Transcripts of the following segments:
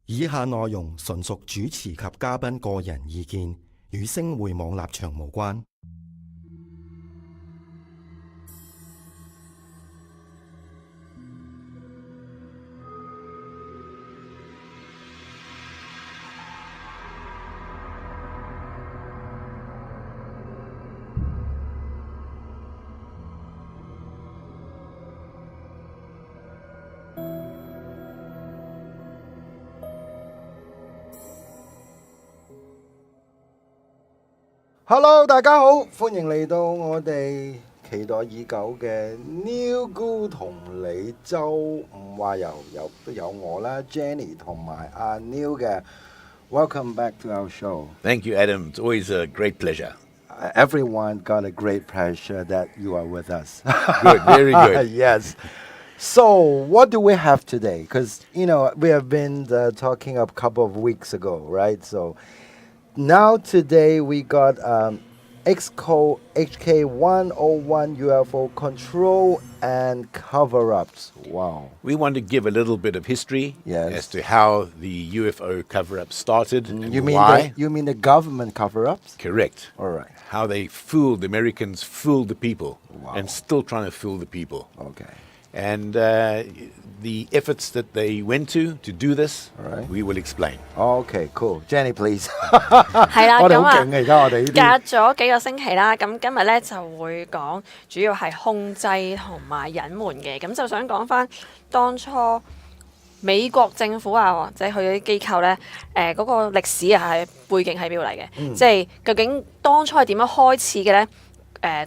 以下內容純屬主持及嘉賓個人意見，與星匯網立場無關。Hello， 大家好，歡迎嚟到我哋期待已久嘅 New Gould 同你週五話遊，都有我啦 Jenny 同埋阿 Neil 嘅。Welcome back to our show. Thank you, Adam. It's always a great pleasure. Everyone got a great pleasure that you are with us. Good, very good. Yes. So, what do we have today? Because, you know, we have been talking a couple of weeks ago, right? So, now today we got EXO-HK 101 UFO control and cover-ups. Wow. We want to give a little bit of history as to how the UFO cover-up started and why. You mean the government cover-ups? Correct. All right. How they fooled, the Americans fooled the people and still trying to fool the people. Okay. And the efforts that they went to do this, we will explain. Okay, cool. Jenny, please. 係啦，我哋好勁嘅而家我哋呢啲。隔咗幾個星期啦，咁今日咧就會講主要係控制同埋隱瞞嘅，咁就想講翻當初美國政府啊，或者佢啲機構咧，嗰個歷史啊係背景喺邊度嚟嘅？即係究竟當初係點樣開始嘅咧？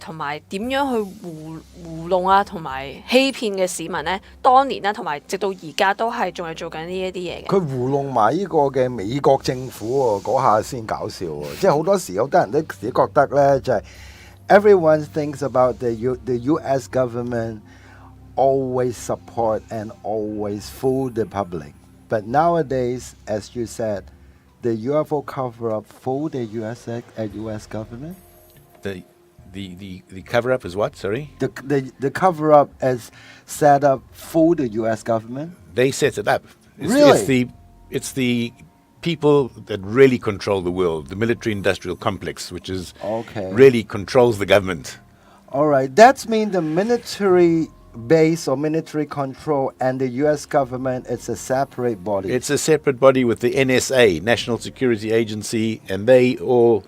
同埋點樣去糊弄啊，同埋欺騙嘅市民呢？當年啦，同埋直到而家都係仲係做緊呢一啲嘢嘅。佢糊弄埋呢個嘅美國政府喎，嗰下先搞笑喎！即係好多時好多人都自己覺得呢，就係 everyone thinks about the US government always support and always fool the public. But nowadays, as you said, the UFO cover-up fool the US government? The cover-up is what? Sorry? The cover-up is set up for the U.S. government? They set it up. Really? It's the people that really control the world, the military-industrial complex, which is really controls the government. All right. That means the military base or military control and the U.S. government, it's a separate body. It's a separate body with the NSA, National Security Agency, and they all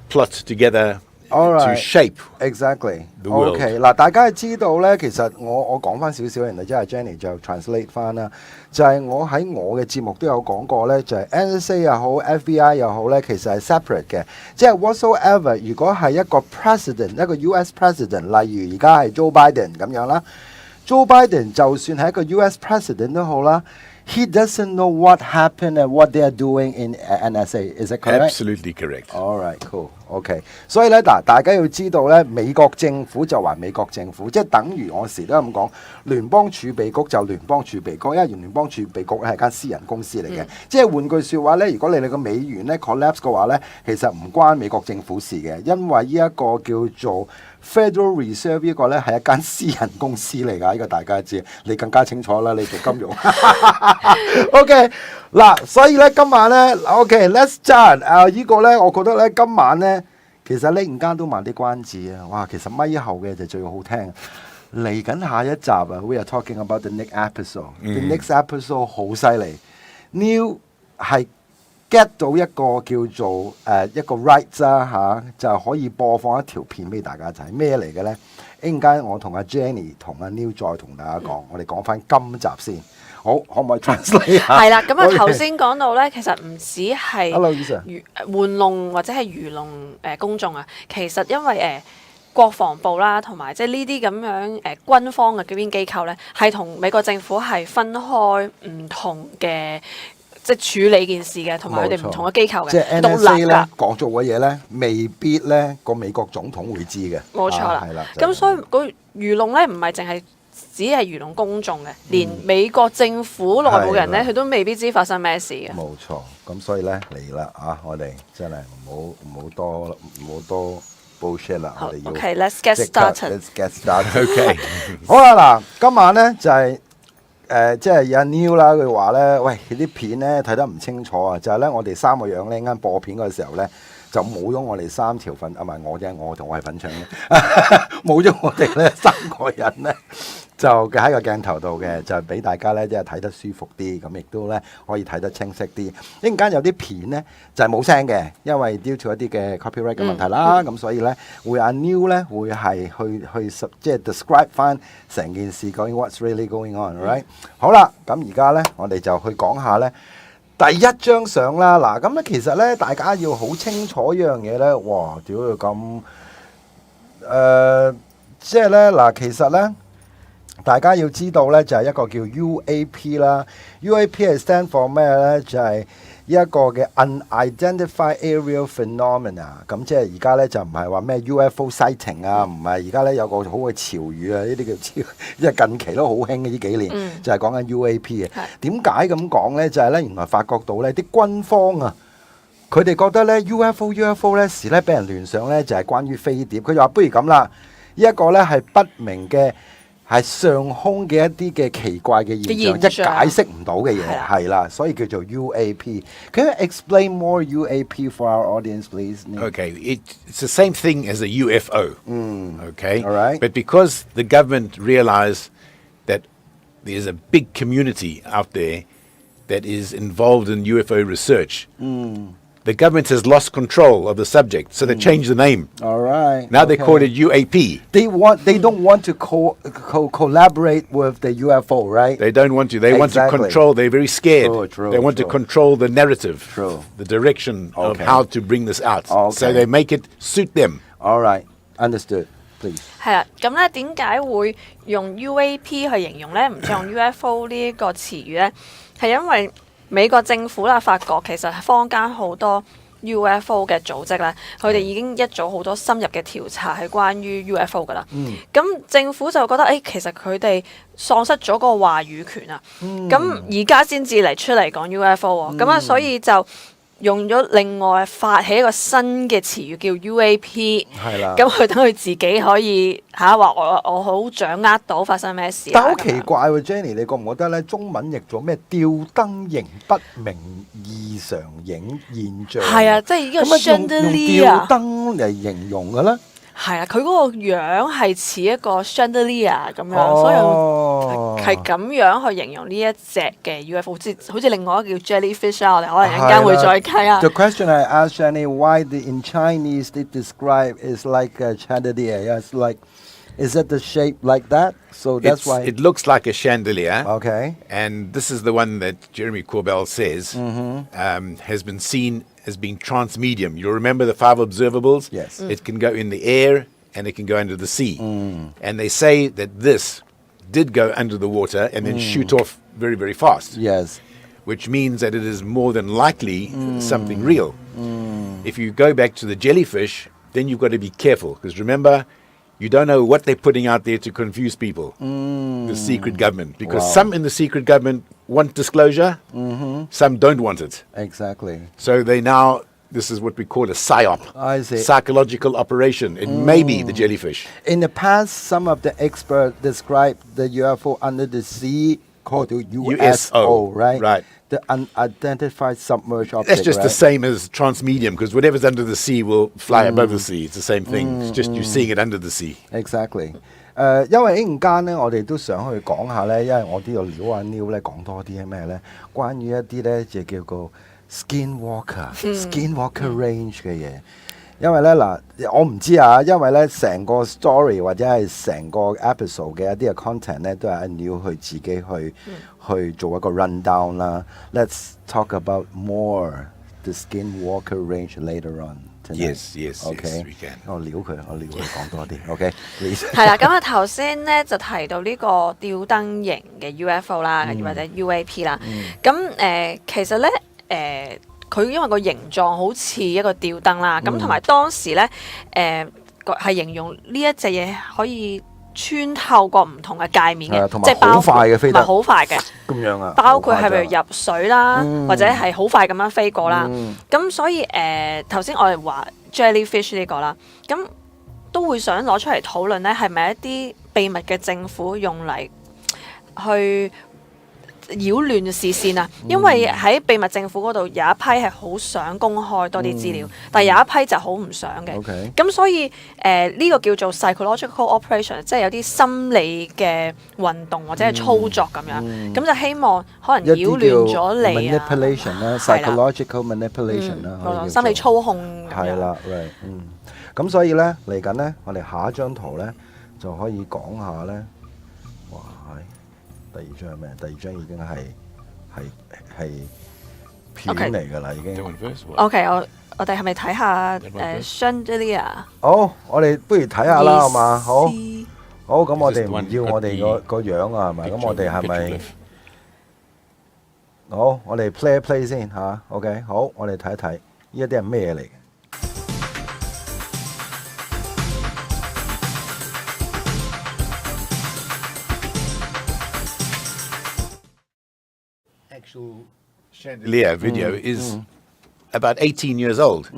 plot together to shape exactly the world. OK 嗱，大家知道咧，其實我講翻少少，人哋即係 Jenny 就 translate 翻啦。就係我喺我嘅節目都有講過咧，就係 NSA 又好 FBI 又好咧，其實係 separate 嘅。即係 whatsoever， 如果係一個 president， 一個 US president， 例如而家係 Joe Biden 咁樣啦 ，Joe Biden 就算係一個 US president 都好啦。He doesn't know what happened and what they are doing in NSA. Is it correct? Absolutely correct. All right, cool. OK. 所以咧，大家要知道咧，美國政府就話美國政府，即係等於我時都咁講，聯邦儲備局就聯邦儲備局，因為聯邦儲備局係間私人公司嚟嘅。即係換句説話咧，如果你個美元咧 collapse 嘅話咧，其實唔關美國政府事嘅，因為呢一個叫做Federal Reserve 呢個咧係一間私人公司嚟㗎，呢個大家知，你更加清楚啦，你做金融。OK 嗱，所以咧今晚咧 OK，let's start 呢個咧，我覺得咧今晚咧其實呢陣間都賣啲關子啊！哇，其實咪後嘅就最好聽。嚟緊下一集啊 ，we are talking about the next episode。The next episode 好犀利 ，New 係 get 到一個叫做一個 rights 啦就可以播放一條片俾大家睇。咩嚟嘅咧？一陣間我同阿 Jenny 同阿 New 再同大家講，我哋講翻今集先。好，可唔可以 translate 下？係啦，咁啊頭先講到咧，其實唔止係玩弄或者係愚弄公眾啊，其實因為國防部啦，同埋即係呢啲咁樣軍方嘅嗰邊機構咧，係同美國政府係分開唔同嘅。即係處理件事嘅，同埋佢哋唔同嘅機構嘅，即係 NSA 咧講做嘅嘢咧，未必咧個美國總統會知嘅。冇錯啦，咁所以個愚弄咧唔係淨係只係愚弄公眾嘅，連美國政府內部嘅人咧，佢都未必知發生咩事嘅。冇錯，咁所以咧嚟啦我哋真係唔好多 bullshit 啦，我哋要 OK，let's get started。 Let's get started。 OK， 好啦嗱，今晚咧就係即係有 Neil 啦，佢話咧，喂，啲片咧睇得唔清楚啊，就係咧我哋三個樣咧，啱播片嗰時候咧，就冇咗我哋三條粉，唔係我啫，我同我係粉腸嘅，冇咗我哋咧三個人咧，就喺個鏡頭度嘅，就俾大家咧即係睇得舒服啲，咁亦都咧可以睇得清晰啲。一陣間有啲片咧就係冇聲嘅，因為 due to 一啲嘅 copyright 嘅問題啦，咁所以咧會阿 Neil 咧會係去即係 describe 翻成件事究竟 what's really going on，right？好啦，咁而家咧我哋就去講下咧。第一張相啦，嗱咁咧其實咧大家要好清楚一樣嘢咧，哇！屌佢咁即係咧嗱，其實咧大家要知道咧就係一個叫 UAP 啦 ，UAP 係 stand for 咩咧？就係一個嘅 unidentified aerial phenomena， 咁即係而家咧就唔係話咩 UFO sighting 啊，唔係而家咧有個好嘅潮語啊，呢啲叫潮，因為近期都好興嘅呢幾年，就係講緊 UAP 嘅。點解咁講咧？就係咧原來發覺到咧啲軍方啊，佢哋覺得咧 UFO 咧時咧俾人聯想咧就係關於飛碟，佢就話不如咁啦，呢一個咧係不明嘅。係上空嘅一啲嘅奇怪嘅現象，即係解釋唔到嘅嘢，係啦，所以叫做 UAP。Can you explain more UAP for our audience, please? Okay, it's the same thing as a UFO. Okay, all right. But because the government realized that there's a big community out there that is involved in UFO research, the government has lost control of the subject, so they changed the name. All right. Now they call it UAP. They don't want to collaborate with the UFO, right? They don't want to. They want to control. They're very scared. They want to control the narrative, the direction of how to bring this out. So they make it suit them. All right. Understood. Please. 係啦，咁咧點解會用 UAP 去形容咧？唔似用 UFO 呢個詞語咧？係因為美國政府啦，發覺其實坊間好多 UFO 嘅組織咧，佢哋已經一早好多深入嘅調查係關於 UFO 噶啦。咁政府就覺得其實佢哋喪失咗個話語權啊。咁而家先至嚟出嚟講 UFO 喎。咁啊，所以就用咗另外發起一個新嘅詞語叫 UAP， 係啦。咁佢等佢自己可以話我好掌握到發生咩事。但好奇怪喎 ，Jenny， 你覺唔覺得咧？中文譯咗咩吊燈形不明異常現象？係啊，即係呢個 chandelier 用吊燈嚟形容嘅咧。係啊，佢嗰個樣係似一個 chandelier 咁樣，所以係咁樣去形容呢一隻嘅 UFO， 好似另外一個叫 jellyfish 啊，我哋可能陣間會再睇啊。The question I asked Jenny, why in Chinese they describe is like a chandelier? It's like, is it the shape like that? So that's why it looks like a chandelier. Okay. And this is the one that Jeremy Corbell says has been seen as being transmedium. You remember the 5 observables? Yes. It can go in the air and it can go under the sea. And they say that this did go under the water and then shoot off very, very fast. Yes. Which means that it is more than likely something real. If you go back to the jellyfish, then you've got to be careful. Because remember, you don't know what they're putting out there to confuse people, the secret government. Because some in the secret government want disclosure, some don't want it. Exactly. So this is what we call a PSYOP. I see. Psychological operation. It may be the jellyfish. In the past, some of the experts described the UFO under the sea called the USO, right? Right. The unidentified submerged object. That's just the same as transmedium, because whatever's under the sea will fly above the sea. It's the same thing. It's just you're seeing it under the sea. Exactly. 因為一陣間咧，我哋都想去講下咧，因為我呢度撩阿 Neil 咧講多啲係咩咧？關於一啲咧就叫做 skinwalker range 嘅嘢。因為咧嗱，我唔知啊，因為咧成個 story 或者係成個 episode 嘅一啲嘅 content 咧，都係阿 Neil 去自己去做一個 rundown 啦。Let's talk about more the skinwalker range later on. Yes, okay. We can. 我撩佢講多啲 ，OK， please。係啦，咁啊頭先咧就提到呢個吊燈型嘅 UFO 啦，或者 UAP 啦。咁其實咧佢因為個形狀好似一個吊燈啦，咁同埋當時咧係形容呢一隻嘢可以穿透過唔同嘅界面嘅，即係好快嘅飛得，好快嘅咁樣啊，包括係譬如入水啦，或者係好快咁樣飛過啦。咁所以頭先我哋話 jellyfish 呢個啦，咁都會想攞出嚟討論咧，係咪一啲秘密嘅政府用嚟去擾亂視線啊，因為喺秘密政府嗰度有一批係好想公開多啲資料，但係有一批就好唔想嘅。咁所以呢個叫做 psychological operation， 即係有啲心理嘅運動或者係操作咁樣，咁就希望可能擾亂咗你啊。manipulation 啦 ，psychological manipulation 啦，心理操控咁樣。係啦，咁所以咧嚟緊咧，我哋下一張圖咧就可以講下咧。哇！第二張係咩？第二張已經係片嚟㗎啦，已經。OK， 我哋係咪睇下chandelier？ 好，我哋不如睇下啦，好嘛？好，咁我哋唔要我哋個樣啊，係咪？咁我哋係咪？好，我哋 play 先嚇。OK， 好，我哋睇一睇呢一啲係咩嚟嘅。Actual chandelier video is about 18 years old.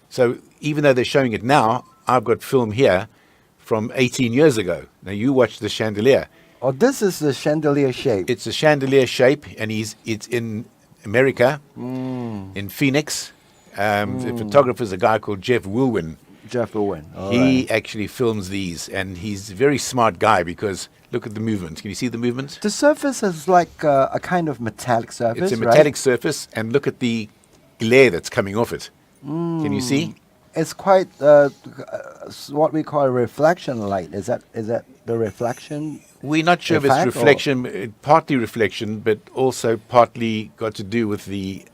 So even though they're showing it now, I've got film here from 18 years ago. Now you watch the chandelier. Oh, this is the chandelier shape. It's a chandelier shape, and it's in America, in Phoenix. The photographer's a guy called Jeff Wilwin. He actually films these, and he's a very smart guy because look at the movement. Can you see the movement? The surface is like a kind of metallic surface, It's a metallic surface, and look at the glare that's coming off it. Can you see? It's quite what we call a reflection light. Is that the reflection? We're not sure if it's reflection, partly reflection, but also partly got to do with the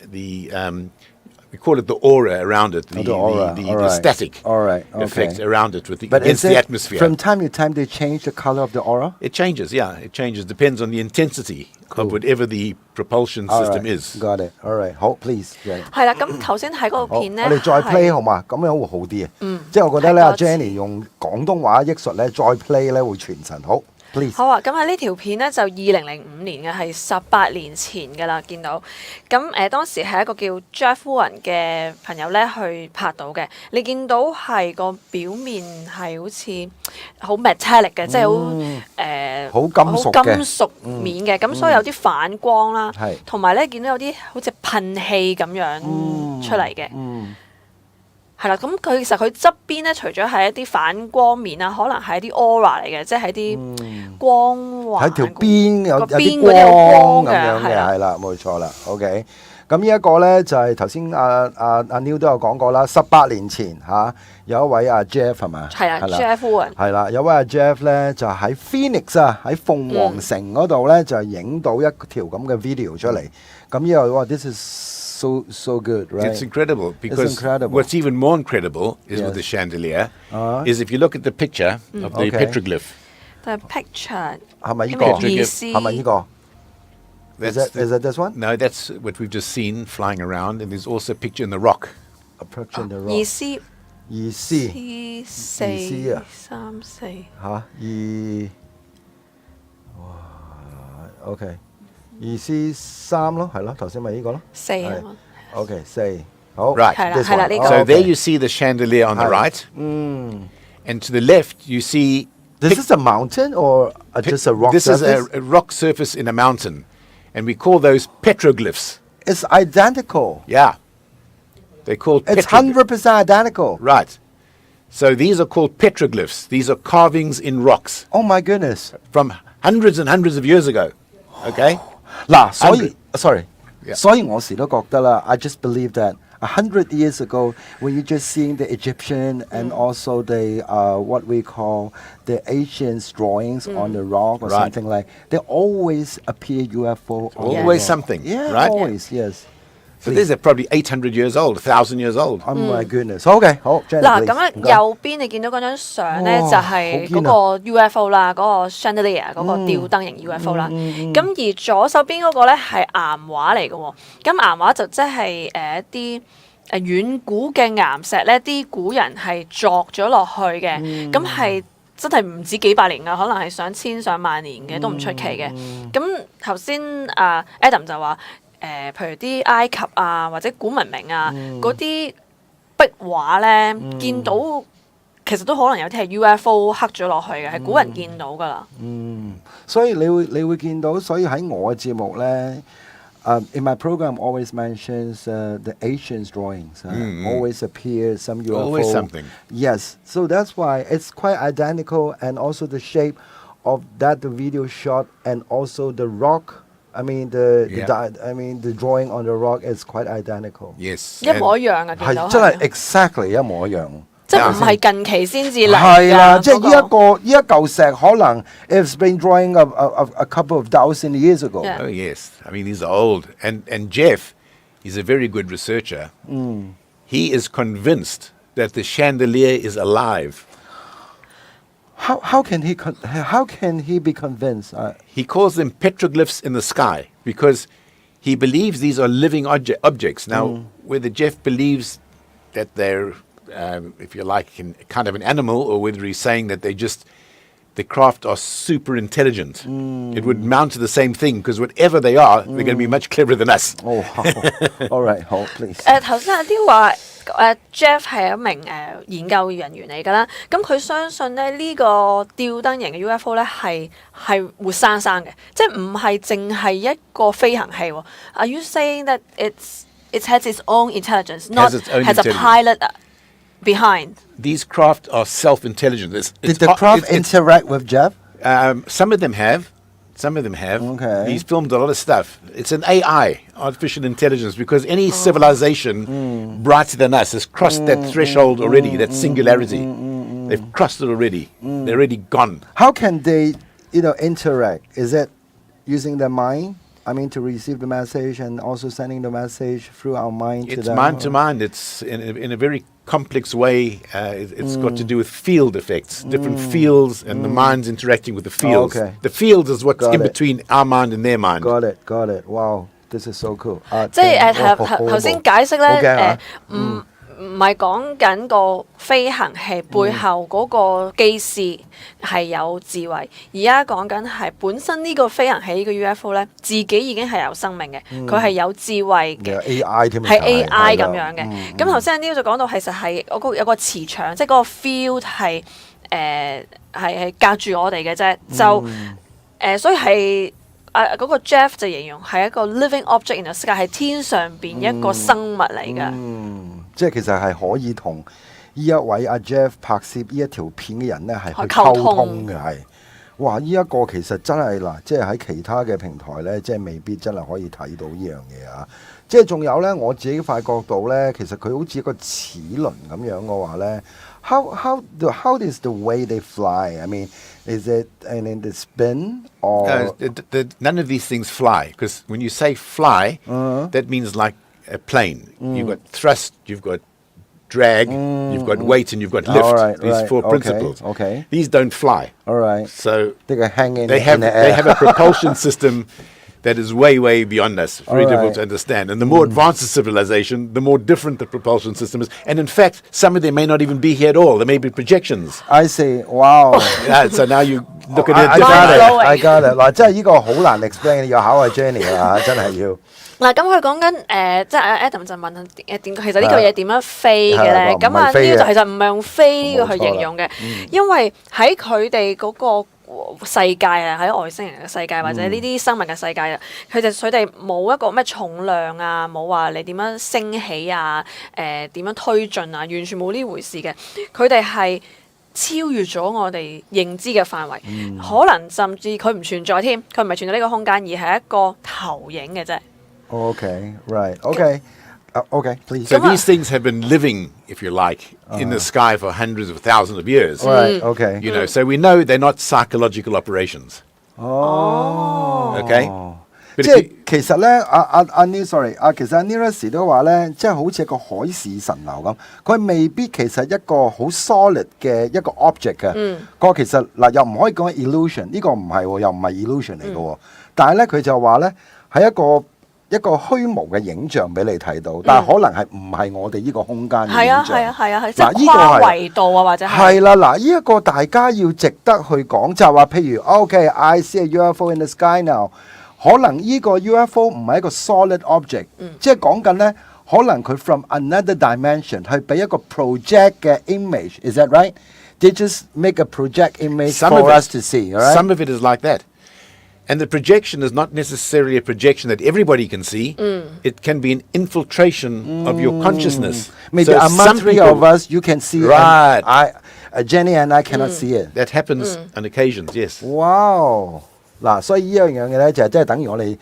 we call it the aura around it, the static effect around it against the atmosphere. From time to time, they change the color of the aura? It changes, yeah. It changes. Depends on the intensity of whatever the propulsion system is. Got it. All right. 好 please. 係啦，咁頭先睇嗰個片咧，我哋再 play 好嘛？咁樣會好啲啊。即係我覺得咧，阿 Jenny 用廣東話憶述咧，再 play 咧會傳神。好。好啊，咁喺呢條片咧就2005年嘅，係18年前㗎啦，見到。咁當時係一個叫 Jeff Wilwin 嘅朋友咧去拍到嘅。你見到係個表面係好似好 metallic 嘅，即係好金屬面嘅。咁所以有啲反光啦，同埋咧見到有啲好似噴氣咁樣出嚟嘅。係啦，咁其實佢側邊咧，除咗係一啲反光面啊，可能係一啲 aura 嚟嘅，即係啲光環。喺條邊有啲光咁樣嘅，係啦，冇錯啦。OK， 咁呢一個咧就係頭先阿 Neil 都有講過啦，18年前有一位阿 Jeff 係嘛？係啦 ，Jeff Wilwin。係啦，有位阿 Jeff 咧就喺 Phoenix 喺鳳凰城嗰度咧就影到一條咁嘅 video 出嚟。咁呢個哇 ，this is so good, right? It's incredible because what's even more incredible is with the chandelier is if you look at the picture of the petroglyph. The picture 係咪呢個？係咪呢個？ Is that this one? No, that's what we've just seen flying around, and there's also a picture in the rock. A picture in the rock. 意思4 3 4嚇2哇 OK。2C3咯，係咯，頭先咪呢個咯，4啊嘛。OK， 4好。Right， 係啦，呢個。So there you see the chandelier on the right. And to the left you see. This is a mountain or just a rock surface? This is a rock surface in a mountain, and we call those petroglyphs. It's identical. Yeah. They're called. It's 100% identical. Right. So these are called petroglyphs. These are carvings in rocks. Oh my goodness. From hundreds and hundreds of years ago. Okay. 嗱，所以我時都覺得啦 I just believe that 100 years ago when you just seeing the Egyptian and also the what we call the Asians drawings on the rock or something like, there always appear UFO. Always something. Yeah, right? Always, yes. So these are probably 800 years old, 1,000 years old. Oh my goodness. OK， 好。嗱，咁樣右邊你見到嗰張相咧，就係嗰個 UFO 啦，嗰個 chandelier 嗰個吊燈型 UFO 啦。咁而左手邊嗰個咧係岩畫嚟嘅喎。咁岩畫就即係一啲遠古嘅岩石咧，啲古人係鑿咗落去嘅。咁係真係唔止幾百年㗎，可能係上千上萬年嘅都唔出奇嘅。咁頭先Adam 就話。譬如啲埃及啊，或者古文明啊，嗰啲壁畫咧，見到其實都可能有啲係 UFO 刻咗落去嘅，係古人見到㗎啦。所以你會見到，所以喺我嘅節目咧。In my program, always mentions the Asians drawings. Always appears some UFO. Always something. Yes, so that's why it's quite identical, and also the shape of that the video shot, and also the rock. I mean the drawing on the rock is quite identical. Yes. 一模一樣嘅，見到係真係 exactly 一模一樣。即係唔係近期先至嚟㗎。係啦，即係嗰呢一嚿石可能 it's been drawing a couple of thousand years ago. Yeah. Oh, yes. I mean, these are old. And Jeff is a very good researcher. He is convinced that the chandelier is alive. How can he be convinced? He calls them petroglyphs in the sky because he believes these are living objects. Now, whether Jeff believes that they're, if you like, kind of an animal, or whether he's saying that the craft are super intelligent, it would mount to the same thing because whatever they are, they're going to be much cleverer than us. Oh, all right, hold please. 頭先有啲話Jeff 係一名研究人員嚟㗎啦，咁佢相信咧呢個吊燈型嘅 UFO 咧係活生生嘅，即係唔係淨係一個飛行器喎。Are you saying that it has its own intelligence, not has a pilot behind? These craft are self-intelligent. Did the craft interact with Jeff? Some of them have. Okay. He's filmed a lot of stuff. It's an AI, artificial intelligence, because any civilization brighter than us has crossed that threshold already, that singularity. They've crossed it already. They're already gone. How can they, interact? Is it using their mind? I mean, to receive the message and also sending the message through our mind to them? It's mind to mind. It's in a very complex way. It's got to do with field effects, different fields, and the mind's interacting with the fields. Okay. The fields is what's Got in it. between our mind and their mind. Got it. Wow, this is so cool. 即係頭先解釋咧唔係講緊個飛行器背後嗰個機師係有智慧，而家講緊係本身呢個飛行器呢個 UFO 咧，自己已經係有生命嘅，佢係有智慧嘅， AI 添，係 AI 咁樣嘅。咁頭先呢就講到其實係有個磁場，即係嗰個 field 係隔住我哋嘅啫，就所以係。嗰個 Jeff 就形容係一個 living object in the sky，係天上邊一個生物嚟㗎。即係其實係可以同呢一位阿 Jeff 拍攝呢一條片嘅人咧係去溝通嘅，係。哇！呢一個其實真係嗱，即係喺其他嘅平台咧，即係未必真係可以睇到呢樣嘢啊！即係仲有咧，我自己發覺到咧，其實佢好似一個齒輪咁樣嘅話咧。How is the way they fly? I mean, is it in the spin or none of these things fly? Because when you say fly, that means like a plane. You've got thrust, you've got drag, you've got weight, and you've got lift. These four principles. Okay. These don't fly. All right. So they can hang in the air. They have a propulsion system that is way, way beyond us. Very difficult to understand. And the more advanced the civilization, the more different the propulsion system is. And in fact, some of them may not even be here at all. They may be projections. I see. Wow. So now you look at it differently. I got it. 嗱，真係呢個好難 explain，要考下 Jenny 啦，真係要。嗱，咁佢講緊即係 Adam 就問其實呢個嘢點樣飛嘅咧？咁呢個就其實唔係用飛呢個去形容嘅，因為喺佢哋嗰個世界啊，喺外星人嘅世界或者呢啲生物嘅世界啊，佢哋冇一個咩重量啊，冇話你點樣升起啊，點樣推進啊，完全冇呢回事嘅。佢哋係超越咗我哋認知嘅範圍，可能甚至佢唔存在添，佢唔係存在呢個空間，而係一個投影嘅啫。Okay, right. Okay. Okay, please. So these things have been living, if you like, in the sky for hundreds of thousands of years. Right, okay. So we know they're not psychological operations. Okay? 即係其實咧，阿 Neil，sorry， 其實阿 Neil 有時都話咧，即係好似一個海市蜃樓咁，佢未必其實一個好 solid 嘅一個 object 嘅。個其實嗱又唔可以講 illusion， 呢個唔係喎，又唔係 illusion 嚟嘅喎。但係咧佢就話咧係一個虛無嘅影像俾你睇到，但係可能係唔係我哋呢個空間嘅影像。係，即係跨維度啊，或者係啦，嗱，呢一個大家要值得去講，就係話譬如 OK，I see a UFO in the sky now， 可能呢個 UFO 唔係一個 solid object，即係講緊咧，可能佢 from another dimension 去俾一個 project 嘅 image，is that right？ they just make a project image Some for of it- us to see. All right. Some of it is like that. And the projection is not necessarily a projection that everybody can see. It can be an infiltration of your consciousness. Maybe So among some three people- of us, you can see. Right. And Jenny and I cannot see it. That happens on occasions, yes. Wow！嗱，所以呢樣嘢咧就係即係等於我哋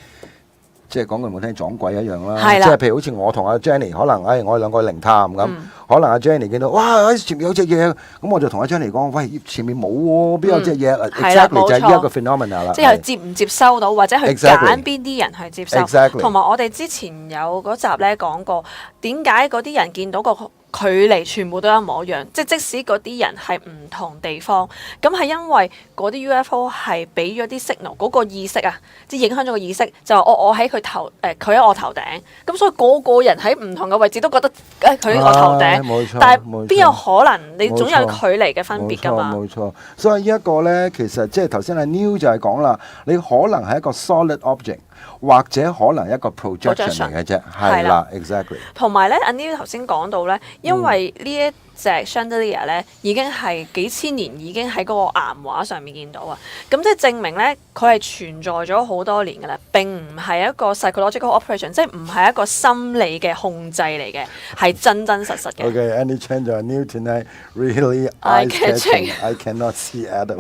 即係講句唔好聽撞鬼一樣啦。係啦即係譬如好似我同阿 Jenny，可能我哋兩個靈探咁，可能阿 Jenny 見到哇前面有隻嘢，咁我就同阿 Jenny 講：喂，前面冇喎，邊有隻嘢係啦？Exactly 就係呢一個冇錯 phenomena 啦。即係接唔接收到，或者去 Exactly 揀邊啲人去接收。 Exactly 同埋我哋之前有嗰集咧講過，點解嗰啲人見到個距離全部都一模一樣，即使嗰啲人係唔同地方，咁係因為嗰啲 UFO 係俾咗啲 signal 嗰個意識啊，即係影響咗個意識，就話我喺佢佢喺我頭頂，咁所以個人喺唔同嘅位置都覺得佢喺我頭頂，冇錯但係冇錯邊有可能你總有冇錯距離嘅分別㗎嘛？冇錯，所以呢一個咧，其實即係頭先阿 Neil 就係講啦，你可能係一個 solid object，或者可能一個 projection 嚟嘅啫，係啦 ，exactly。同埋咧，阿 Neil 頭先講到咧，因為呢一隻 chandelier 咧已經係幾千年已經喺嗰個岩畫上面見到啊，咁即係證明咧佢係存在咗好多年㗎啦，並唔係一個 psychological operation， 即係唔係一個心理嘅控制嚟嘅，係真真實實嘅。Okay, any change on Neil tonight? Really Eye-catching. eye-catching. I cannot see Adam.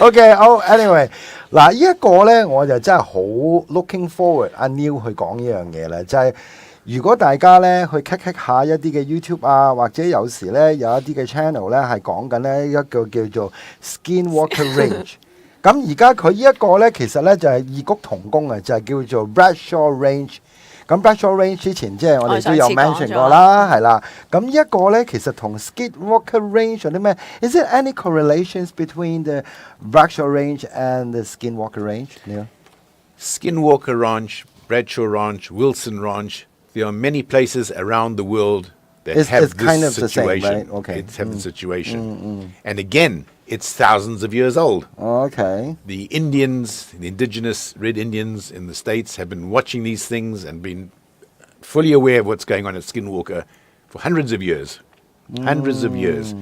Okay, anyway， 嗱，呢一個咧，我就真係好 looking forward 阿 Neil 去講呢樣嘢咧，就係如果大家咧去 click 下一啲嘅 YouTube 啊，或者有時咧有一啲嘅 channel 咧係講緊咧一個叫做 Skinwalker Range。咁而家佢呢一個咧，其實咧就係異曲同工嘅，就係叫做 Bradshaw Range。咁 Bradshaw Range 之前即係我哋都有 mention 過啦，係啦。咁呢一個咧，其實同 Skinwalker Range 有啲咩 ？Is there any correlations between the Bradshaw Range and the Skinwalker Range? Neil? Skinwalker Ranch, Bradshaw Ranch, Wilson Ranch. There are many places around the world that It's have this kind of the same, situation. right? Okay. It's have the situation. And again, it's thousands of years old. Okay. The Indians, the indigenous Red Indians in the States have been watching these things and been fully aware of what's going on at Skinwalker for hundreds of years. Hundreds of years.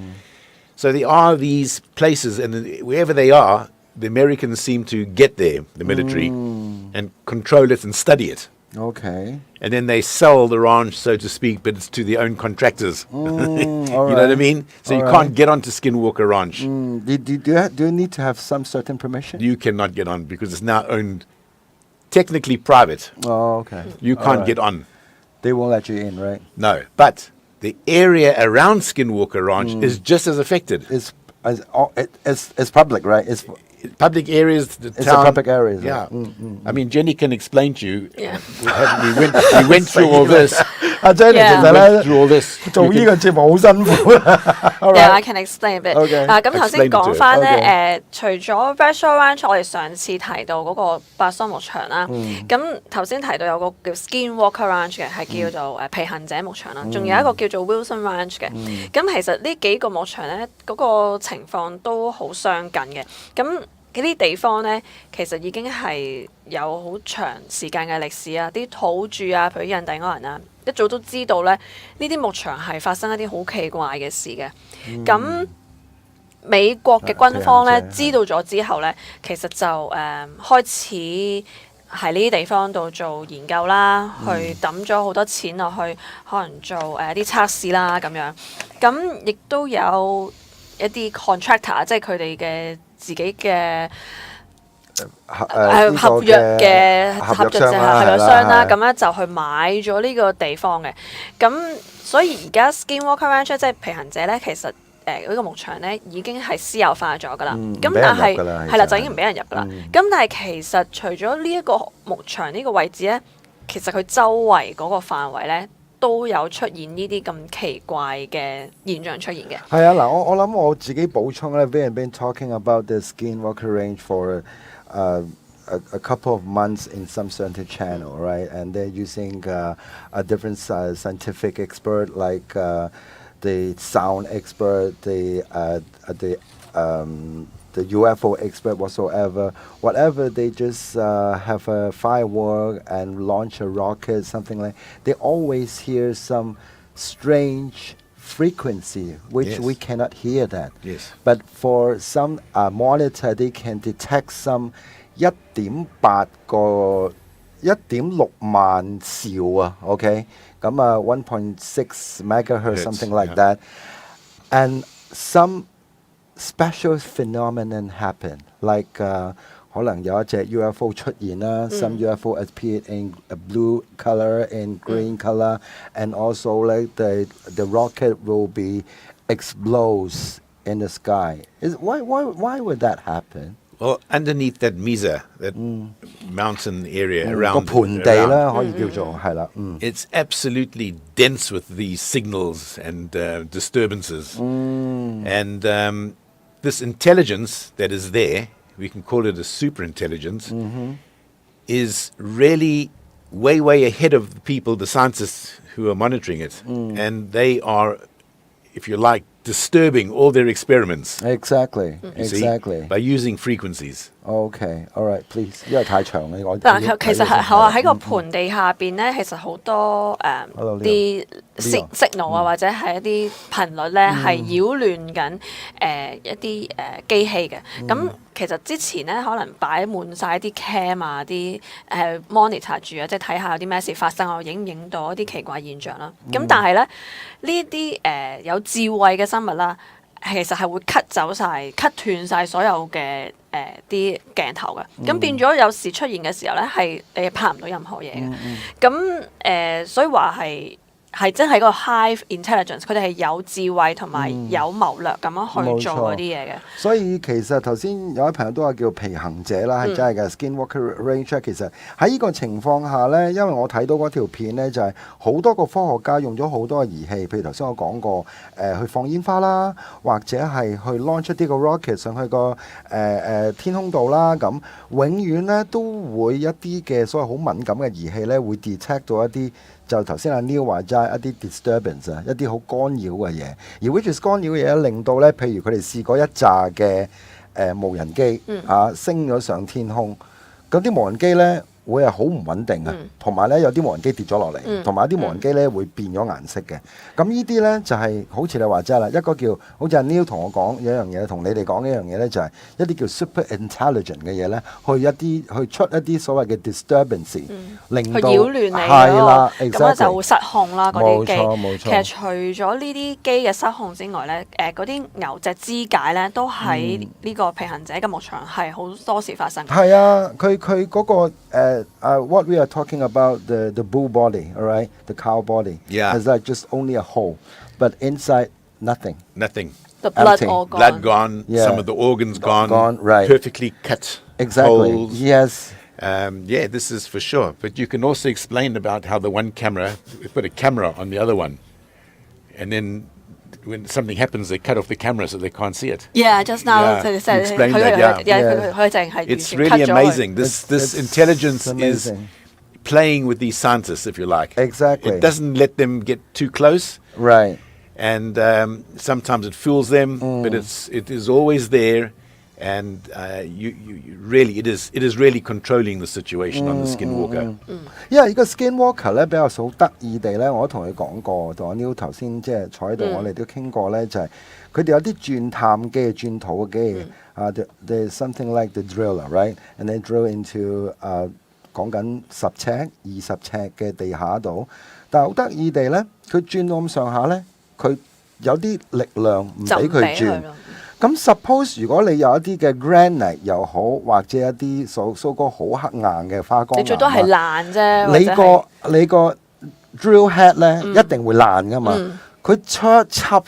So there are these places, and wherever they are, the Americans seem to get there, the military, and control it and study it. Okay. And then they sell the ranch, so to speak, but it's to their own contractors. You know what I mean? So you can't get onto Skinwalker Ranch. Do you need to have some certain permission? You cannot get on because it's now owned technically private. Oh, okay. You can't get on. They won't let you in, right? No. But the area around Skinwalker Ranch is just as affected. It's public, right? It's Public areas, the It's town. a public area, is it? Yeah. I mean, Jenny can explain to you. Yeah. We went through all this. 阿 Jenny Yeah. 其實 Went 咧 through all this. 做呢個節目好辛苦。All Yeah, right. I can explain a bit. Okay. 咁頭先 Explain it to 講翻 Okay. 咧，除咗 Bradshaw Ranch，我哋上次提到嗰個白桑牧場啦，咁頭先提到有個叫 Skinwalker Ranch 嘅，係叫做皮行者牧場啦，仲有一個叫做 Wilson Ranch 嘅。咁其實呢幾個牧場咧，嗰個情況都好相近嘅。咁呢啲地方咧，其實已經係有好長時間嘅歷史啊！啲土著啊，譬如印第安人啊，一早都知道咧，呢啲牧場係發生一啲好奇怪嘅事嘅。咁、美國嘅軍方咧知道咗之後咧，其實就開始喺呢啲地方度做研究啦，去抌咗好多錢落去，可能做啲測試啦咁樣。咁亦都有一啲 contractor，即係佢哋嘅自己嘅合約嘅合約商啦，咁咧就去買咗呢個地方嘅。咁所以而家 Skinwalker Ranch 即係皮行者咧，其實呢個牧場咧已經係私有化咗噶啦。咁但係係啦，就已經唔俾人入噶啦。咁但係其實除咗呢一個牧場呢個位置咧，其實佢周圍嗰個範圍咧，都有出現呢啲咁奇怪嘅現象出現嘅。係啊，嗱，我諗我自己補充咧 ，we have been talking about the Skinwalker Range for a couple of months in some certain channel, right? And they're using a different scientific expert like the sound expert, the UFO expert whatsoever. Whatever, they just have a firework and launch a rocket, something like. They always hear some strange frequency which Yes. we cannot hear that. Yes. But for some monitor, they can detect some 1.8個1.6萬兆啊，OK，咁啊1.6 megahertz something like yeah. that, and some special phenomenon happen like 可能有一隻 UFO 出現啦，some UFO appeared in a blue color and green color, and also like the rocket will be explodes in the sky. Why would that happen? Well, underneath that mesa, that mountain area 個 around, 盆地啦，可以叫做係啦， it's absolutely dense with these signals and disturbances. And this intelligence that is there, we can call it a super intelligence, is really way, way ahead of the people, the scientists who are monitoring it. And they are, if you like, disturbing all their experiments. Exactly, You see, exactly. by using frequencies. Okay, all right, please，因為太長啦，我但其實係話喺個盆地下邊咧，其實好多啲signal 啊，或者係一啲頻率咧係擾亂緊一啲機器嘅。咁其實之前咧可能擺滿晒啲 cam 啊，啲monitor 住啊，即係睇下有啲咩事發生，我影到一啲奇怪現象啦。咁但係咧呢啲有智慧嘅生物啦，其實係會 cut 斷晒所有嘅啲鏡頭嘅，咁變咗有時出現嘅時候咧，係你拍唔到任何嘢嘅。咁所以話係真係個 high intelligence，佢哋係有智慧同埋有謀略咁樣去做嗰啲嘢嘅。所以其實頭先有位朋友都話叫皮行者啦，係真係嘅 Skinwalker Range。其實喺呢個情況下呢，因為我睇到嗰條片呢，就係好多個科學家用咗好多嘅儀器，譬如頭先我講過去放煙花啦，或者係去 launch 一啲個 rocket 上去個天空度啦，咁永遠呢都會一啲嘅所謂好敏感嘅儀器呢，會 detect 到一啲。就頭先阿 Neil 話齋一啲 disturbance 啊，一啲好干擾嘅嘢，而 which is 干擾嘅嘢令到咧，譬如佢哋試過一紮嘅無人機升咗上天空，咁啲無人機咧會係好唔穩定嘅，同埋咧有啲無人機跌咗落嚟，同埋一啲無人機咧會變咗顏色嘅。咁呢啲咧就係好似你話齋啦，一個叫好似阿 Neil 同我講一樣嘢，同你哋講一樣嘢咧，就係一啲叫 super intelligent 嘅嘢咧，去出一啲所謂嘅 disturbance，令到去擾亂你係啦，咁咧就會失控啦嗰啲機。冇錯。其實除咗呢啲機嘅失控之外咧，嗰啲牛隻肢解咧都喺呢個平衡者嘅牧場係好多時發生。係啊，佢嗰個what we are talking about the bull body, all right, the cow body, Yeah. is like just only a hole, but inside nothing. Nothing. The blood Empty. all gone. Blood gone, Yeah. some of the organs gone, right. perfectly cut Exactly. holes. Yes. Yeah, this is for sure. But you can also explain about how the one camera, we put a camera on the other one, and then when something happens, they cut off the camera so they can't see it. Yeah, just now Yeah, 佢 explain that, yeah. 佢淨係完 It's 全 really cut 咗佢 amazing. This It's intelligence is amazing. playing with these scientists, if you like. Exactly. It doesn't let them get too close. Right. And sometimes it fools them, but it is always there, and you really it is really controlling the situation on the Skinwalker. 因為呢個 Skinwalker 咧比較好得意地咧，我都同佢講過，同阿 Neil 頭先即係坐喺度，我哋都傾過咧，就係佢哋有啲鑽探機、鑽土嘅機there's something like the driller, right? And they drill into 講緊10尺、20尺嘅地下度，但係好得意地咧，佢轉到咁上下咧，佢有啲力量唔俾佢轉。咁 suppose 如果你有一啲嘅 granite 又好，或者一啲所講好黑硬嘅花崗岩，你最多係爛啫。你個 drill head 咧一定會爛噶嘛。佢插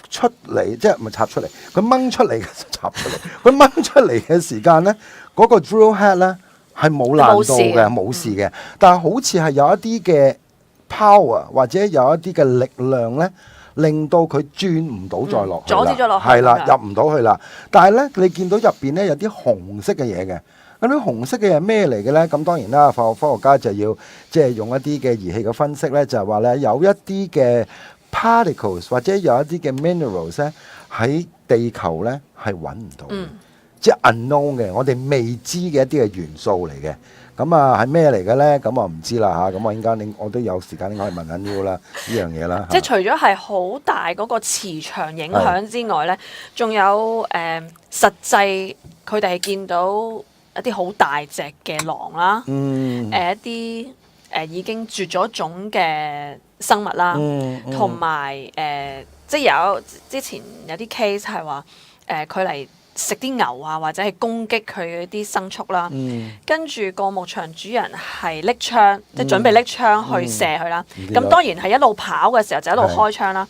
出嚟，即係唔係插出嚟？佢掹出嚟插出嚟。佢掹出嚟嘅時間咧，嗰個 drill head 咧係冇爛到嘅，冇事嘅。但係好似係有一啲嘅 power 或者有一啲嘅力量咧。令到佢轉唔到再落去啦，阻止咗落去，係啦，入唔到去啦。但係咧，你見到入邊咧有啲紅色嘅嘢嘅，咁啲紅色嘅嘢咩嚟嘅咧？咁當然啦，科學家就要即係用一啲嘅儀器嘅分析咧，就係話咧有一啲嘅 particles 或者有一啲嘅 minerals 咧喺地球咧係揾唔到。即係 unknown 嘅，我哋未知嘅一啲嘅元素嚟嘅。咁啊係咩嚟嘅咧？咁我唔知啦嚇。咁我應該我都有時間應該去問下 Neil 啦，呢樣嘢啦。即係除咗係好大嗰個磁場影響之外咧，仲有實際佢哋係見到一啲好大隻嘅狼啦，一啲已經絕咗種嘅生物啦，同埋即係有之前有啲 case 係話佢嚟食啲牛啊，或者係攻擊佢嗰啲牲畜啦，跟住個牧場主人係拎槍，即係準備拎槍去射佢啦。咁當然係一路跑嘅時候就一路開槍啦。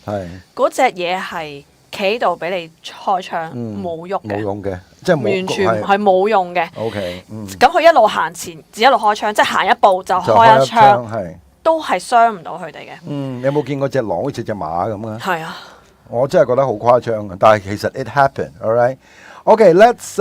嗰隻嘢係企喺度俾你開槍，冇喐嘅，冇用嘅，即係完全係冇用嘅。OK，咁佢一路行前，一路開槍，即係行一步就開一槍，都係傷唔到佢哋嘅。你有冇見過隻狼好似隻馬咁啊？係啊，我真係覺得好誇張啊！但係其實 it happened，all right。Okay, let's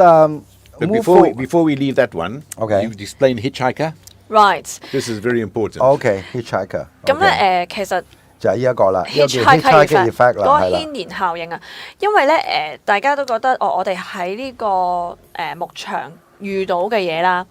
But move before we leave that one, Okay. you explain hitchhiker. right。This is very important. Okay, hitchhiker。咁咧其實就係呢一個啦，呢個叫 hitchhiker effect 嗰個啦，牽連效應啊，因為咧大家都覺得我哋喺呢個牧場遇到嘅嘢啦，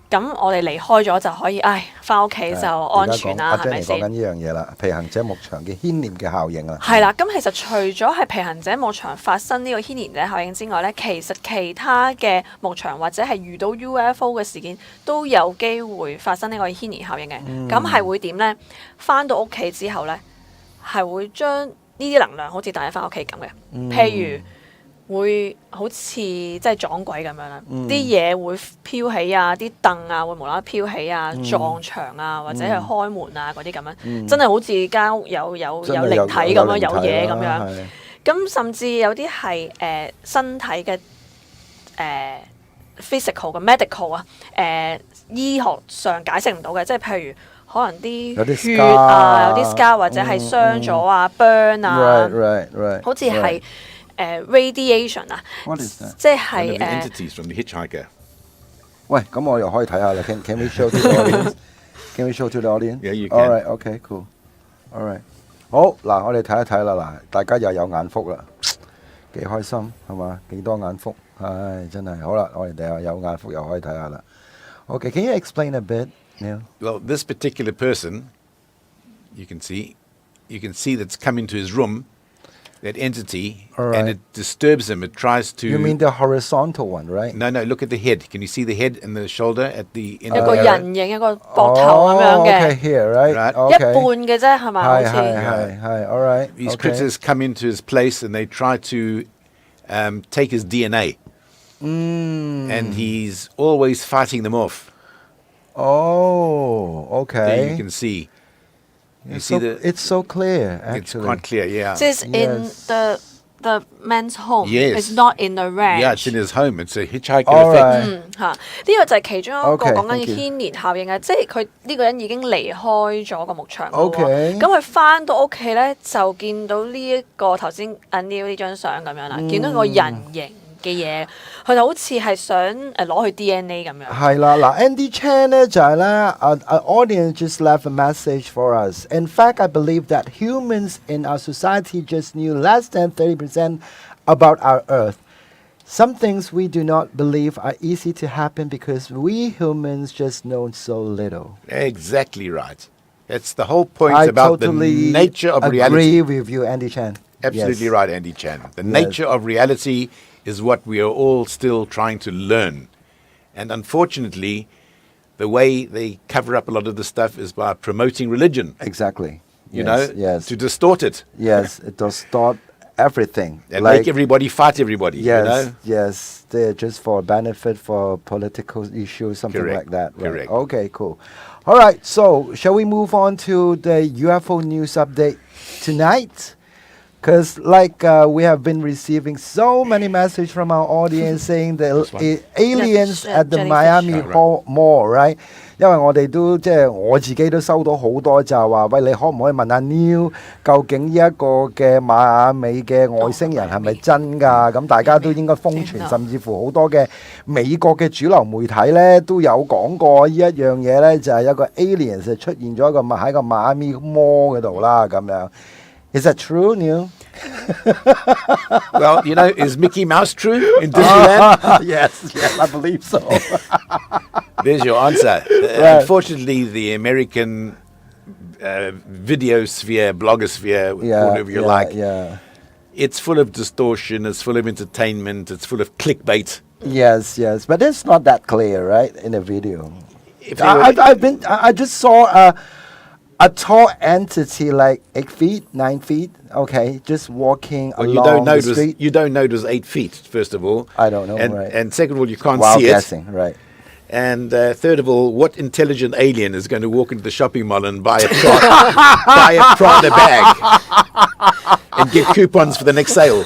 咁我哋離開咗就可以，翻屋企就安全啦，係咪先？講緊呢樣嘢啦，皮行者牧場嘅牽連嘅效應啦。係啦，咁其實除咗係皮行者牧場發生呢個牽連者效應之外咧，其實其他嘅牧場或者係遇到 UFO 嘅事件都有機會發生呢個牽連效應嘅。咁係會點咧？翻到屋企之後咧，係會將呢啲能量好似帶翻屋企咁嘅，譬如會好似即係撞鬼咁樣啦，啲嘢會飄起啊，啲凳啊會無啦啦飄起啊，撞牆啊，或者係開門啊嗰啲咁樣，真係好似間屋有靈體咁樣，有嘢咁樣。咁甚至有啲係身體嘅physical 嘅 medical 啊，醫學上解釋唔到嘅，即係譬如可能啲血啊，有啲 scar 或者係傷咗啊，burn 啊，好似係radiation 啊，即係entities from the hitchhiker. 喂，咁我又可以睇下啦。Can we show to the audience? Can we show to the audience? Yeah, you can. All right, okay, cool. All right. 好嗱，我哋睇一睇啦。嗱，大家又有眼福啦，幾開心係嘛？幾多眼福？唉，真係好啦，我哋又有眼福又可以睇下啦。Okay, can you explain a bit, Neil? Well, this particular person, you can see that's come into his room, that entity, and it disturbs him. It tries to... You mean the horizontal one, right? No, look at the head. Can you see the head and the shoulder at the end? 有個人形，有個膊頭咁樣嘅。Okay, here, right? Right. 一半嘅啫，係咪？好似係，all right. These critters come into his place and they try to take his DNA. And he's always fighting them off. Oh, okay. There you can see. It's so clear, actually. It's quite clear, yeah. This in the man's home. Yes. It's not in the ranch. Yeah, it's in his home. It's a hitchhiker All effect. right. 呢個就係其中一個 Okay, 講緊 thank you. 牽連效應嘅，即係佢呢個人已經離開咗個牧場啦喎 Okay. 咁佢翻到屋企咧就見到呢一個頭先阿 Neil 呢張相咁樣啦，見到個人形嘅嘢，佢就好似係想攞去 DNA 咁樣。係啦，嗱 Andy Chan 咧就係咧，an audience just left a message for us. In fact, I believe that humans in our society just knew less than 30% about our Earth. Some things we do not believe are easy to happen because we humans just know so little. Exactly right. That's the whole point I about totally the nature of agree reality. with you, Andy Chan. Absolutely Yes. right, Andy Chan. The nature of reality is what we are all still trying to learn. And unfortunately, the way they cover up a lot of the stuff is by promoting religion, Exactly. you Yes, know, yes. to distort it. Yes, it does start everything. And make everybody fight everybody, Yes, you know? yes. They're just for benefit, for political issues, something Correct, like that. Right. correct. Okay, cool. All right, so shall we move on to the UFO news update tonight? Because we have been receiving so many messages from our audience saying the aliens at the Miami Mall, right? 因為我哋都即係我自己都收到好多就係話，喂，你可唔可以問下 Neil 究竟呢一個嘅邁阿密嘅外星人係咪真㗎？咁大家都應該瘋傳，甚至乎好多嘅美國嘅主流媒體咧都有講過呢一樣嘢咧，就係一個 aliens 出現咗喺個邁阿密 Mall 嗰度啦，咁樣。Is that true, Neil? Well, you know, is Mickey Mouse true in Disneyland? Yes, I believe so. There's your answer. Right. Unfortunately, the American video sphere, blogosphere, whatever you like, Yeah. it's full of distortion, it's full of entertainment, it's full of clickbait. Yes, but it's not that clear, right, in the video. If they were- I just saw a tall entity like 8 feet, 9 feet. Okay, just walking Well, along the street. you don't know it was 8 feet, first of all. I don't know, and, right. And second of all, you can't Wild see guessing, right? it. And third of all, what intelligent alien is going to walk into the shopping mall and buy a Prada bag and get coupons for the next sale?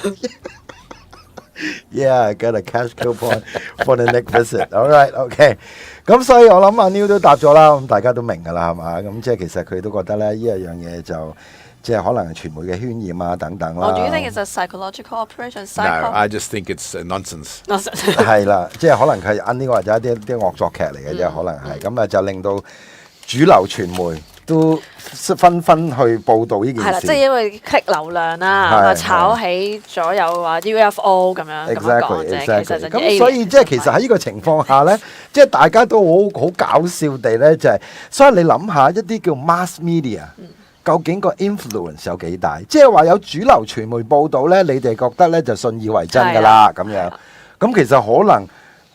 Yeah, I got a cash coupon for the next visit. All right, okay。咁所以我諗阿 Neil 都答咗啦，咁大家都明㗎啦，係嘛？咁即係其實佢都覺得咧，呢一樣嘢就即係可能係傳媒嘅渲染啊等等啦。Do you think it's a psychological operation? No, I just think it's nonsense. 係啦，即係可能佢呢個或者一啲惡作劇嚟嘅啫，可能係咁啊，就令到主流傳媒都紛紛去報導呢件事。係啦，即係因為 click 流量啦，係炒起咗有話 UFO 咁樣講啫。其實就咁所以即係其實喺呢個情況下咧，即係大家都好搞笑地咧，就係所以你諗下一啲叫 mass media。究竟個 influence 有幾大？即係話有主流傳媒報導咧，你哋覺得咧就信以為真㗎啦咁樣。咁其實可能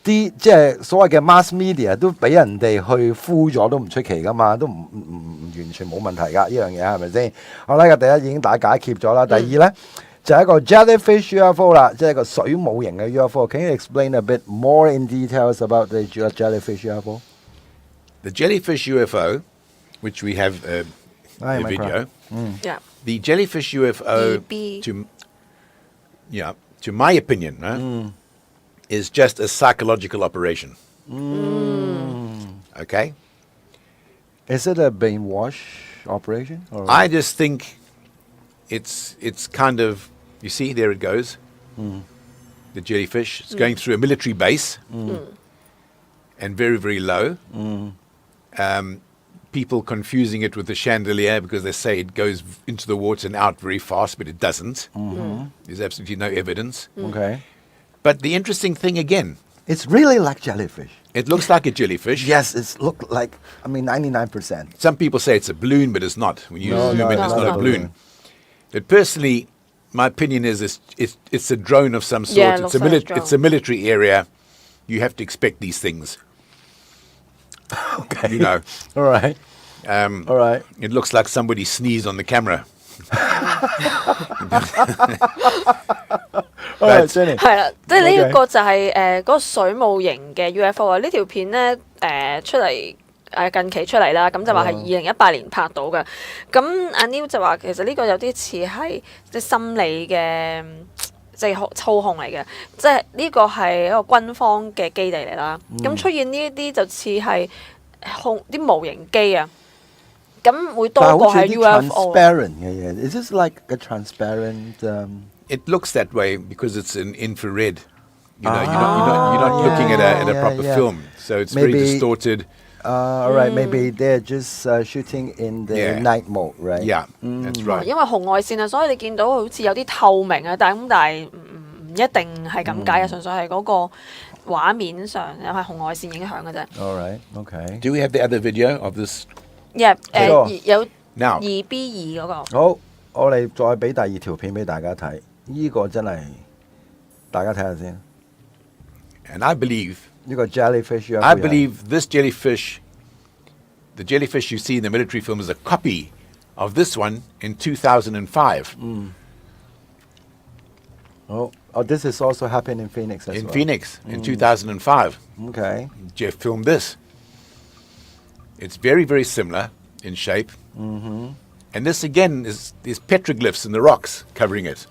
啲即係所謂嘅 mass media 都俾人哋去敷咗都唔出奇㗎嘛，都唔完全冇問題㗎呢樣嘢係咪先？好啦，第一已經大家解決咗啦。第二咧就係一個 jellyfish UFO 啦，即係一個水母型嘅 UFO。Can you explain a bit more in details about the jellyfish UFO? The jellyfish UFO, which we have a video. Yeah. The jellyfish UFO, EB. to my opinion, is just a psychological operation. Okay? Is it a brainwash operation? Or? I just think it's kind of, you see, there it goes. The jellyfish. It's going through a military base and very, very low. People confusing it with the chandelier because they say it goes into the water and out very fast, but it doesn't. There's absolutely no evidence. Okay. But the interesting thing again, It's really like jellyfish. it looks like a jellyfish. Yes, it's look like 99%. Some people say it's a balloon, but it's not. When you zoom in, it's no, not a no. balloon. But personally, my opinion is it's a drone of some sort. Yeah, it looks like a drone. It's a military area. You have to expect these things. Okay. You know. All right. All right. It looks like somebody sneezed on the camera. All right, Jenny. 係啦，即係呢一個就係嗰個水母型嘅 UFO 啊！呢條片咧出嚟近期出嚟啦，咁就話係2018年拍到嘅。咁阿 Neil 就話其實呢個有啲似係即係心理嘅即係操控嚟嘅，即係呢個係一個軍方嘅基地嚟啦。咁出現呢一啲就似係控啲模型機啊。咁會多過係 UFO。transparent 嘅嘢。Is this like a transparent? It looks that way because it's an infrared. You know, you're not looking at a proper film, so it's very Maybe- distorted. All right, maybe they're just shooting in the Yeah. night mode, right? Yeah, that's right. 因為紅外線啊，所以你見到好似有啲透明啊，但係唔一定係咁解嘅，純粹係嗰個畫面上又係紅外線影響嘅啫。All right, okay. Do we have the other video of this? Yeah，有 Now, 2B2嗰個。好，我哋再俾第二條片俾大家睇，呢個真係大家睇下先。 and I believe 呢個 jellyfish UFO I believe this jellyfish, the jellyfish you see in the military film, is a copy of this one in 2005 好，this is also happened in Phoenix as in well. Phoenix in 2005. Okay. Jeff filmed this. It's very, very similar in shape. And this again is petroglyphs in the rocks covering it.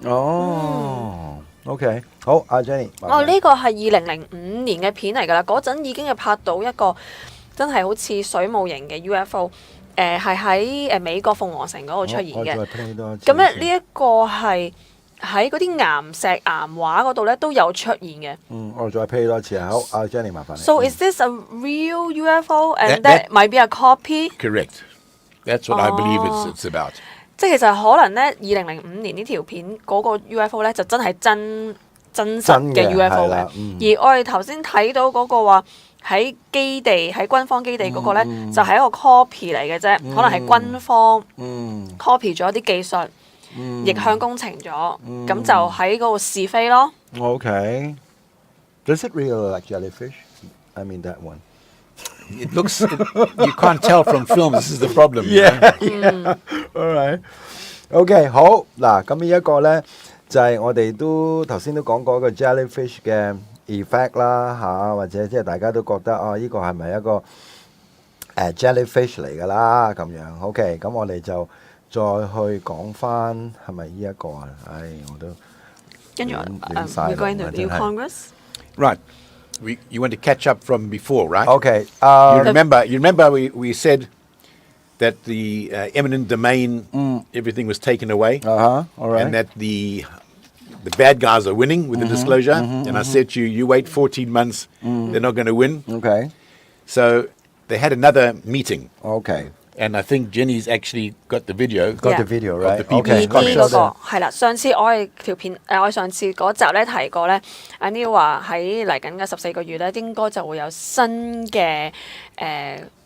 OK，好，阿 Jenny。呢個係2005年嘅片嚟㗎啦，嗰陣已經係拍到一個真係好似水母型嘅 UFO，係喺美國鳳凰城嗰度出現嘅。咁咧呢一個係喺嗰啲岩石岩畫嗰度咧都有出現嘅。我再 play 多次啊。好，阿 Jenny 麻煩你。 So is this a real UFO and That- that might be a copy？ Correct. That's what I believe it's about. 即係其實可能咧，2005年呢條片嗰個 UFO 咧就真係真實嘅 UFO 嘅，而我哋頭先睇到嗰個話喺基地喺軍方基地嗰個咧，就係一個 copy 嚟嘅啫，可能係軍方 copy 咗啲技術，逆向工程咗，咁就喺嗰度試飛咯。Okay. Does it really look like jellyfish? I mean that one. It looks, you can't tell from film. This is the problem. All right. OK， 好嗱，咁呢一個咧就係我哋都頭先都講過一個 jellyfish 嘅 effect 啦嚇，或者即係大家都覺得啊，呢個係咪一個jellyfish 嚟㗎啦咁樣。OK，咁我哋就再去講翻係咪呢一個啊？唉，我都跟住we're going to New Congress. Right. You want to catch up from before, right? OK， You remember we said that the eminent domain, everything was taken away, all right. and that the bad guys are winning with the disclosure. And I said to you, you wait 14 months, they're not going to win. OK， So they had another meeting. OK， And I think Jenny's actually got the video. got the video Of the right？ people OK， 呢嗰個係啦，上次我哋條片我上次嗰集咧提過咧，阿 Neil 話喺嚟緊嘅14個月咧，應該就會有新嘅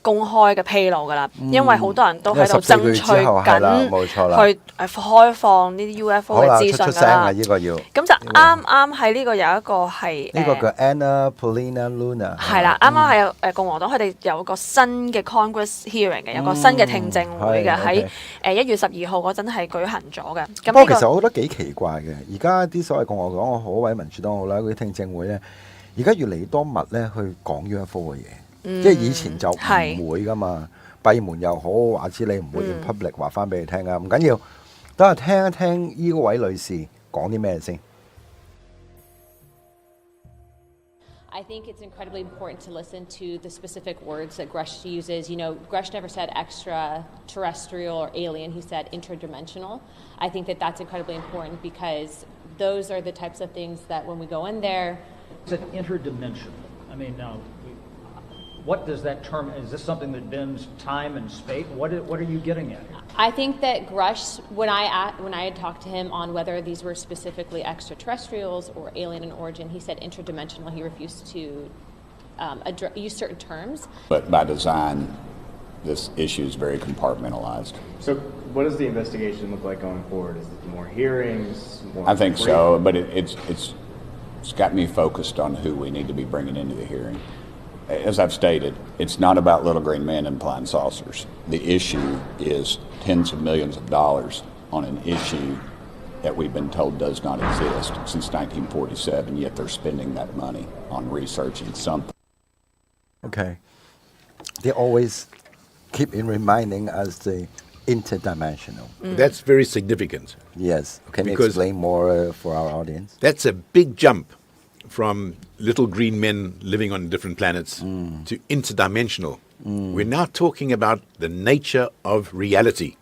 公開嘅披露㗎啦，因為好多人都喺度爭取緊去開放呢啲 UFO 嘅資訊㗎啦。呢個要咁就啱喺呢個有一個係呢個叫 Anna Paulina Luna。係啦，啱係有共和黨佢哋有個新嘅 Congress hearing 嘅，有個新嘅聽證會嘅喺1月12號嗰陣係舉行咗嘅。不過其實我覺得幾奇怪嘅，而家啲所謂共和黨好或者民主黨好啦，嗰啲聽證會咧，而家越嚟越多密咧去講 UFO 嘅嘢。即係以前就唔會噶嘛，閉門又好，話知你唔會 in public 話翻俾你聽啊，唔緊要，等下聽一聽呢位女士講啲咩先。I think it's incredibly important to listen to the specific words that Grush uses. You know, Grush never said extraterrestrial or alien. He said interdimensional. I think that that's incredibly important because those are the types of things that when we go in there. It's an interdimensional. I mean, now, what does that term? Is this something that bends time and space? What are you getting at here? I think that Grush, when I had talked to him on whether these were specifically extraterrestrials or alien in origin, he said interdimensional. He refused to use certain terms. But by design, this issue is very compartmentalized. So what does the investigation look like going forward? Is it more hearings? I think so, but it's got me focused on who we need to be bringing into the hearing. As I've stated, it's not about little green men and flying saucers. The issue is tens of millions of dollars on an issue that we've been told does not exist since 1947, yet they're spending that money on researching something. Okay. They always keep in reminding us the interdimensional. That's very significant. Yes. Can you explain more for our audience? That's a big jump from little green men living on different planets to interdimensional. We're now talking about the nature of reality.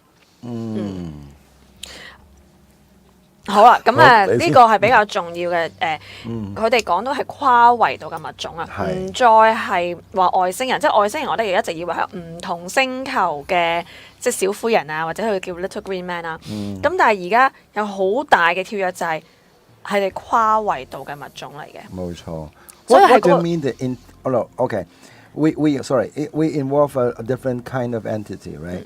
好啦，咁呢個係比較重要嘅佢哋講到係跨維度嘅物種啊，唔再係話外星人，即係外星人我哋一直以為係唔同星球嘅即係小灰人啊，或者佢叫 Little Green Man 啊，咁但係而家有好大嘅跳躍就係哋跨維度嘅物種嚟嘅。冇錯。What do you mean the okay. We involve a different kind of entity, right?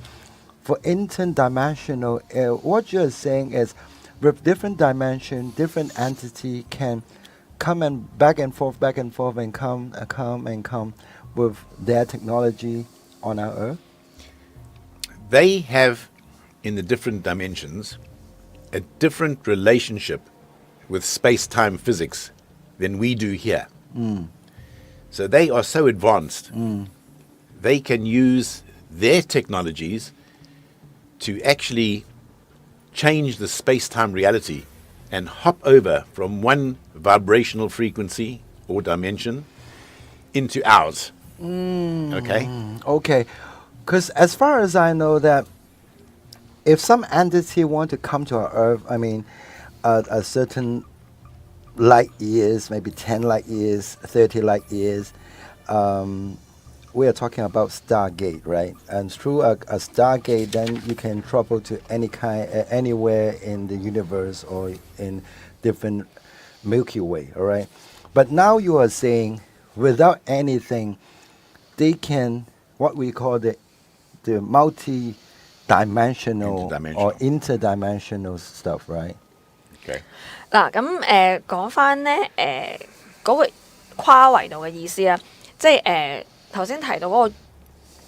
For interdimensional, what you're saying is with different dimension, different entity can come and back and forth and come with their technology on our Earth? They have, in the different dimensions, a different relationship with space-time physics than we do here. So they are so advanced, they can use their technologies to actually change the space-time reality and hop over from one vibrational frequency or dimension into ours. Okay? Okay. Because as far as I know that if some entity want to come to our Earth, I mean, a certain light years, maybe 10 light years, 30 light years, we are talking about Stargate, right? And through a Stargate, then you can travel to anywhere in the universe or in different Milky Way, all right? But now you are saying, without anything, they can what we call the multi-dimensional or interdimensional stuff, right? Okay. 嗱，咁講翻咧嗰個跨維度嘅意思啊，即係頭先提到嗰個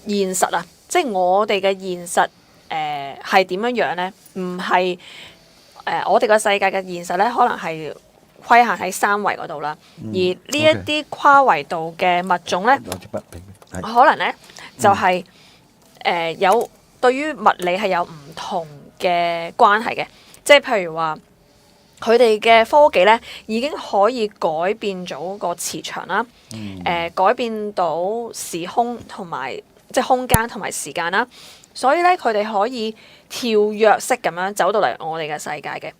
現實啊，即係我哋嘅現實係點樣樣咧？唔係我哋個世界嘅現實咧，可能係規限喺三維嗰度啦。而呢一啲跨維度嘅物種咧，可能咧就係有對於物理係有唔同嘅關係嘅，即係譬如話。佢哋嘅科技咧已經可以改變咗個磁場啦，改變到時空同埋即係空間同埋時間啦，所以咧佢哋可以跳躍式咁樣走到嚟我哋嘅世界嘅。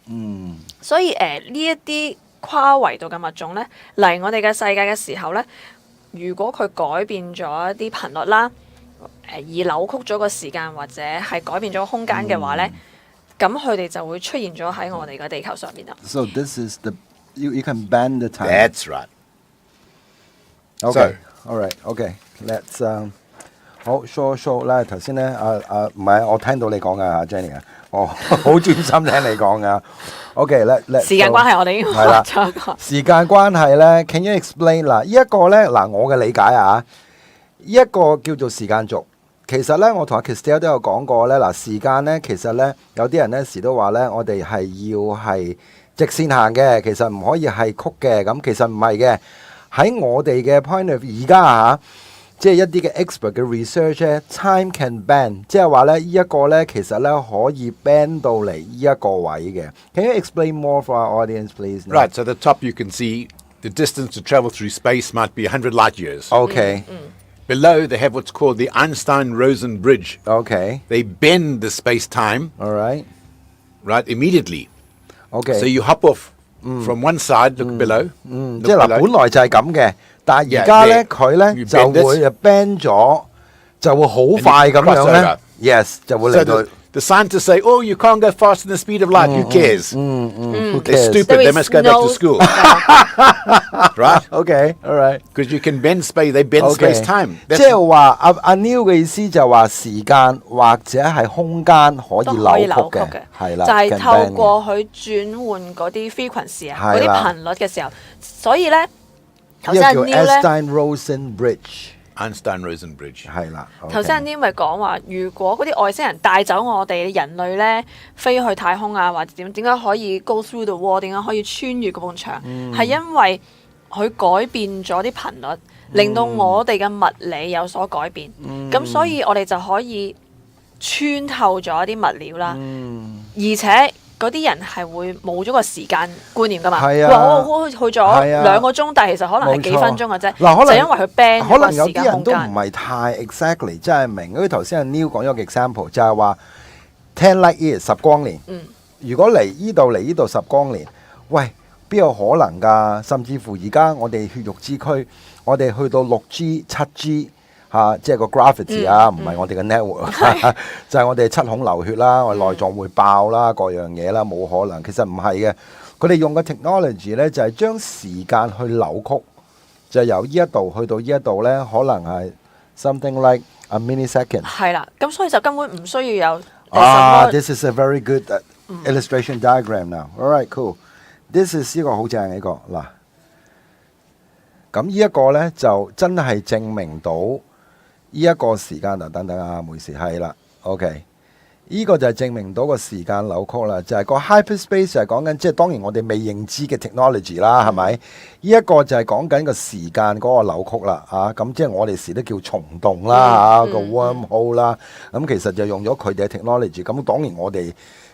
所以呢一啲跨維度嘅物種咧嚟我哋嘅世界嘅時候咧，如果佢改變咗一啲頻率啦，而扭曲咗個時間或者係改變咗空間嘅話咧。咁佢哋就會出現咗喺我哋嘅地球上面啦。So this is the you can bend the time. That's right. Okay. All right. Okay. Let's 好 show 啦。頭先咧唔係我聽到你講噶 Jenny 啊，我好專心聽你講噶。Okay. Let 時間關係，我哋已經係啦。時間關係咧 ，Can you explain 嗱？呢一個咧嗱，我嘅理解啊，呢一個叫做時間軸。其實咧，我同阿 Kristel 都有講過咧，嗱時間咧，其實咧有啲人咧時都話咧，我哋係要係直線行嘅，其實唔可以係曲嘅，咁其實唔係嘅。喺我哋嘅 point of 而家嚇，即係一啲嘅 expert 嘅 research 咧 ，time can bend， 即係話咧呢一個咧其實咧可以 bend 到嚟呢一個位嘅。Can you explain more for our audience, please? Right. So at the top you can see the distance to travel through space might be 100 light years. Okay. Below, they have what's called the Einstein-Rosen bridge. Okay. They bend the space-time, All right. right, immediately. Okay. So you hop off from one side, look below. 即係嗱，本來就係咁嘅，但係而家咧佢咧就會 bend 咗，就會好快咁樣咧。Yes， 就會嚟到。The scientists say, "Oh, you can't go faster than the speed of light. Who cares? Who They're cares? stupid. They must go back to school." Right? Okay, all right. Because you can bend space. They bend space-time. 即係話阿 Neil 嘅意思就話時間或者係空間可以扭曲嘅，係啦，就係透過佢轉換嗰啲 frequency 啊，嗰啲頻率嘅時候，所以咧頭先阿 Neil 咧 Einstein-Rosen bridge。Einstein-Rosen bridge 係啦，頭先阿 Neil 咪講話，如果嗰啲外星人帶走我哋人類咧，飛去太空啊，或者點解可以 go through the wall， 點解可以穿越嗰埲牆？係因為佢改變咗啲頻率，令到我哋嘅物理有所改變。咁所以我哋就可以穿透咗一啲物料啦，而且。嗰啲人係會冇咗個時間觀念噶嘛？係啊，我去咗2個鐘，但係其實可能係幾分鐘嘅啫。嗱，就因為佢 band 可能有啲人都唔係太 exactly 真係明。因為頭先阿 Neil 講咗個 example， 就係話 10 light years 10光年。如果嚟呢度嚟呢度10光年，喂，邊有可能㗎？甚至乎而家我哋血肉之軀，我哋去到6G、7G。即係個 gravity 啊，唔係我哋嘅 network，就係我哋7孔流血啦，我哋內臟會爆啦，各樣嘢啦，冇可能。其實唔係嘅，佢哋用嘅 technology 咧就係將時間去扭曲，就由呢一度去到呢一度咧，可能係 something like a millisecond。係啦，咁所以就根本唔需要有。This is a very good illustration diagram now. All right, cool. This is 呢個好正呢個嗱，咁呢一個咧就真係證明到。呢一個時間等等啊，冇事係啦 ，OK， 呢個就係證明到個時間扭曲啦，就係個 hyperspace 就係講緊，即係當然我哋未認知嘅 technology 啦，係咪？呢一個就係講緊個時間嗰個扭曲啦，咁即係我哋時都叫蟲洞啦，個 wormhole 啦，咁其實就用咗佢哋嘅 technology，咁當然我哋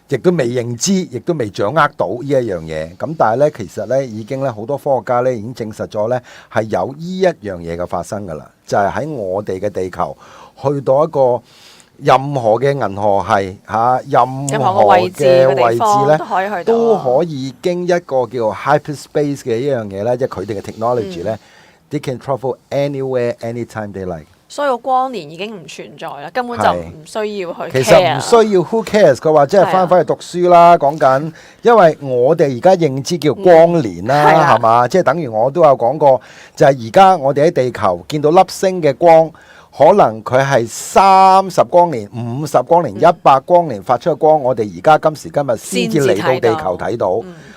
亦都未認知，亦都未掌握到呢一樣嘢，咁但係咧其實咧已經咧好多科學家咧已經證實咗咧係有呢一樣嘢嘅發生㗎啦。就係喺我哋嘅地球，去到一個任何嘅銀河系任何嘅位置咧，都可以經一個叫 hyperspace 嘅一樣嘢咧，即係佢哋嘅 technology 咧，they can travel anywhere anytime they like。所以個光年已經唔存在啦，根本就唔需要去 care。其實唔需要 who cares 嘅話，即係翻去讀書啦。講緊，因為我哋而家認知叫光年啦，係嘛？即係等於我都有講過，就係而家我哋喺地球見到粒星嘅光。可能佢係30光年、50光年、100光年發出嘅光，我哋而家今時今日先至嚟到地球睇到，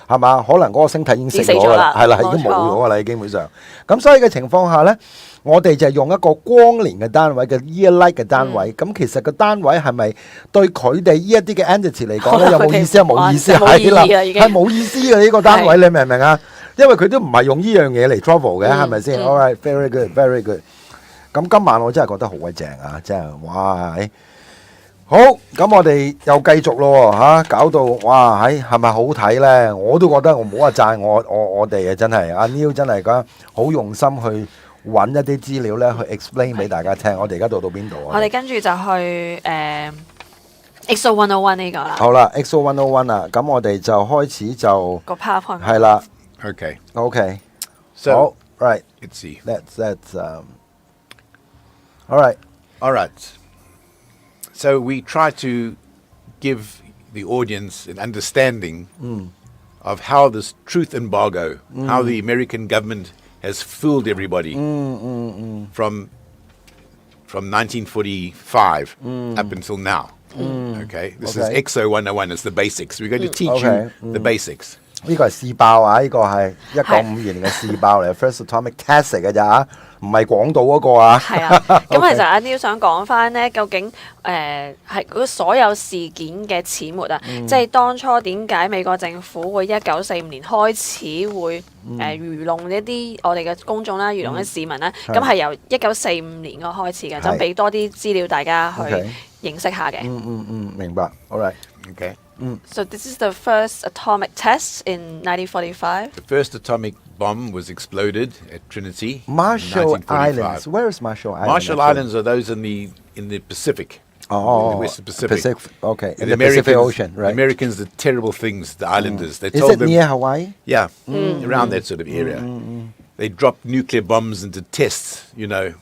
係嘛？可能嗰個星體已經死咗啦，係啦，已經冇咗啦，基本上。咁所以嘅情況下呢，我哋就用一個光年嘅單位嘅 year light 嘅單位。咁其實個單位係咪對佢哋呢一啲嘅 entity 嚟講呢，有冇意思啊？冇意思係啦，係冇意思嘅呢個單位，你明唔明啊？因為佢都唔係用呢樣嘢嚟 travel 嘅，係咪先？All right, very good, very good。咁今晚我真係覺得好鬼正啊！真係哇，好，咁我哋又繼續咯嚇，搞到哇係咪好睇咧？我都覺得我唔好話讚我哋啊，真係阿 Neil 真係講好用心去揾一啲資料咧，去 explain 俾大家聽。我哋而家到邊度啊？我哋跟住就去EXO-101 呢個啦。好啦 ，EXO-101 啊，咁我哋就開始就個 PowerPoint 係啦。Okay. So, 好 right. Let's see. That's all right. All right. So we try to give the audience an understanding of how this truth embargo, how the American government has fooled everybody from 1945 up until now. Okay. This is EXO-101. It's the basics. We're going to teach you the basics. 呢個係試爆啊！呢個係1952年嘅試爆嚟 ，First Atomic Test 嚟嘅咋，唔係廣島嗰個啊。係啊，咁其實阿 Neil 想講翻呢，究竟係嗰所有事件嘅始末啊，即係當初點解美國政府會1945年開始會愚弄一啲我哋嘅公眾啦，愚弄啲市民啦，咁係由1945年個開始嘅，就俾多啲資料大家去認識下嘅。明白。All right. Okay. So this is the first atomic test in 1945. The first atomic bomb was exploded at Trinity. Marshall in 1945. Islands. Where is Marshall Islands? Marshall Islands are those in the Pacific. Oh, in the Western Pacific. Okay, in the Pacific Ocean, right? The Americans did terrible things. The islanders. They Is told it them, near Hawaii? Yeah, around that sort of area. They dropped nuclear bombs into tests,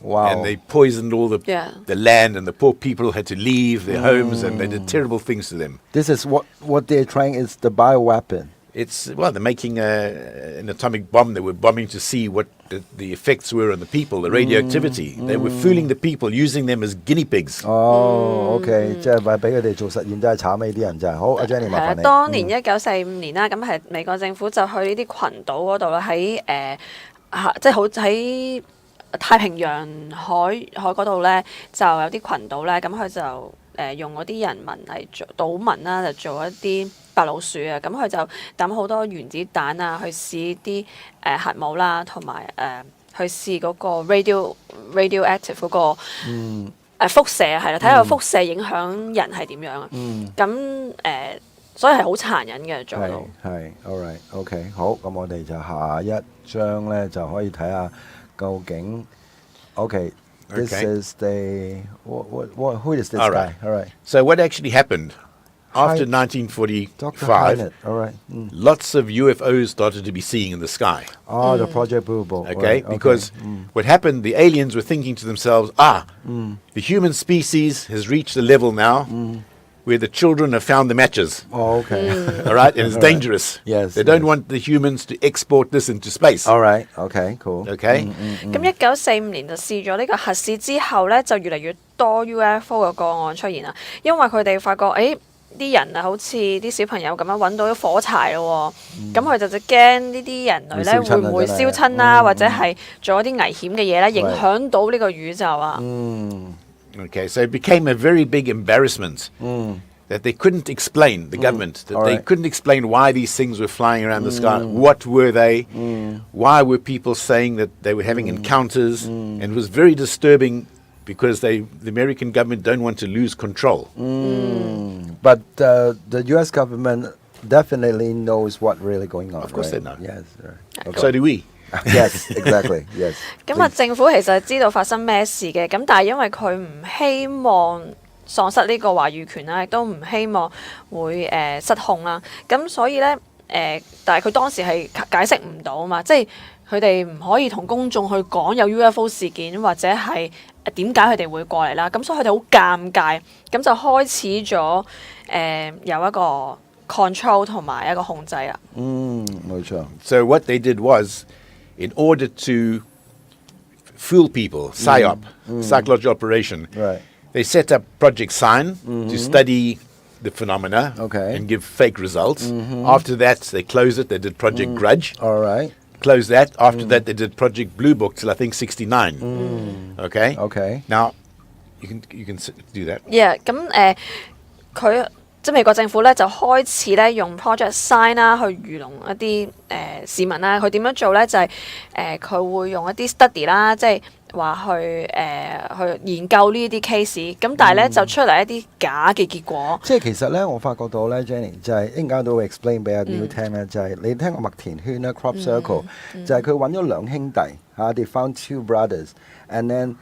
Wow. and they poisoned all the land, and the poor people had to leave their homes, and they did terrible things to them. This is what they're trying is the bioweapon. They're making an atomic bomb. They were bombing to see what the effects were on the people, the radioactivity. They were fooling the people, using them as guinea pigs. Oh, okay. 即係話俾佢哋做實驗，真係慘啊！呢啲人真係好。阿 Jenny 麻煩你。當年1945年啦，咁係美國政府就去呢啲群島嗰度啦，喺即係好喺太平洋海嗰度咧，就有啲群島咧，咁佢就用嗰啲人民嚟做島民啦，就做一啲白老鼠啊，咁佢就抌好多原子彈啊，去試啲核武啦，同埋去試嗰個 radioactive 嗰個輻射係啦，睇下個輻射影響人係點樣啊。咁所以係好殘忍嘅做到。係 all right OK 好，咁我哋就下一張咧就可以睇下究竟 OK this is the who is this guy? All right. So what actually happened after 1945? All right. Lots of UFOs started to be seen in the sky. Oh, the Project Blue Book. Okay, because what happened, the aliens were thinking to themselves, the human species has reached a level now where the children have found the matches. Oh, okay. All right, and it's dangerous. Yes. They don't want the humans to export this into space. All right. Okay. Cool. Okay. 咁1945年就試咗呢個核試之後咧，就越嚟越多 UFO 嘅個案出現啦，因為佢哋發覺啲人啊，好似啲小朋友咁樣揾到啲火柴咯喎，咁佢就驚呢啲人類咧會唔會燒親啦，或者係做一啲危險嘅嘢咧，影響到呢個宇宙啊。Okay, so it became a very big embarrassment that they couldn't explain, the government, that they couldn't explain why these things were flying around the sky. What were they? Why were people saying that they were having encounters? And it was very disturbing because the American government don't want to lose control. But the U.S. government definitely knows what really going on. Of course they know. Yes. Right. Okay. So do we. Yes, exactly. Yes. 咁啊，政府其實知道發生咩事嘅，咁但係因為佢唔希望喪失呢個話語權啦，亦都唔希望會失控啦，咁所以咧但係佢當時係解釋唔到啊嘛，即係佢佢哋唔可以同公眾去講有 UFO 事件或者係點解佢哋會過嚟啦。咁所以佢哋好尷尬，咁就開始咗有一個 control 同埋一個控制啦。冇錯。 So what they did was, in order to fool people, PSYOP, psychological operation, Right. they set up Project Sign to study the phenomena Okay. and give fake results. After that, they closed it. They did Project Grudge. All right. Closed that. After that, they did Project Blue Book till I think 69. Okay. Okay. Now, you can do that. Yeah， 咁佢即係美國政府咧就開始咧用 Project Sign 啦去愚弄一啲市民啦。佢點樣做咧？就係佢會用一啲 study 啦，即係話去研究呢啲 case， 咁但係咧就出嚟一啲假嘅結果。即係其實咧，我發覺到咧 ，Jenny 就係一陣間都會 explain 俾阿 Neil 聽咧，就係你聽過麥田圈咧 ，crop circle，就係佢揾咗兩兄弟嚇，they found two brothers，and then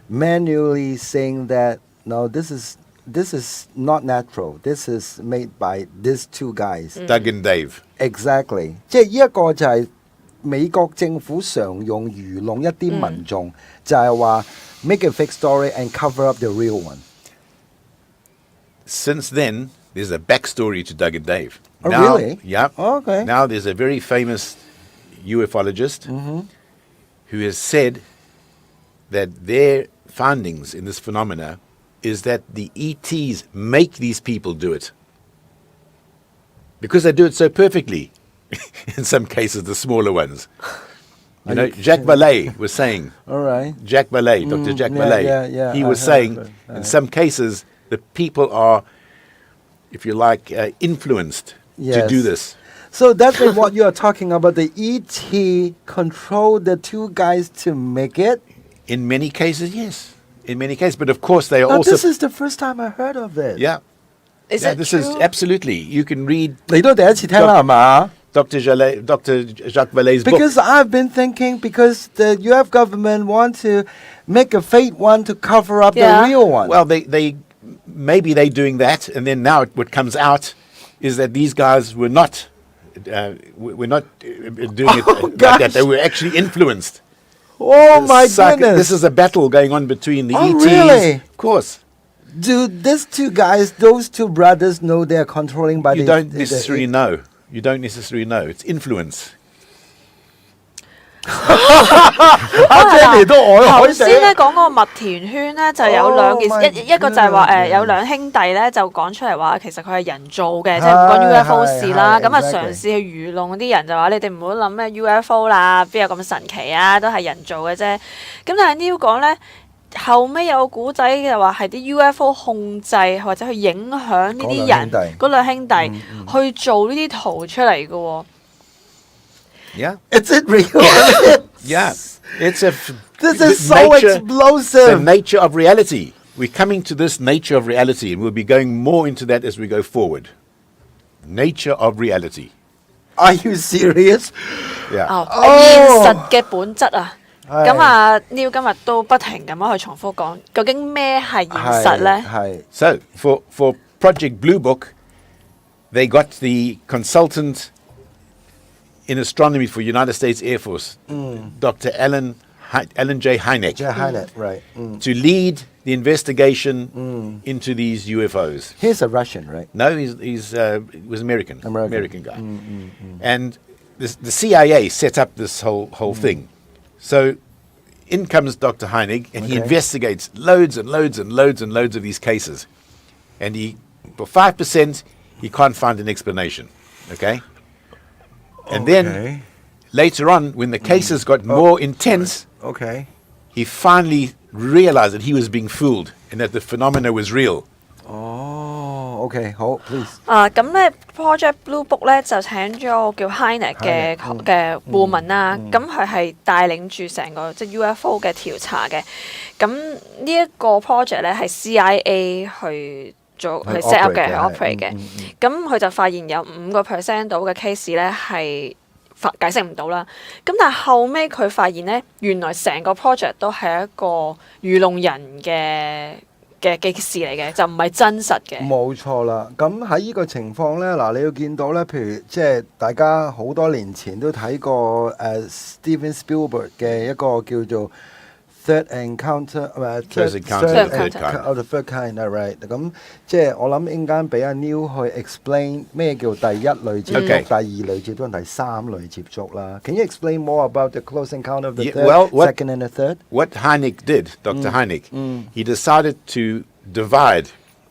manually saying that no this is not natural, this is made by these two guys. Doug and Dave. Exactly，即係呢一個就係美國政府常用愚弄一啲民眾，就係話 make a fake story and cover up the real one。 Since then, there's a backstory to Doug and Dave. Oh, Now, really? Yeah. Oh, okay. Now there's a very famous ufologist who has said that their findings in this phenomena is that the ETs make these people do it. Because they do it so perfectly. In some cases, the smaller ones. You know, Jacques Vallée was saying, All right. Jacques Vallée, Dr. Jacques Vallée, yeah, he I was heard saying, of it. in some cases, the people are, if you like, influenced to Yes. do this. So that's what you are talking about. The ET control the two guys to make it. In many cases, yes. In many cases, but of course they are Now, also. this is the first time I heard of it. Yeah. Is Yeah, it this true? is absolutely. You can read 你都第一次聽啦，係嘛？ Dr. Jacques Vallée's book. Because I've been thinking because the UF government want to make a fake one to cover up Yeah. the real one. Well, they maybe they're doing that, and then now what comes out is that these guys were not doing it like gosh. that. They were actually influenced. oh my goodness. This is a battle going on between the Oh, ETs. really? Of course. Do these two guys, those two brothers, know they're controlling by You the... don't necessarily know. You don't necessarily know. It's influence. 阿 Jenny 都呆頭呆地。先咧講嗰個麥田圈咧，就有兩件 Oh 事， my 一個就係話 goodness. 有兩兄弟咧就講出嚟話，其實佢係人造嘅，即係唔關 UFO 事啦。咁啊係嘗試去愚弄啲人就話你哋唔好諗咩 UFO 啦，邊有咁神奇啊，都係人造嘅啫。咁但係 Neil 講咧。後尾有個古仔就話係啲 UFO 控制或者去影響呢啲人，嗰兩兄弟去做呢啲圖出嚟嘅喎。Yeah. Is it real? Yeah. It's a. This the is so nature- explosive. The nature of reality. We're coming to this nature of reality, and we'll be going more into that as we go forward. Nature of reality. Are you serious? Yeah. 現實嘅本質啊！咁啊，Neil今日都不停咁樣去重複講，究竟咩係現實咧？係 So for Project Blue Book, they got the consultant in astronomy for United States Air Force, Dr. Alan J. Hynek, Jay Hynek, right. to lead the investigation into these UFOs. He's a Russian, right? No, he was American American. guy, and the CIA set up this whole thing. So in comes Dr. Hynek, and he Okay. investigates loads and loads and loads and loads of these cases, and for 5% he can't find an explanation. Okay, and then later on, when the cases got more intense, Okay. he finally realized that he was being fooled and that the phenomena was real. Oh, okay. 好，please。咁咧 Project Blue Book 咧就請咗個叫 Hynek 嘅顧問啦，咁佢係帶領住成個即係 UFO 嘅調查嘅。咁呢一個 project 咧係 CIA 去做去 set up 嘅，去 operate 嘅。咁佢就發現有5% 到嘅 case 咧係解釋唔到啦。咁但係後尾佢發現咧，原來成個 project 都係一個愚弄人嘅嘅事嚟嘅，就唔係真實嘅。冇錯啦。咁喺呢個情況呢，嗱你要見到呢，譬如即係大家好多年前都睇過Steven Spielberg 嘅一個叫做Third Encounter， Close Encounter of the Third Kind，right？ 咁即係我諗應間俾阿 Neil 去 explain 咩叫第一類接觸、 Okay. 第二類接觸、第三類接觸啦。Can you explain more about the Close Encounter of the Yeah, Third, well, what- Second and the Third? What Hynek did, Dr. Hynek, he decided to divide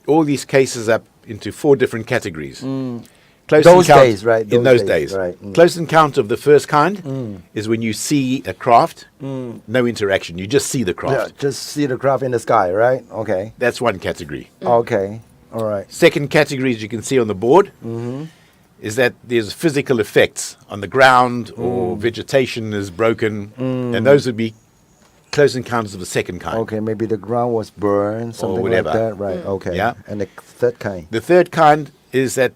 all these cases up into 4 different categories. Close Those encounter- days, right, In those those days, days. right, Close encounter of the first kind is when you see a craft, no interaction. You just see the Yeah, craft. just see the craft in the sky, right? Okay. That's one category. Okay. All right. Second category, as you can see on the board, is that there's physical effects on the ground or vegetation is broken, and those would be close encounters of the second kind. Okay, maybe the ground was burned, something like whatever. that, right? Okay. Yeah. And the third kind. The third kind is that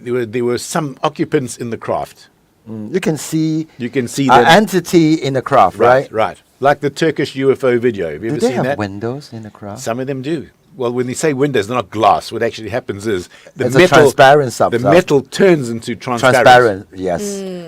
there were some occupants in the craft. You can see You can see an them. entity in the craft, right? Right. Like the Turkish UFO video. Have you Do ever they seen have that? windows in the craft? Some of them do. Well, when they say windows, they're not glass. What actually happens is It's a transparent the substance. metal turns into transparent. Transparent, yes.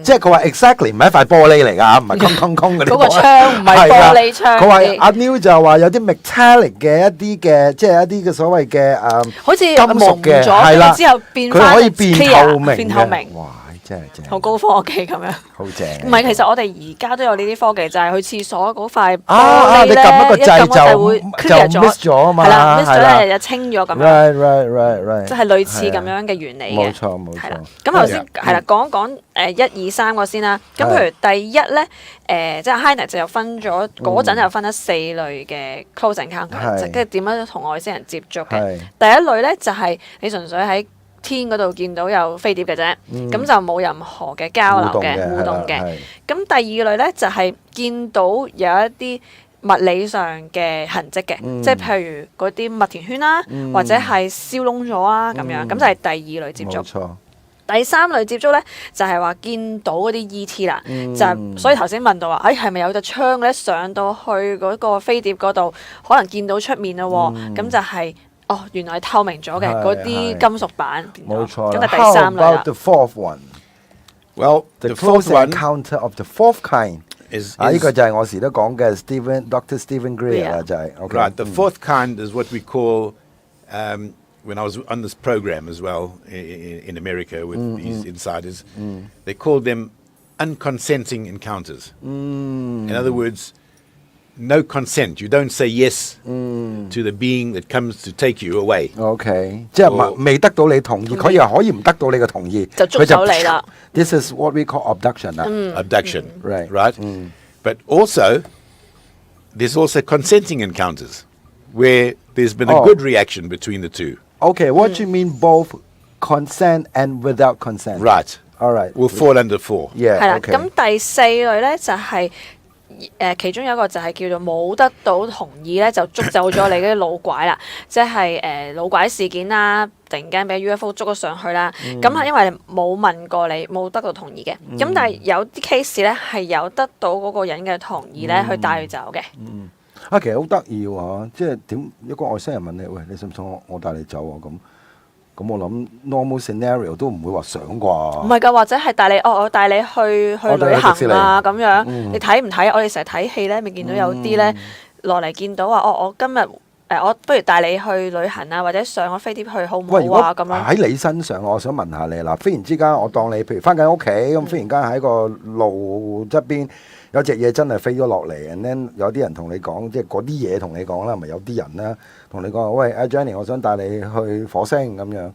即係佢話 exactly 唔係一塊玻璃嚟㗎，唔係空嗰啲玻璃。嗰個窗唔係玻璃窗佢話嗰啲阿 Neil 就話有啲 metallic 嘅一啲嘅，即係一啲嘅所謂嘅好似金屬嘅，蒙咗係啦，跟住之後變佢返可以變 clear，透明變透明嘅。哇！真係正，好高科技咁樣。好正。唔係，其實我哋而家都有呢啲科技，就係去廁所嗰塊玻啊！璃咧，你撳一個掣撳會 clear 就 miss 咗啊嘛，係啦，miss 係啦咗咧就清咗咁樣， Right。即係類似咁樣嘅原理嘅。冇錯冇錯係啦。咁頭先係啦，講一講1、2、3個先啦。咁譬如第一咧，即係 Hynek 就有分咗嗰陣就分咗4類嘅 close encounter，係即係點樣同外星人接觸嘅係。第一類咧就係你純粹喺天嗰度見到有飛碟嘅啫，咁就冇任何嘅交流嘅互動嘅。係咁第二類咧就係見到有一啲物理上嘅痕跡嘅，即係譬如嗰啲麥田圈啦，或者係燒窿咗啊咁樣，咁就係第二類接觸。冇錯。第三類接觸咧就係話見到嗰啲 E.T. 啦，就係所以頭先問到話，係咪有隻窗咧上到去嗰個飛碟嗰度，可能見到出面咯喎，咁就係。原來係透明咗嘅嗰啲金屬板變咗，冇錯啦。咁就第三類 How 啦 about。the fourth one? Well, The the fourth close one encounter of the fourth kind. is, 呢 is 個就係我時都講嘅 Dr. Stephen Greer 啦，就係 OK。 right. The fourth kind is what we call, when I was on this program as well in America with these insiders, they called them unconsenting encounters. In other words, no consent. You don't say yes to the being that comes to take you away. OK，即係未得到你同意，佢又可以唔得到你嘅同意，就捉走你啦。This is what we call abduction 啦。 Abduction. Right. Right? But also, there's also consenting encounters where there's been a Oh. good reaction between the two. OK，what do you mean both consent and without consent？ Right. All right. Will fall under 4. 係啦， Yeah，OK。咁第四類咧就係其中有一個就係叫做冇得到同意咧，就捉走咗你嗰啲老拐啦，即係老拐事件啦，突然間俾 UFO 捉咗上去啦。咁係因為你冇問過你，冇得到同意嘅。咁但係有啲 case 咧係有得到嗰個人嘅同意咧，去帶佢走嘅。啊，其實好得意喎，即係點一個外星人問你，喂，你信唔信我帶你走啊？咁我諗 normal scenario 都唔會話想唔啩。係㗎，或者係帶你，我帶你去旅行啊咁樣。你睇唔睇？我哋成日睇戲咧，咪見到有啲咧落嚟見到話，我今日我不如帶你去旅行啊，或者上個飛碟去好唔喂，如果好啊咁樣。喺你身上，我想問下你嗱，忽然之間我當你譬如翻緊屋企咁，忽然間喺個路側邊有隻嘢真係飛咗落嚟，and then 有啲人同你講，即係嗰啲嘢同你講啦，咪有啲人啦同你講，喂，阿 Jenny，我想帶你去火星咁樣，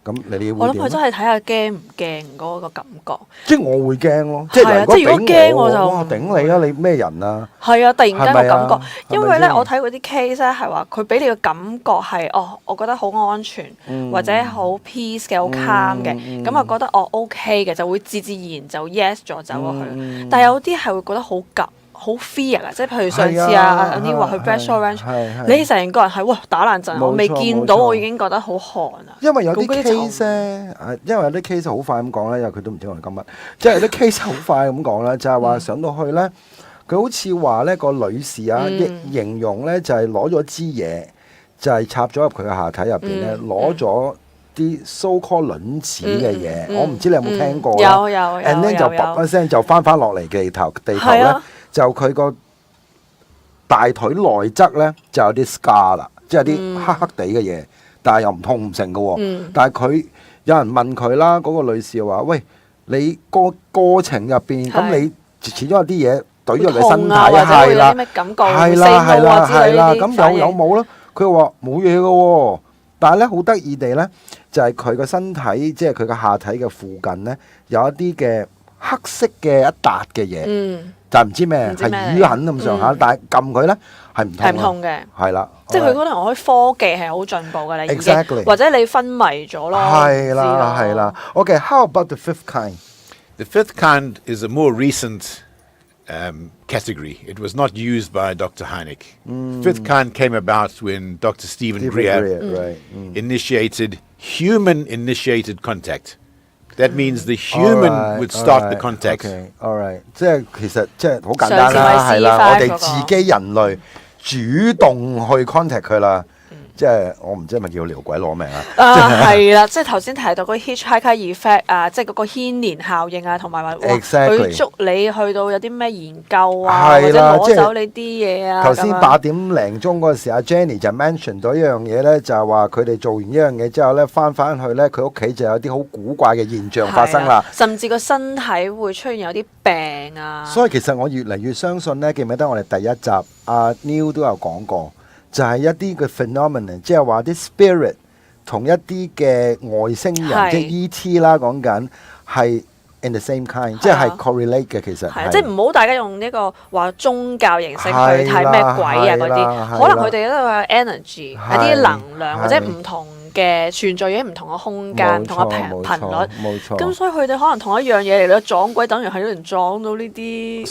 咁你會點咧？我諗佢真係睇下驚唔驚嗰個感覺。即係我會驚咯，係啊即係如果即係如果驚俾我，我就哇頂你啊！你咩人啊？係啊，突然間係咪啊個感覺，因為咧係咪先我睇嗰啲 case 咧係話佢俾你嘅感覺係我覺得好安全，或者好 peace 嘅，好 calm 嘅，咁啊覺得OK 嘅，就會自然就 yes 咗走過去。但係有啲係會覺得好急。好 fear 啊！即係譬如上次阿 Neil 話去 Black Shore Ranch，你成個人係打冷震，我未見到我已經覺得好寒啊！因為有啲嗰啲 case 咧，因為有啲 case 好快咁講咧，因為佢都唔知我哋今日，即係有啲 case 好快咁講咧，就係話上到去咧，佢好似話咧個女士啊，形容咧就係攞咗支嘢，就係插咗入佢嘅下體入邊咧，攞咗啲 so called 卵子嘅嘢，我唔知你有冇聽過啦。有 and then 就噥一聲就翻落嚟地頭咧，就佢個大腿內側咧就有啲 scar 啦，即係啲黑黑地嘅嘢，但係又唔痛唔成嘅喎。但係佢有人問佢啦，嗰個女士話：喂，你個過程入邊，咁你始終有啲嘢對咗你身體，係啦，係啦，咁有冇咧？佢話冇嘢嘅喎，但係咧好得意地咧，就係佢個身體，即係佢個下體嘅附近咧，有一啲嘅黑色嘅一笪嘅嘢，就唔知咩，係淤痕咁上下，但係撳佢咧係唔痛嘅，係啦，即係佢可能我啲科技係好進步嘅啦，已經，或者你昏迷咗咯，係啦係啦。OK，how about the fifth kind? The fifth kind is a more recent category. It was not used by Dr. Hynek. Fifth kind came about when Dr. Stephen Greer initiated human-initiated contact. That means the human would start the contact. All right， 即係其實即係好簡單啦，係啦，我哋自己人類主動去 contact 佢啦。即係我唔知係咪叫撩鬼攞命啊？係啦，即係頭先提到嗰 hitchhiker effect 啊，即係嗰個牽連效應啊，同埋話佢捉你去到有啲咩研究啊，或者攞走你啲嘢啊。頭先8點零鐘嗰陣時，阿 Jenny 就 mention 到一樣嘢咧，就係話佢哋做完一樣嘢之後咧，翻去咧，佢屋企就有啲好古怪嘅現象發生啦，甚至個身體會出現有啲病啊。所以其實我越嚟越相信咧，記唔記得我哋第一集阿 Neil 都有講過。就係一啲嘅 phenomenon， 即係話啲 spirit 同一啲嘅外星人，即係 E.T. 啦，講緊係 in the same kind， 即係 correlate 嘅其實。即係唔好大家用呢個話宗教形式去睇咩鬼啊嗰啲，可能佢哋都有 energy， 有啲能量或者唔同嘅存在於唔同嘅空間、唔同嘅頻率。冇錯。咁所以佢哋可能同一樣嘢嚟到撞鬼，等於係有人撞到呢啲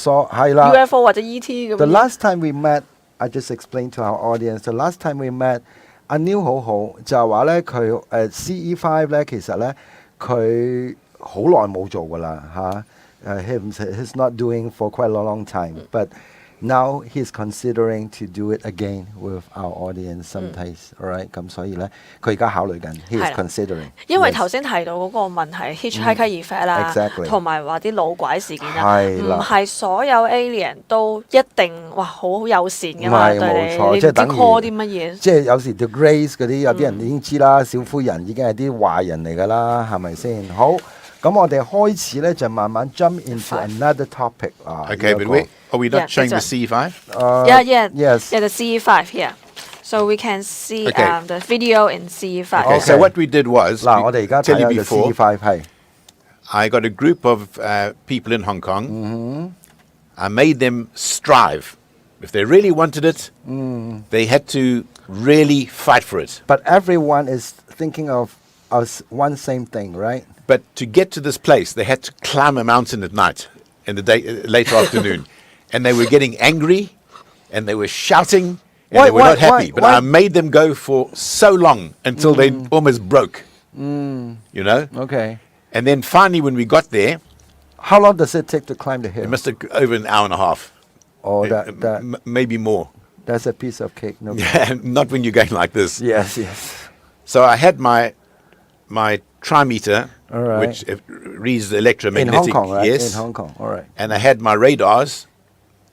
UFO 或者 E.T. 咁。The last time we met。I just explained to our audience. The last time we met, 阿 Neil 好好就係話咧，佢CE5咧，其實咧佢好耐冇做噶啦嚇。He's not doing for quite a long time, but now he's considering to do it again with our audience sometimes. Alright， 咁所以咧，佢而家考慮緊 ，he is considering。因為頭先提到嗰個問題 hitchhiker effect 啦，同埋話啲老鬼事件啦，唔係所有 alien 都一定哇好友善噶嘛，對你，你唔知 call 啲乜嘢。即係有時 The Grace 嗰啲有啲人已經知啦，小灰人已經係啲壞人嚟㗎啦，係咪先？好，咁我哋開始咧就慢慢 jump into another topic 啊。Okay, but are we not showing the CE5? Yes. Yeah, the CE5 here. So we can see the video in CE5. Okay, so what we did was,我哋而家睇下個 CE5 係。I got a group of people in Hong Kong. I made them strive. If they really wanted it, they had to really fight for it. But everyone is thinking of one same thing, right? But to get to this place, they had to climb a mountain at night, in the late afternoon. And they were getting angry, and they were shouting, and they were not happy. But I made them go for so long until they almost broke. You know? Okay. And then finally, when we got there... How long does it take to climb the hill? It must have over an hour and a half. Oh, maybe more. That's a piece of cake. No not when you're going like this. Yes. So I had my trimeter, which reads the electromagnetic. In Hong Kong, right? Yes. In Hong Kong, all right. And I had my radars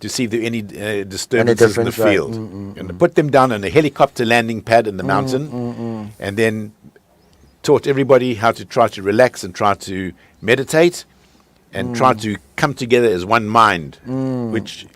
to see if there were any disturbances in the field. And I put them down on a helicopter landing pad in the mountain, and then taught everybody how to try to relax and try to meditate and try to come together as one mind, which...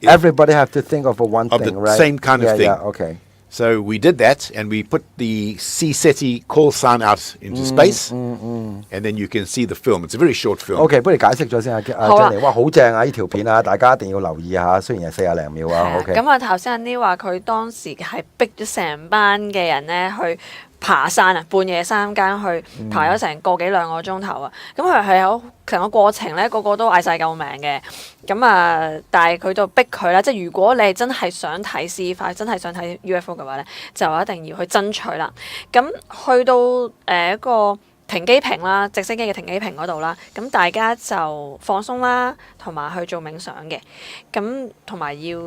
Everybody have to think of one thing, right? Of the same kind of thing. Yeah, okay. So we did that, and we put the CSETI call sign out into space, and then you can see the film. It's a very short film. OK， 不如解釋咗先啊，Jenny，哇，好正啊！呢條片啊，大家一定要留意下，雖然係40零秒啊。OK。咁啊，頭先阿 Neil 話佢當時係逼咗成班嘅人咧去爬山啊，半夜3更去爬咗成個幾兩個鐘頭啊。咁佢係有成個過程咧，個個都嗌晒救命嘅。咁啊，但係佢就逼佢啦，即係如果你係真係想睇 CE5，真係想睇 UFO 嘅話咧，就一定要去爭取啦。咁去到一個停機坪啦，直升機嘅停機坪嗰度啦，咁大家就放鬆啦，同埋去做冥想嘅。咁同埋要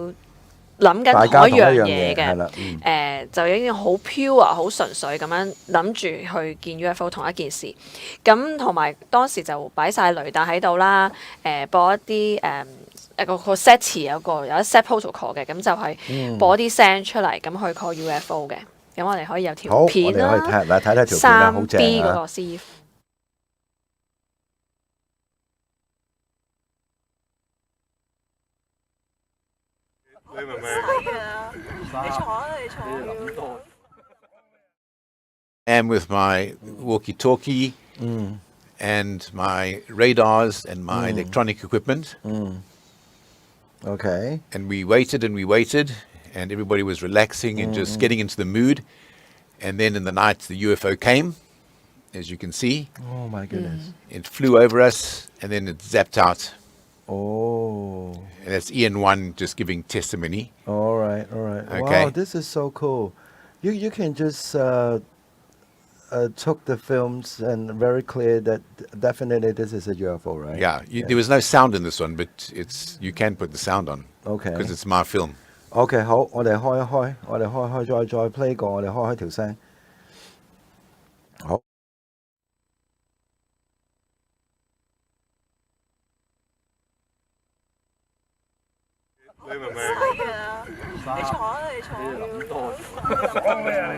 諗緊大家同一樣同一樣嘢嘢係啦嘅，就已經好 pure 好純粹咁樣諗住去見 UFO 同一件事。咁同埋當時就擺晒雷達喺度啦，播一啲個 set 詞有一 set protocol 嘅，咁就係播啲聲出嚟，咁去 call UFO 嘅。咁我哋可以有條好，我片啦，哋可以睇條片啦，好正3D 嗰個啊！師傅。你明唔明？你坐啊，你坐。And with my walkie-talkie and my radars and my electronic equipment. Okay. And we waited and everybody was relaxing and just getting into the mood. And then in the night, the UFO came, as you can see. Oh my goodness. It flew over us and then it zapped out. Oh. And that's Ian 1 just giving testimony. All right. Okay. Wow, this is so cool. You can just took the films and very clear that definitely this is a UFO, right? Yeah, there was no sound in this one, but you can put the sound on. Okay. Because it's my film. OK， 好，我哋開一開，我哋開再 play 過，我哋開條聲。好。你明唔明？係啊，你坐啊，你坐。你諗多。講咩啊你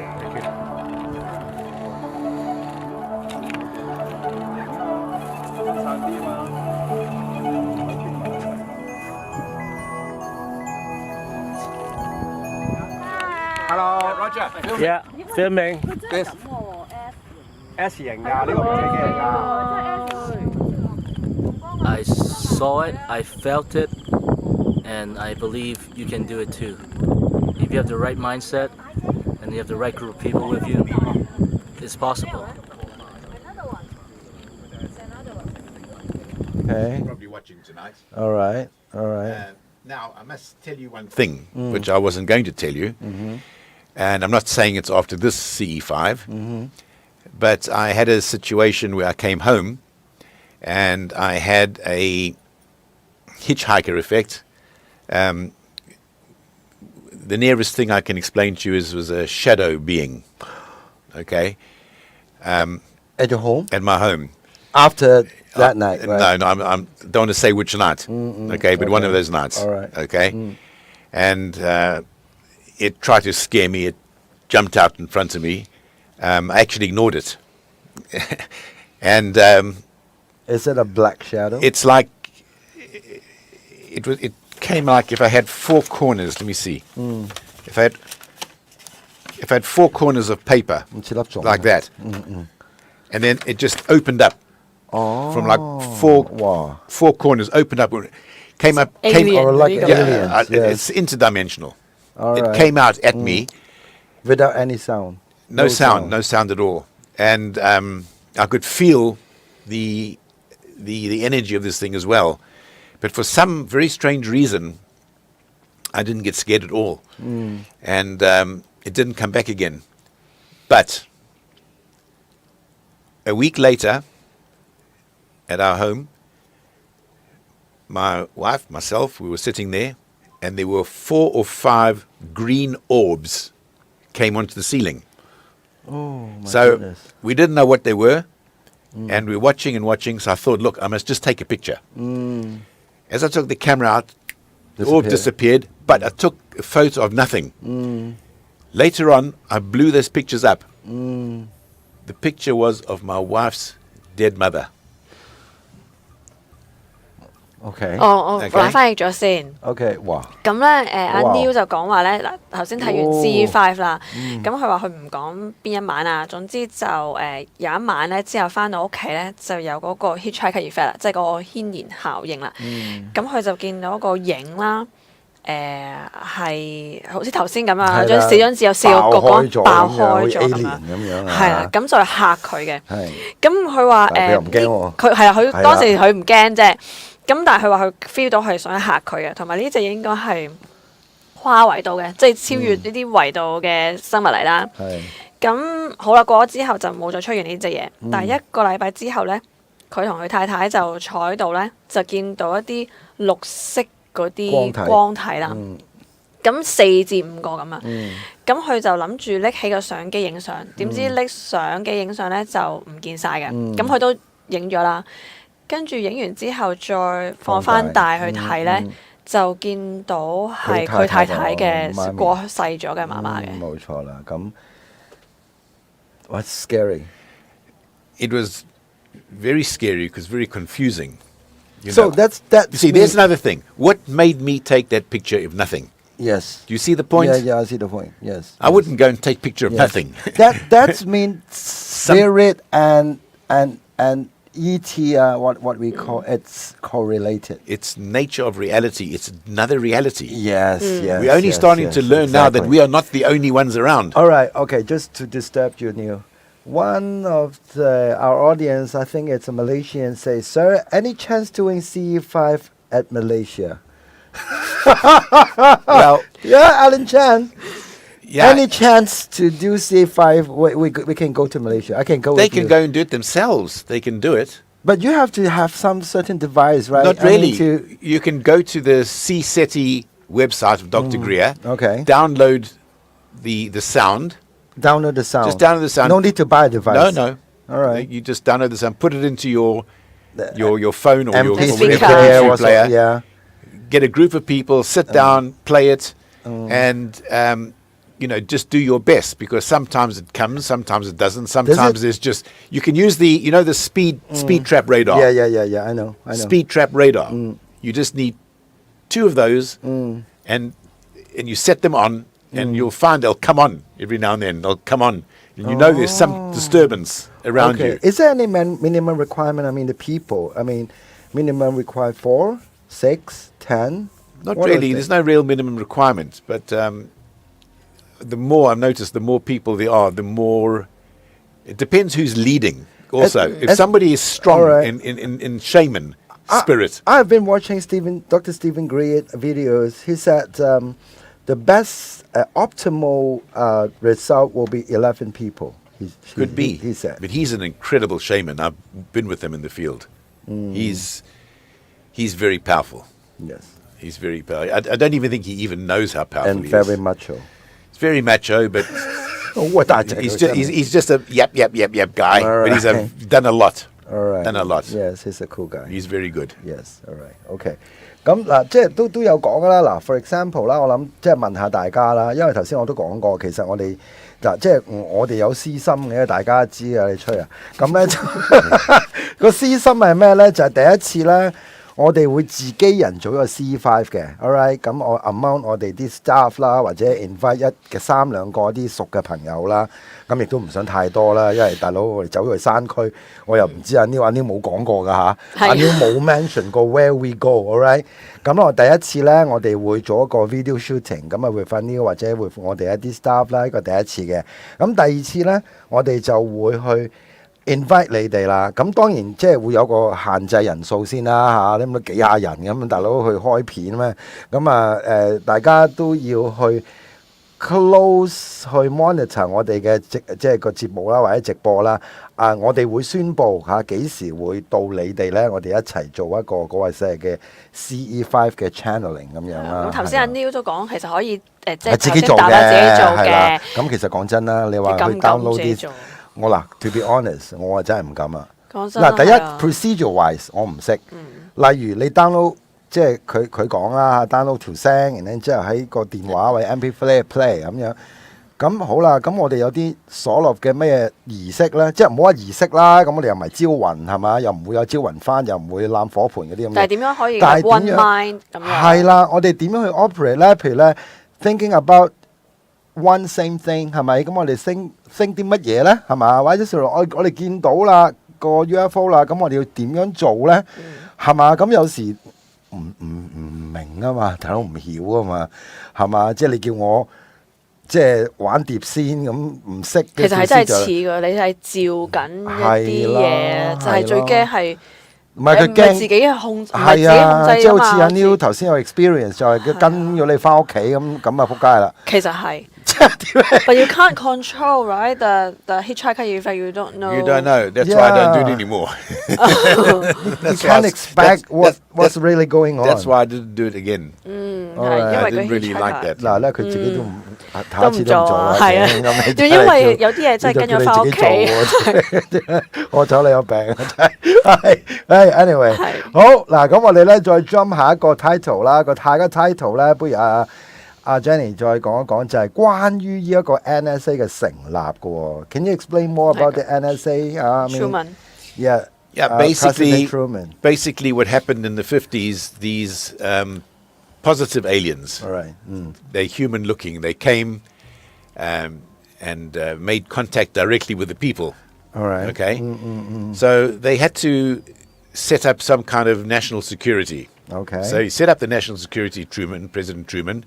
？Hello, Roger. Yeah, filming. This. S 型㗎，呢個唔係機嚟㗎。I saw it, I felt it, and I believe you can do it too. If you have the right mindset and you have the right group of people with you, it's possible. Okay. Probably watching tonight. All right. Now, I must tell you one thing, which I wasn't going to tell you. And I'm not saying it's after this CE5, but I had a situation where I came home and I had a hitchhiker effect. The nearest thing I can explain to you was a shadow being. Okay? At your home? At my home. After that night, right? No, I don't want to say which night. Okay, but one of those nights. All right. Okay? And it tried to scare me. It jumped out in front of me. I actually ignored it. And is it a black shadow? it's like it came like if I had four corners. Let me see. If I had four corners of paper like that, and then it just opened up from like four corners opened up. Came up, Alien, like there you go. aliens, yes. It's interdimensional. All It right. came out at me, Without any sound. no sound at all, and I could feel the energy of this thing as well. But for some very strange reason, I didn't get scared at all, and it didn't come back again. But a week later, at our home, my wife, myself, we were sitting there, and there were 4 or 5 green orbs came onto the ceiling. Oh, my So goodness. we didn't know what they were, and we were watching and watching. So I thought, look, I must just take a picture. As I took the camera out, the orb disappeared, but I took a photo of nothing. Later on, I blew those pictures up. The picture was of my wife's dead mother. OK。我 Okay. 嗱翻譯咗先。 OK，哇！咁咧阿哇 Neil 就講話咧嗱，頭先睇完哦 CE5 啦，咁佢話佢唔講邊一晚啊，總之就有一晚咧之後翻到屋企咧就有嗰個 hitchhiker effect 啦，即係嗰個牽連效應啦。咁佢就見到個影啦，係好似頭先咁啊，係啦四張紙有4個角光爆開咗咁樣，咁樣啊係啦，咁就嚇佢嘅。係咁佢話但係佢又唔驚喎佢係啊，佢係啦當時佢唔驚啫。咁但係佢話佢 feel 到係想嚇佢嘅，同埋呢隻應該係跨維度嘅，即係超越呢啲維度嘅生物嚟啦。係咁好啦，過咗之後就冇再出現呢隻嘢。但係1個禮拜之後咧，佢同佢太太就坐喺度咧，就見到一啲綠色嗰啲光體啦。咁4至5個咁啊。咁佢就諗住拎起個相機影相，點知拎相機影相咧就唔見晒嘅。咁佢都影咗啦，跟住影完之後再放翻大去睇咧，就見到係佢太太嘅過世咗嘅媽媽嘅。冇錯啦，咁 What's scary? It was very scary because very confusing. So that's See, there's another thing. What made me take that picture of nothing? Yes. Do you see the point? Yeah, I see the point. Yes. I wouldn't go and take picture of nothing. That means spirit and ET, what we call it's correlated. It's nature of reality. It's another reality. Yes, yes. We're only starting to learn now that we are not the only ones around. All right, okay, just to disturb you, Neil. One of our audience, I think it's a Malaysian, says, "Sir, any chance doing CE5 at Malaysia?" Well, yeah, Alan Chan. yeah, Any chance to do CE5? We can go to Malaysia. I can go. they with can you. go and do it themselves. They can do it. But you have to have some certain device, right? Not I mean, really. You can go to the CSETI website of Dr. Greer. Okay. Download the sound. Download the sound. Just download the sound. No need to buy a device. No. All right. You just download the sound. Put it into your phone or your MP3 player or player. yeah. Get a group of people, sit down, play it, and just do your best, because sometimes it comes, sometimes it doesn't. Sometimes there's just you can use the speed trap radar. Yeah. I know. Speed trap radar. You just need 2 of those, and you set them on, and you'll find they'll come on every now and then. They'll come on, and there's some disturbance around you. Is there any minimum requirement? I mean, the people. I mean, minimum required 4, 6, 10. Not What really. are There's they? no real minimum requirement, but the more I've noticed, the more people there are, the more. It depends who's leading. Also, if somebody is strong all right. in shaman spirit, I've been watching Dr. Stephen Greer videos. He said the best optimal result will be 11 people. could be. He said. But he's an incredible shaman. I've been with him in the field. He's very powerful. Yes. He's very powerful. I don't even think he even knows how powerful And he very is. macho. He's very macho, but he's just a yap guy. All But he's right. done a lot. All right. Done a lot. Yes, he's a cool guy. He's very good. Yes, all right, OK。咁嗱，即係都有講噶啦。嗱，for example 啦，我諗即係問下大家啦，因為頭先我都講過，其實我哋嗱即係我哋有私心嘅，大家知啊，你吹啊。咁咧就個私心係咩咧？就係第一次咧，我哋會自己人做一個 C5 嘅 ，all right。咁我 amount 我哋啲 staff 啦，或者 invite 3、2個啲熟嘅朋友啦。咁亦都唔想太多啦，因為大佬我哋走咗去山區，我又唔知阿 Neil 冇講過㗎嚇，阿 Neil 冇 mention 過 where we go，all right。咁我第一次咧，我哋會做一個 video shooting，咁啊會翻 Neil 或者會我哋一啲 staff 啦，呢個第一次嘅。咁第二次咧，我哋就會去 invite 你哋啦。咁當然即係會有個限制人數先啦嚇，你咁幾廿人咁，大佬去開片咩？咁啊大家都要去close 去 monitor 我哋嘅即係個節目啦，或者直播啦。我哋會宣佈嚇幾時會到你哋咧，我哋一齊做一個嗰個嘅 CE5 嘅 channeling 咁樣啦。咁頭先阿 Neil 都講，其實可以即係自己做嘅，自己做嘅。咁其實講真啦，你話去 download 啲，我嗱 to be honest，我真係唔敢啊。講真嗱，第一 procedure wise 我唔識，例如你 download。即係佢講啦 ，download 條聲，然後之後喺個電話或者 MP3 play 咁樣。咁好啦，咁我哋有啲所落嘅咩儀式咧，即係唔好話儀式啦。咁我哋又唔係招魂係嘛，又唔會有招魂幡，又唔會攬火盆嗰啲咁。但係點樣可以 one mind 咁樣？係啦，我哋點樣去 operate 咧？譬如咧 ，thinking about one same thing 係咪？咁我哋 think 啲乜嘢咧？係嘛？或者我哋見到啦個 UFO 啦，咁我哋要點樣做咧？係嘛？咁有時。唔明啊嘛，大佬唔曉啊嘛，係嘛？即係你叫我即係玩碟仙咁唔識。其實係真係似㗎，你係照緊一啲嘢，就係最驚係唔係佢驚自己控，係啊，即係好似阿 Neil 嘛。頭先有 experience 就係佢跟咗你翻屋企咁啊，仆街啦。其實係。But you can't control, right? The hitchhiker effect. You don't know. You don't know. That's why I don't do it anymore. You can't expect what's really going on. That's why I didn't do it again. 係因 I 為個 didn't really like hitchhiker that. 嗱咧，佢自己都唔下都唔次都唔做啦。做啊，係啊，咁因為有啲嘢真係跟咗翻屋企。我走你有病啊！真係，anyway，係好嗱，咁我哋咧再 jump 下一個 title 啦。個下一個 title 咧，不如阿 Jenny 再講一講，就係關於呢一個 NSA 嘅成立嘅喎。Can you explain more about the NSA? Truman. Yeah. Yeah, President Truman. basically what happened in the 50s, these positive aliens, All right. they're human looking, they came and made contact directly with the people. All right. Okay? So they had to set up some kind of national security. Okay. So he set up the national security, President Truman,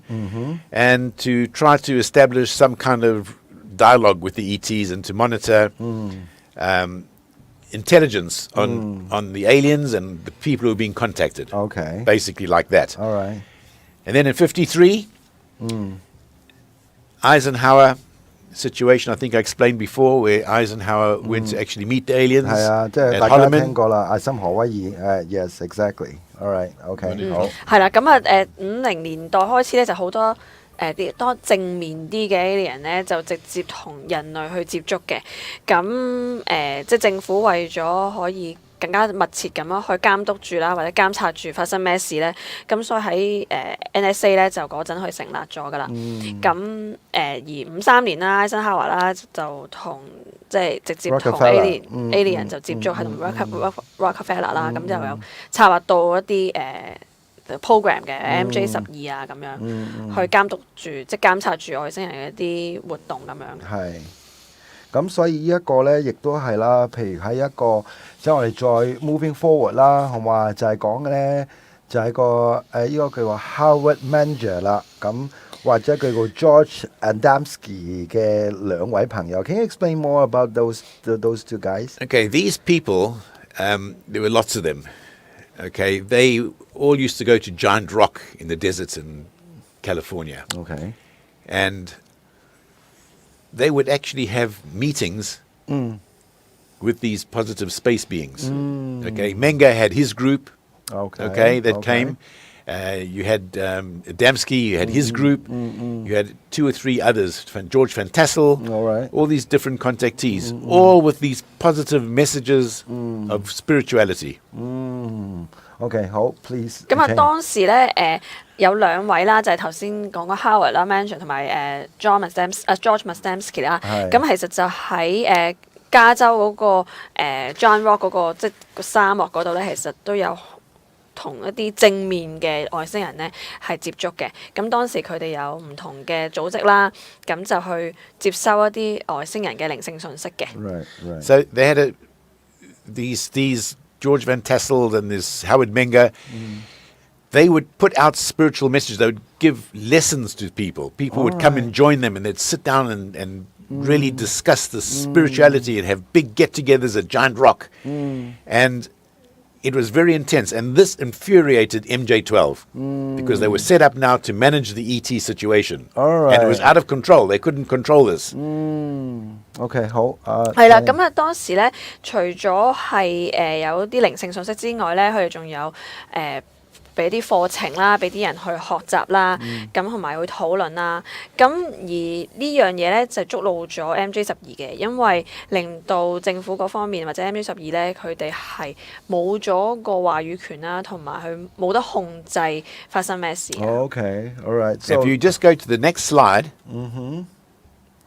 and to try to establish some kind of dialogue with the ETs and to monitor intelligence on the aliens and the people who are being contacted. Okay. Basically like that. All right. And then in 53, Eisenhower situation, I think I explained before, where Eisenhower went to actually meet the aliens 係啊，即係 at 大家都聽 Holloman. 過啦，艾森何威爾，yes exactly。All right. OK。好。係啦，咁50年代開始咧，就好多啲多正面啲嘅 alien 咧，就直接同人類去接觸嘅。咁即係政府為咗可以更加密切咁樣去監督住啦，或者監察住發生咩事咧，咁所以喺NSA 咧就嗰陣去成立咗噶啦。咁而53年啦，Eisenhower啦就同即係直接同 alien 就接觸，係同 Rockefeller 啦，咁就有策劃到一啲program 嘅 MJ12啊咁樣，去監督住即係監察住外星人嘅一啲活動咁樣。係。咁所以呢一個咧，亦都係啦。譬如喺一個即係我哋再 moving forward 啦，好嘛？就係講嘅咧，就係個呢個叫做 Howard Menger 啦。咁或者叫做 George Adamski 嘅兩位朋友。Can you explain more about those two guys? Okay, these people, there were lots of them. Okay, they all used to go to Giant Rock in the deserts in California. Okay. And they would actually have meetings with these positive space beings. Okay, Menger had his group. Okay, that came. You had Adamski. You had his group. You had 2 or 3 others. George Van Tassel. All right. All these different contactees, all with these positive messages of spirituality. OK， 好 ，please。咁當時咧有兩位啦，就係頭先講過 Howard 啦 ，Menger 同埋George Mastamsky 啦。咁其實就喺加州嗰個Giant Rock 嗰個即係個沙漠嗰度咧，其實都有同一啲正面嘅外星人咧係接觸嘅。咁當時佢哋有唔同嘅組織啦，咁就去接收一啲外星人嘅靈性信息嘅。Right. So they had these George Van Tassel and this Howard Menger. They would put out spiritual messages. They would give lessons to people. People would come and join them, and they'd sit down and really discuss the spirituality and have big get-togethers at Giant Rock. And it was very intense. And this infuriated MJ12 because they were set up now to manage the ET situation. All right. And it was out of control. They couldn't control this. OK， 好。係啦，咁當時咧，除咗係有啲靈性信息之外咧，佢哋仲有俾啲課程啦，俾啲人去學習啦，咁同埋去討論啦。咁而呢樣嘢咧就觸怒咗 MJ12嘅，因為令到政府嗰方面或者 MJ12咧，佢哋係冇咗個話語權啦，同埋佢冇得控制發生咩事。OK，all right. So if you just go to the next slide.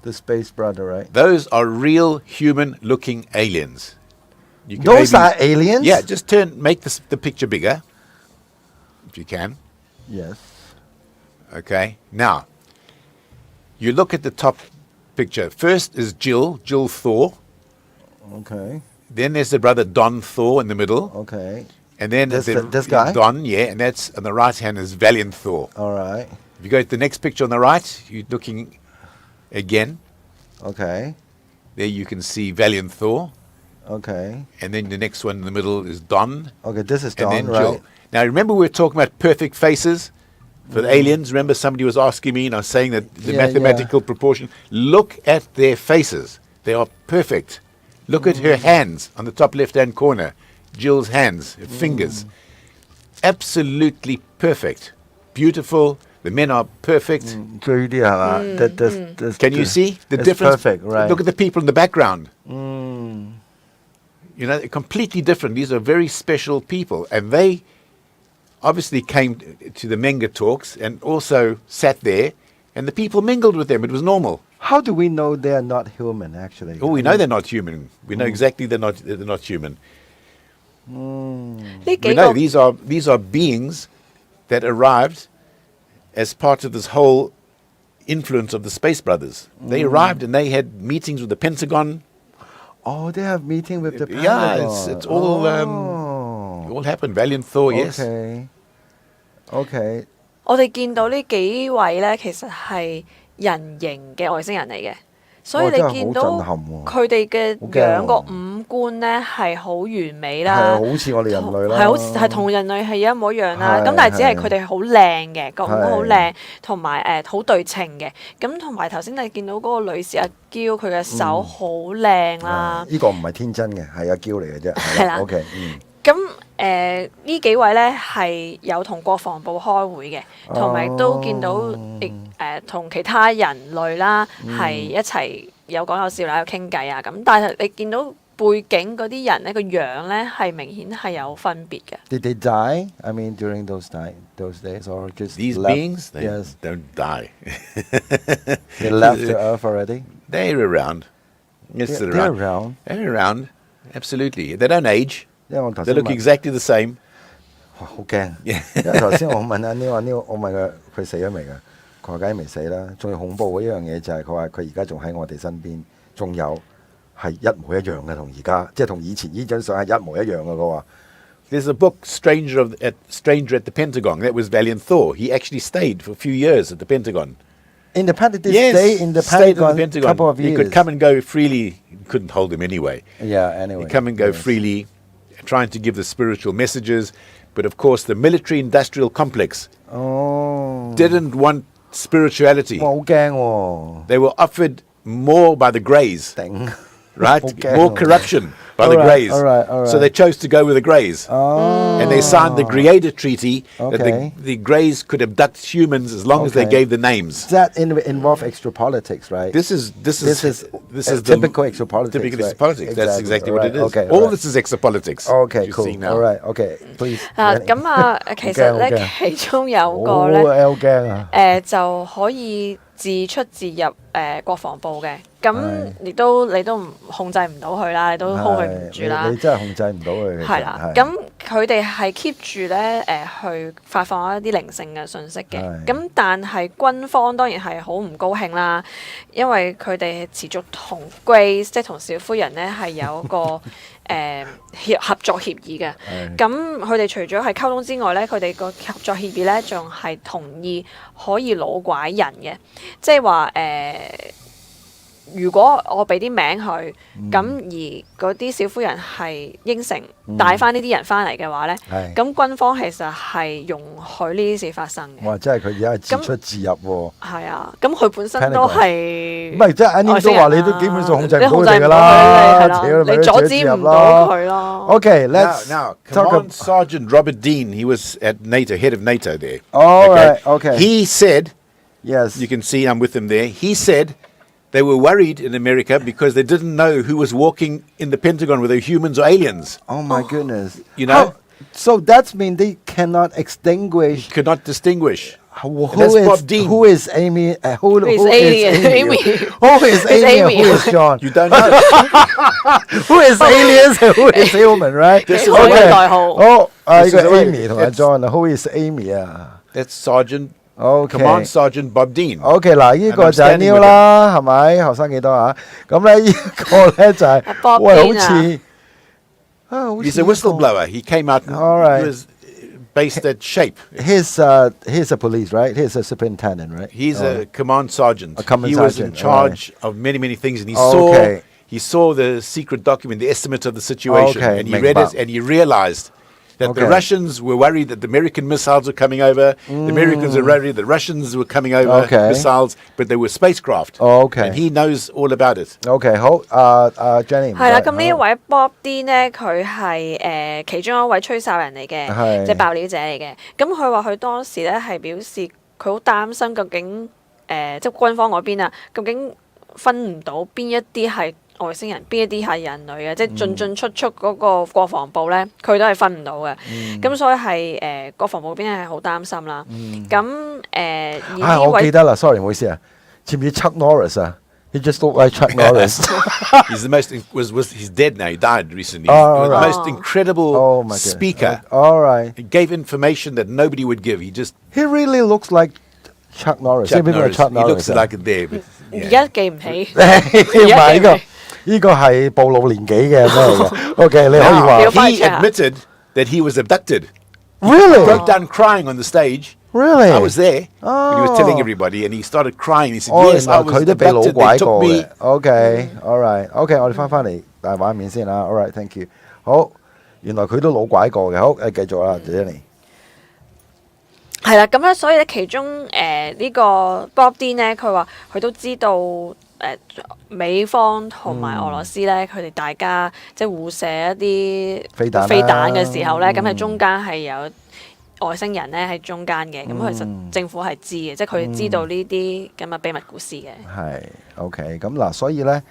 The space brother, right? Those are real human-looking aliens. You can Those are aliens? Yeah, just make the picture bigger, if you can. Yes. Okay. Now, you look at the top picture. First is Jill Thor. Okay. Then there's the brother Don Thor in the middle. Okay. And then this guy? Don, yeah, and that's on the right hand is Valiant Thor. All right. If you go to the next picture on the right, you're looking again. Okay. There you can see Valiant Thor. Okay. And then the next one in the middle is Don. Okay, this is Don, and then right? Jill. Now remember we were talking about perfect faces? For the aliens, remember somebody was asking me, and I was saying that the Yeah, mathematical proportion. Look at their faces; they are perfect. Look at her hands on the top left-hand corner. Jill's hands, her fingers, absolutely perfect, beautiful. The men are perfect. 最呢啲係嘛？ Can you see the It's difference? perfect, right. Look at the people in the background. You know, completely different. These are very special people, and they obviously came to the Menga talks and also sat there, and the people mingled with them. It was normal. How do we know they are not human actually? Oh, we know they're not human. We know exactly they're not human. 呢 We 幾 know 個 these are beings that arrived as part of this whole influence of the Space Brothers. They arrived and they had meetings with the Pentagon. Oh, they have meeting with the Yeah, Pentagon. it's all all happened. Valiant Thor, yes. Okay. Okay. 我哋見到呢幾位咧，其實係人形嘅外星人嚟嘅，所以哇真係你見到好震撼喎佢哋嘅好驚喎樣個五官咧係好完美係啦，好似我哋人類啦。係好係同人類係一模一樣啦。係咁但係只係係佢哋好靚嘅，個五官好係靚，同埋好對稱嘅。咁同埋頭先你見到嗰個女士阿嬌，佢嘅手好靚啦。呢個唔係天真嘅，係阿嬌嚟嘅啫。係啦 OK，咁呢幾位咧係有同國防部開會嘅，同埋都見到同其他人類啦係一齊有講有笑啦，有傾偈啊咁。但係你見到背景嗰啲人咧個樣咧係明顯係有分別嘅。Did they die? I mean, during those days, or just These left? beings, they Yes, don't die. they left the earth already. They're around. Yes, they're They're around. around. They're around. Absolutely. They don't age. 因為我頭 They 先 look 問， exactly the same. 哇好驚。因為頭先我問阿 Neil，我問佢死咗未㗎？佢話梗係未死啦。最恐怖嘅一樣嘢就係佢話佢而家仲喺我哋身邊，仲有係一模一樣嘅，同而家即係同以前呢張相係一模一樣嘅。佢話 There's a book, Stranger at the Pentagon. That was Valiant Thor. He actually stayed for a few years at the Pentagon. Independent Yes, stay in the stayed Pentagon, in the Pentagon. couple of years. He could come and go freely. You couldn't hold him anyway. Yeah, anyway. He'd come and go yes. freely, trying to give the spiritual messages. But of course, the military-industrial complex Oh. didn't want spirituality. 哇好驚喎！ They were offered more by the Greys, 頂 right? Okay. More corruption by the All right, Greys. all right. So they chose to go with the Greys. Oh. And they signed the Creator Treaty that Okay. the Greys could abduct humans as long as they Okay. gave the names. Does that involve extra politics, right? This is the typical extra politics. typical right? exopolitics. That's exactly what it is. Okay, all right. this is exopolitics. Okay, you cool. see now. All right, okay, please. 咁啊，其實咧好其中有個好咧好驚啊！就可以自出自入國防部嘅，咁係你都唔控制唔到佢啦，你都 hold 佢唔住啦你。真係控制唔到佢。其實係啦，咁佢哋係 keep 住咧去發放一啲靈性嘅信息嘅，係咁但係軍方當然係好唔高興啦，因為佢哋持續同 Grace 即係同小夫人咧係有個合作協議嘅。咁佢哋除咗係溝通之外咧，佢哋個合作協議咧仲係同意可以老拐人嘅，即係話如果我俾啲名佢，咁而嗰啲小夫人係應承帶翻呢啲人翻嚟嘅話咧，咁軍方其實係容許呢啲事發生嘅。哇！真係佢而家係自出自入喎。係啊，咁佢本身都係唔係即係 Annie 都話你都基本上控制唔到佢哋㗎啦，係啦，你阻止唔到佢咯。Okay, let's now talk Command Sergeant Robert Dean, he was at NATO, head of NATO there. All right, okay. He said, yes, you can see I'm with him there. He said they were worried in America because they didn't know who was walking in the Pentagon, whether humans or aliens. Oh my goodness. You know? So that means they cannot extinguish. Could not distinguish. Who that's is Bob Dean. Who is Amy? Who is is alien? Amy? Amy. Who is Amy? And who is John? You don't know. Who is aliens and who is human? Right? This is Okay. okay. 代號 Oh, This 呢個 is the way- Amy 同埋 John 啊 Who is Amy 啊 That's Sergeant,？OK。 Command Sergeant Bob Dean. OK 嗱，呢個就係 And I'm standing Neil 啦，係咪？後生幾多啊？咁咧呢個咧就係 Bob 喂，好 Dean 啊似啊，好 He's 似 a 呢個 whistleblower. He came out and All right. he was based at SHAPE. He's a police, right? He's a superintendent, right? He's a command sergeant. A command he was in sergeant, charge of many, many things, and Okay. he saw the secret document, the estimate of the situation, Okay, and he read it, and he realized That Okay. the Russians were worried that the American missiles were coming over. The Americans were worried the Russians were coming over Okay. missiles, but they were spacecraft. Okay. And he knows all about it. OK 好Jenny 唔該係啦，咁呢一好位 Bob D 咧，佢係其中一位吹哨人嚟嘅，係即係爆料者嚟嘅。咁佢話佢當時咧係表示佢好擔心究竟即係軍方嗰邊啊，究竟分唔到邊一啲係外星人，邊一啲係人類嘅，即係進出嗰個國防部咧，佢都係分唔到嘅。咁所以係國防部嗰邊係好擔心啦。咁而呢位我記得啦，sorry 唔好意思啊，似唔似 Chuck Norris 啊？He just looked like Chuck Norris. He's the most was he's dead now. He died recently. Oh, He was right. the most incredible Oh my God. speaker. All right. He gave information that nobody would give. He just He really looks like Chuck Norris. Chuck 邊個係 Norris. Chuck He looks Norris 啊 like it there. But, 而 yeah. 家記唔起。唔係呢個係暴露年紀嘅咩嚟嘅？OK，你可以話 Wow. He admitted that he was abducted. Really? Broke down crying on the stage. Really? I was there when he was telling Oh. everybody, and he started crying. He said, 哦， "Yes, 原 I 來 was 佢都被老 abducted. 拐 They 過 took 嘅 me." OK，all right，OK，我哋翻嚟大畫面先啦。All right，thank you。好，原來佢都老拐過嘅。好，繼續啦，Jenny。係啦，咁咧，所以咧，其中呢個 Bob Dean 咧，佢話佢都知道美方同埋俄羅斯咧，佢哋大家即係互射一啲飛彈啦嘅時候咧，咁喺中間係有外星人咧喺中間嘅，咁其實政府係知嘅，即係佢哋知道呢啲咁嘅秘密故事嘅。係 OK，咁嗱，所以咧呢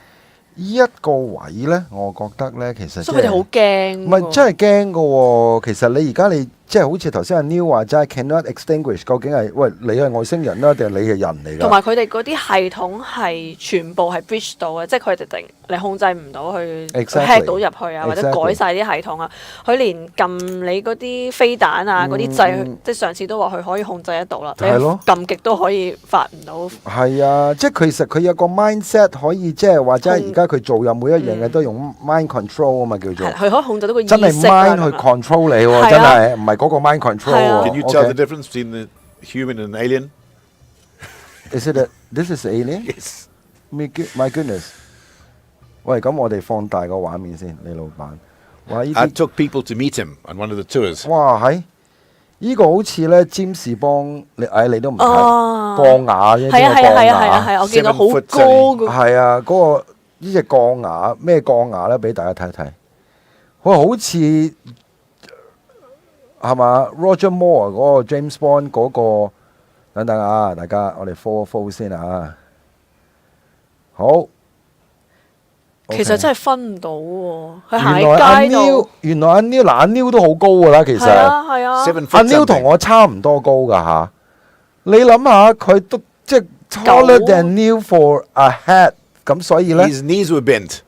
一個位咧，我覺得咧其實所以佢哋好驚。唔係真係驚嘅喎。其實你而家你即係好似頭先阿 Neil 話齋 cannot extinguish，究竟係喂你係外星人啦，定係你係人嚟㗎？同埋佢哋嗰啲系統係全部係 breach 到嘅，即係佢哋你控制唔到去 Exactly. hack 到入去啊，或者 Exactly. 改晒啲系統啊。佢連撳你嗰啲飛彈啊嗰啲掣，即係上次都話佢可以控制得到啦。你係咯撳極都可以發唔到。係啊，即係其實佢有個 mindset 可以即係或者而家佢做嘅每一樣嘢都用 mind control 啊嘛，叫做係佢可以控制到個意識真係啦 mind 去咁樣 control 你喎，係啊真係唔係嗰個 mind control 係啊喎。 Can you tell OK the difference between the human and an alien? Is it this is alien? Yes. My goodness！喂，咁我哋放大個畫面先，李老闆。哇！呢 I 啲 took people to meet him on one of the tours. 哇係呢個好似咧占士邦，你都唔睇哦鋼牙啫，係啊係啊係啊係啊係係啊，我見到好 7 foot 高嘅。係啊，嗰個呢隻鋼牙咩鋼牙咧？俾大家睇一睇，佢好似係嘛 Roger Moore 嗰個 James Bond 嗰個等等啊，大家我哋 follow 先啊，好。其實真係分唔到喎，佢原來阿喺街 Neil 度。原來阿 Neil 嗱阿 Neil 都好高㗎啦，其實係啊係啊。 7 阿 foot Neil 同 something. 我差唔多高㗎吓，你諗下佢都即係 taller than Neil for a hat，咁所以咧 His knees were bent.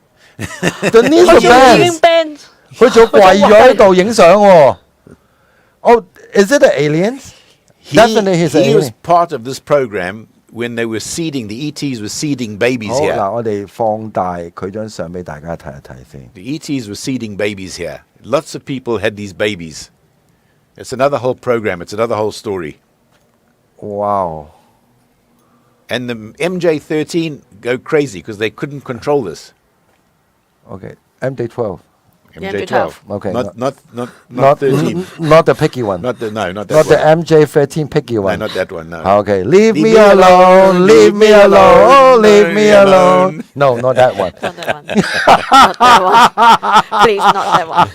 the Neil 佢 the 仲已 band，經 band。佢仲跪咗喺度影相喎。Oh, is it an aliens? Definitely he's an he was alien. part of this program when they were seeding, the ETs were seeding babies 好 here. 嗱，我哋放大佢張相俾大家睇一睇先。 The ETs were seeding babies here. Lots of people had these babies. It's another whole program. It's another whole story. Wow！ And the MJ13 go crazy because they couldn't control this. Okay, MJ12. MJ12. Okay, Not 13. Not the picky one. Not the Not that the one. MJ13 picky No, one. not that one. No. Okay, leave me me alone, leave me alone, oh, leave me alone. alone. No, not that one. Not that one. Not that one. Please, not that one.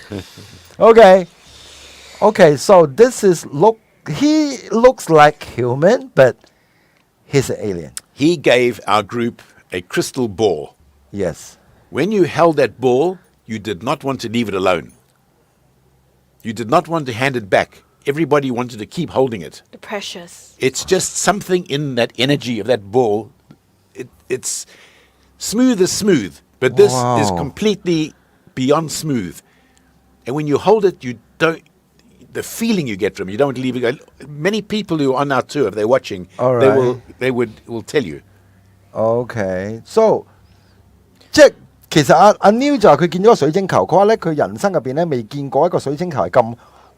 Okay, okay. So this is he looks like human, but he's an alien. He gave our group a crystal ball. Yes. When you held that ball, you did not want to leave it alone. You did not want to hand it back. Everybody wanted to keep holding it. Precious. It's just something in that energy of that ball. It's smooth as smooth, but this is Wow. completely beyond smooth. And when you hold it, you don't. The feeling you get from it, you don't want to leave it go. Many people who are on our tour, if they're watching, All they right. will tell you. Okay. So 即係其實阿 Neil 就話佢見咗個水晶球，佢話咧佢人生入邊咧未見過一個水晶球係咁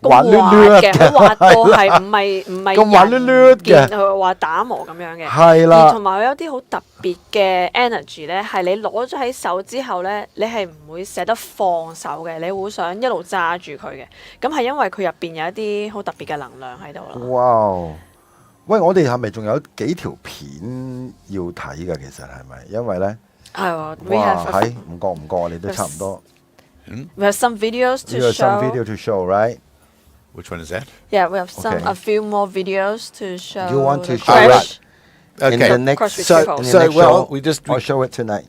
滑滑捋捋嘅，嘅佢滑到係唔係咁滑捋捋嘅見佢話打磨咁樣嘅。係啦而同埋佢有啲好特別嘅 energy 咧，係你攞咗喺手之後咧，你係唔會捨得放手嘅，你會想一路揸住佢嘅。咁係因為佢入邊有一啲好特別嘅能量喺度啦。哇！喂，我哋係咪仲有幾條片要睇㗎？其實係咪？因為咧，係喎，we 哇， have 係唔覺唔覺，我哋都差唔多。 we have some videos to You have some show. video to show, right? Which one is that? Yeah, we have some Okay. a few more videos to show. You want to the show crash. In the next, Cross So, retrieval. in the so next well, show, we just I'll show it tonight.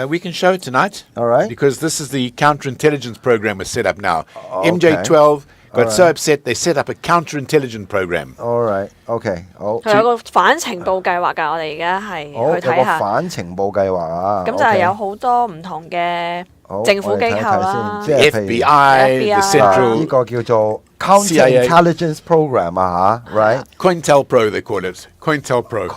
we can show it tonight. All right. Because this is the counterintelligence program is set up now. Okay. MJ12 got so Alright. upset they set up a counterintelligence program. All right. OK，好。佢有個反情報計劃㗎，我哋而家係好，有個去睇下。反情報計劃啊。咁就係 OK 有好多唔同嘅好政府機構我哋睇一睇啦先，即係譬如 FBI, the FBI 啊 Central 呢個叫做 Counterintelligence Program 啊嚇，right？ COINTELPRO they call it. COINTELPRO.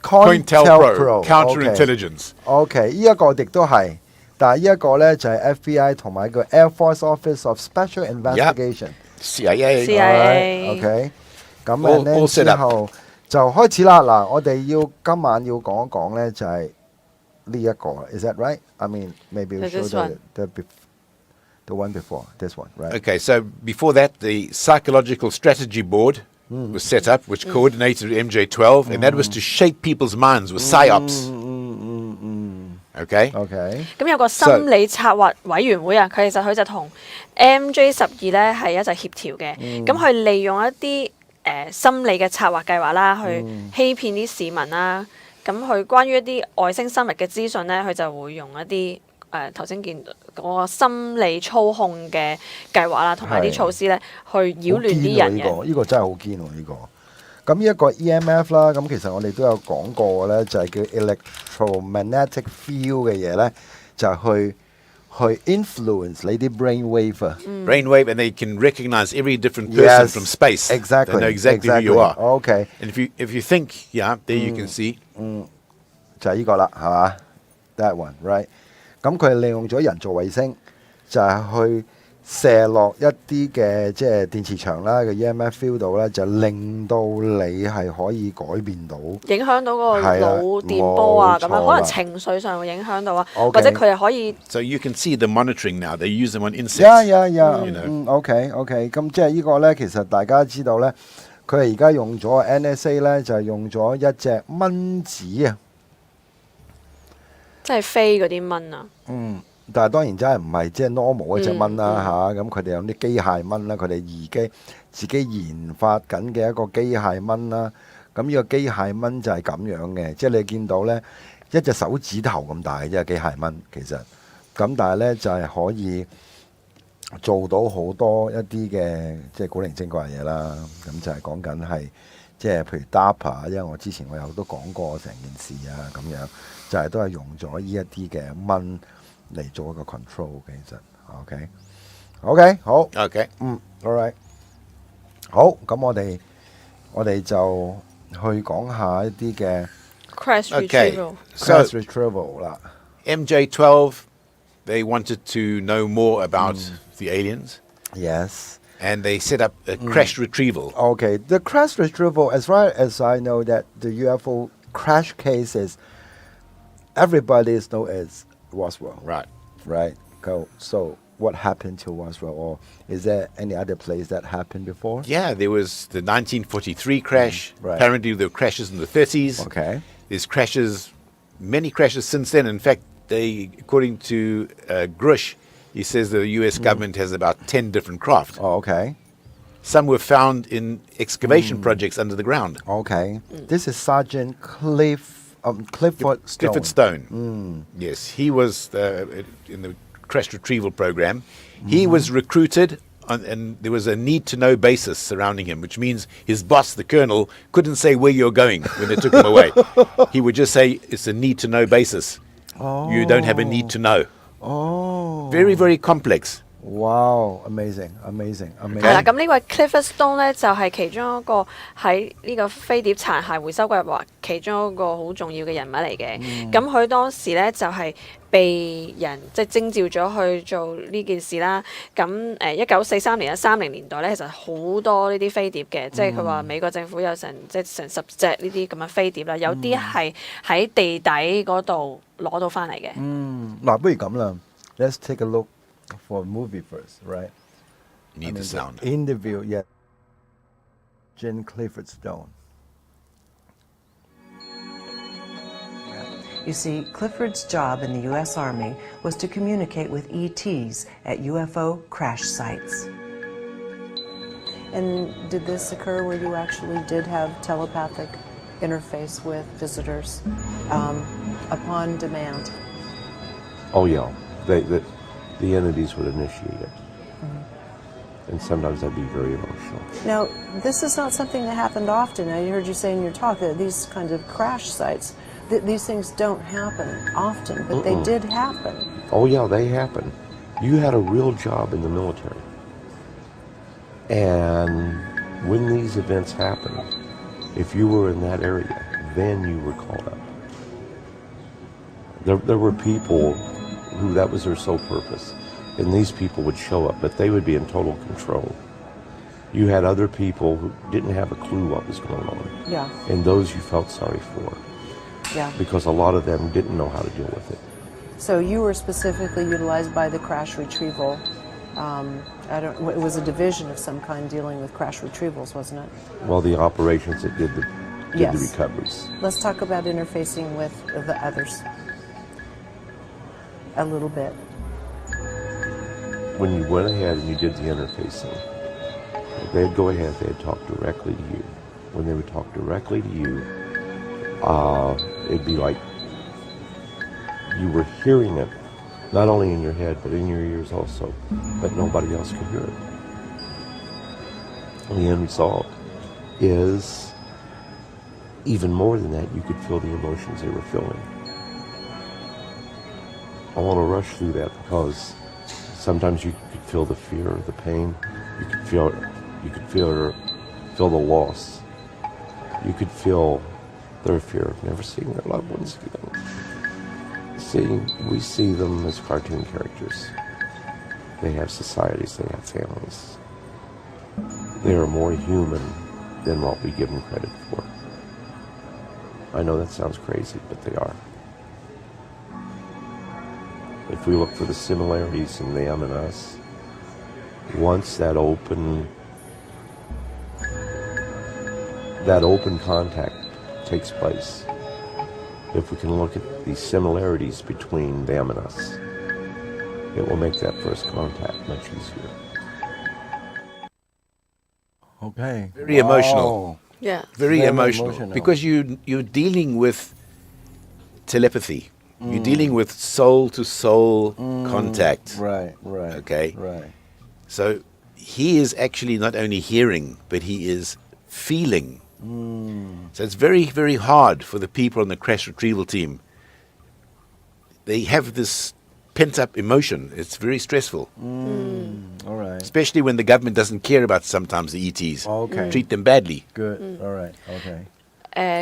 COINTELPRO Counterintelligence. OK，呢一個亦都係，但係呢一個咧就係 FBI 同埋個 Air Force Office of Special Investigation。 CIA. CIA OK，咁 All- 咧 all set 之 up 後就開始啦。嗱，我哋要今晚要講一講咧，就係呢一個。Is that right? I mean, maybe we Like show this one. the one before this one, right? Okay, so before that, the Psychological Strategy Board was set up, which coordinated MJ12, and that was to shape people's minds with psyops. Okay? OK，咁有個心理策劃委員會啊，佢就同 MJ12咧係一齊協調嘅。咁佢利用一啲心理嘅策劃計劃啦，去欺騙啲市民啦。咁佢關於一啲外星生物嘅資訊咧，佢就會用一啲頭先見到嗰個心理操控嘅計劃啦，同埋啲係措施咧，去擾亂啲人嘅。呢個真係好堅喎呢個。咁呢一個 EMF 啦，咁其實我哋都有講過咧，就係叫 electromagnetic field 嘅嘢咧，就係去 influence 你啲 brain wave 啊。Brainwave, and they can recognize every different person Yes, from space. exactly, They know exactly who you are. OK， And if you think, yeah, there you can see. 就係呢個啦，係嘛？That one, right？咁佢係利用咗人造衛星，就係去射落一啲嘅即係電磁場啦嘅 EMF field 度咧，就令到你係可以改變到。影響到個係啦腦電波啊，咁冇錯啦樣可能情緒上會影響到啊， OK 或者佢係可以 So you can see the monitoring now. They use them on insects. Yeah. You know. OK，咁即係呢個咧，其實大家知道咧，佢係而家用咗 NSA 咧，就係用咗一隻蚊子啊。即係飛嗰啲蚊啊。但係當然真係唔係即係 normal 嗰隻蚊啦嚇，咁佢哋有啲機械蚊啦，佢哋自己研發緊嘅一個機械蚊啦。咁呢個機械蚊就係咁樣嘅，即係你見到呢一隻手指頭咁大嘅啫，機械蚊其實。咁但係呢，就係可以做到好多一啲嘅即係古靈精怪嘢啦。咁就係講緊係即係譬如 DARPA，因為我之前我有都講過成件事啊咁樣，就係都係用咗呢一啲嘅蚊嚟做一個 control 嘅，其實 OK 好 Okay. all right 好，咁我哋就去講下一啲嘅 crash Okay. retrieval。 So crash retrieval 啦。 MJ12, they wanted to know more about the aliens, Yes. and they set up a crash retrieval. Okay. The crash retrieval, as far as I know, that the UFO crash cases, everybody is known as Roswell, Right. right? So what happened to Roswell, or is there any other place that happened before? Yeah, there was the 1943 crash. Right. Apparently, there were crashes in the 30s. Okay. There's crashes, many crashes since then. In fact, according to Grush, he says the U.S. government has about 10 different craft. Oh, okay. Some were found in excavation projects under the ground. Okay. This is Sergeant Clifford Stone. Clifford Stone. Yes, he was in the crash retrieval program. He was recruited, and there was a need-to-know basis surrounding him, which means his boss, the colonel, couldn't say where you're going when they took him away. He would just say, it's a need-to-know basis. You don't have a need to know. Oh. Very, very complex. Wow, amazing. 係啦，咁呢位 Clifford Stone 咧就係其中一個喺呢個飛碟殘骸回收計劃其中一個好重要嘅人物嚟嘅。咁佢當時咧就係被人即係徵召咗去做呢件事啦。咁1943年30年代咧，其實好多呢啲飛碟嘅，即係佢話美國政府有成10隻呢啲咁嘅飛碟啦，有啲係喺地底嗰度攞到翻嚟嘅。嗱，不如咁啦，Let's take a look for a movie first, right? Need the sound. Interview, yeah. Jen Clifford Stone. You see, Clifford's job in the U.S. Army was to communicate with ETs at UFO crash sites. And did this occur where you actually did have telepathic interface with visitors upon demand? Oh, yeah. The entities would initiate it. And sometimes I'd be very emotional. Now, this is not something that happened often. I heard you say in your talk that these kinds of crash sites, these things don't happen often, but they did happen. Oh, yeah, they happen. You had a real job in the military. And when these events happened, if you were in that area, then you were called up. There were people who that was their sole purpose. And these people would show up, but they would be in total control. You had other people who didn't have a clue what was going on. Yeah. And those you felt sorry for. Yeah. Because a lot of them didn't know how to deal with it. So you were specifically utilized by the crash retrieval. It was a division of some kind dealing with crash retrievals, wasn't it? Well, the operations that did the Yes. recoveries. Let's talk about interfacing with the others a little bit. When you went ahead and you did the interfacing, they'd go ahead, they'd talk directly to you. When they would talk directly to you, it'd be like you were hearing it, not only in your head, but in your ears also, but nobody else could hear it. And the end result is, even more than that, you could feel the emotions they were feeling. I want to rush through that because sometimes you could feel the fear, the pain. You could feel the loss. You could feel their fear of never seeing their loved ones again. See, we see them as cartoon characters. They have societies, they have families. They are more human than what we give them credit for. I know that sounds crazy, but they are. If we look for the similarities in them and us, once that open contact takes place, if we can look at the similarities between them and us, it will make that first contact much easier. Okay. Very emotional. Yeah. Very Very emotional. emotional. Because you're dealing with telepathy. You're dealing with soul-to-soul contact. Right. Okay. Right. So he is actually not only hearing, but he is feeling. So it's very, very hard for the people on the crash retrieval team. They have this pent-up emotion. It's very stressful. All right. Especially when the government doesn't care about sometimes the ETs. Okay. Treat them badly. Good. All right. Okay.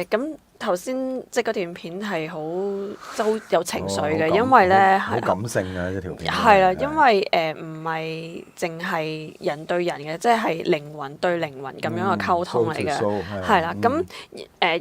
咁頭先即係嗰段片係好有情緒嘅，因為咧好感性啊！呢條片係啦，因為唔係淨係人對人嘅，即係靈魂對靈魂咁樣嘅溝通嚟嘅，係啦。咁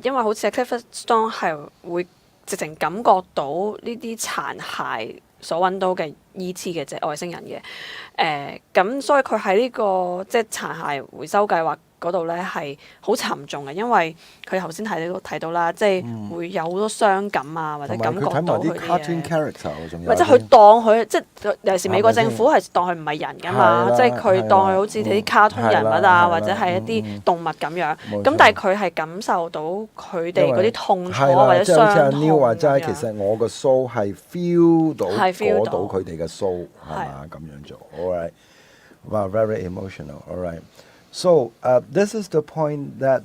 因為好似 Clifford Stone 係會直情感覺到呢啲殘骸所揾到嘅 ET 嘅即係外星人嘅，咁所以佢喺呢個即係殘骸回收計劃嗰度咧係好沉重嘅，因為佢頭先睇到啦，即係會有好多傷感啊，或者感覺到佢啲 cartoon character 仲有，或者佢當佢即係尤其是美國政府係當佢唔係人㗎嘛，即係佢當佢好似啲卡通人物啊，或者係一啲動物咁樣。咁但係佢係感受到佢哋嗰啲痛楚或者傷痛。即係 Neil 話齋，其實我個 soul 係 feel 到佢哋嘅 soul 係嘛咁樣做。All right, wow, very emotional. All right. So this is the point that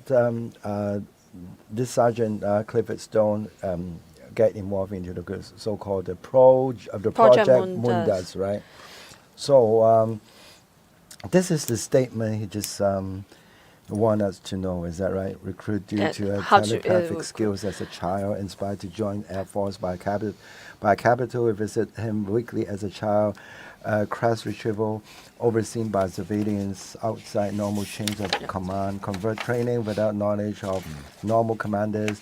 this Sergeant Clifford Stone get involved into the so-called Project Mundus, right? So this is the statement he just want us to know. Is that right? Recruit due to telepathic skills as a child, inspired to join Air Force by Capitol. We visit him weekly as a child. Crash retrieval overseen by civilians outside normal chains of command. Convert training without knowledge of normal commanders.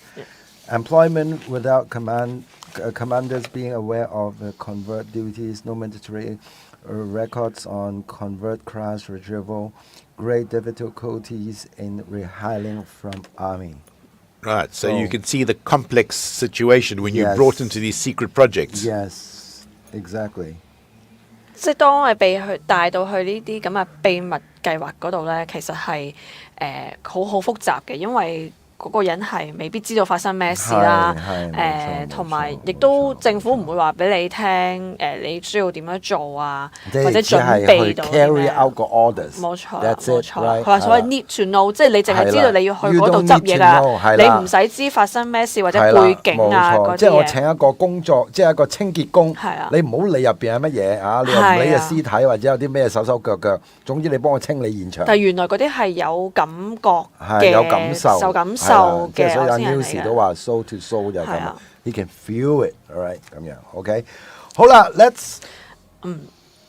Employment without commanders being aware of convert duties. No mandatory records on convert crash retrieval. Great difficulties in rehiring from army. Right, so you can see the complex situation when you're brought into these secret projects. Yes, exactly. 即係當我哋被佢帶到去呢啲咁嘅秘密計劃嗰度咧，其實係好複雜嘅，因為嗰個人係未必知道發生咩事啦。同埋亦都政府唔會話俾你聽你需要點樣做啊，或者準備到 carry out 個 orders。冇錯，冇錯。佢話所謂 need to know， 即係你淨係知道你要去嗰度執嘢㗎，你唔使知發生咩事或者背景啊嗰啲嘢。即係我請一個工作，即係一個清潔工，你唔好理入邊係乜嘢啊，你又唔理個屍體或者有啲咩手腳，總之你幫我清理現場。但係原來嗰啲係有感覺嘅，有感受，受感受嘅。所以阿 News 都話 soul to soul 就係咁，he can feel it，alright 咁樣 ，OK， 好啦 ，let's 呢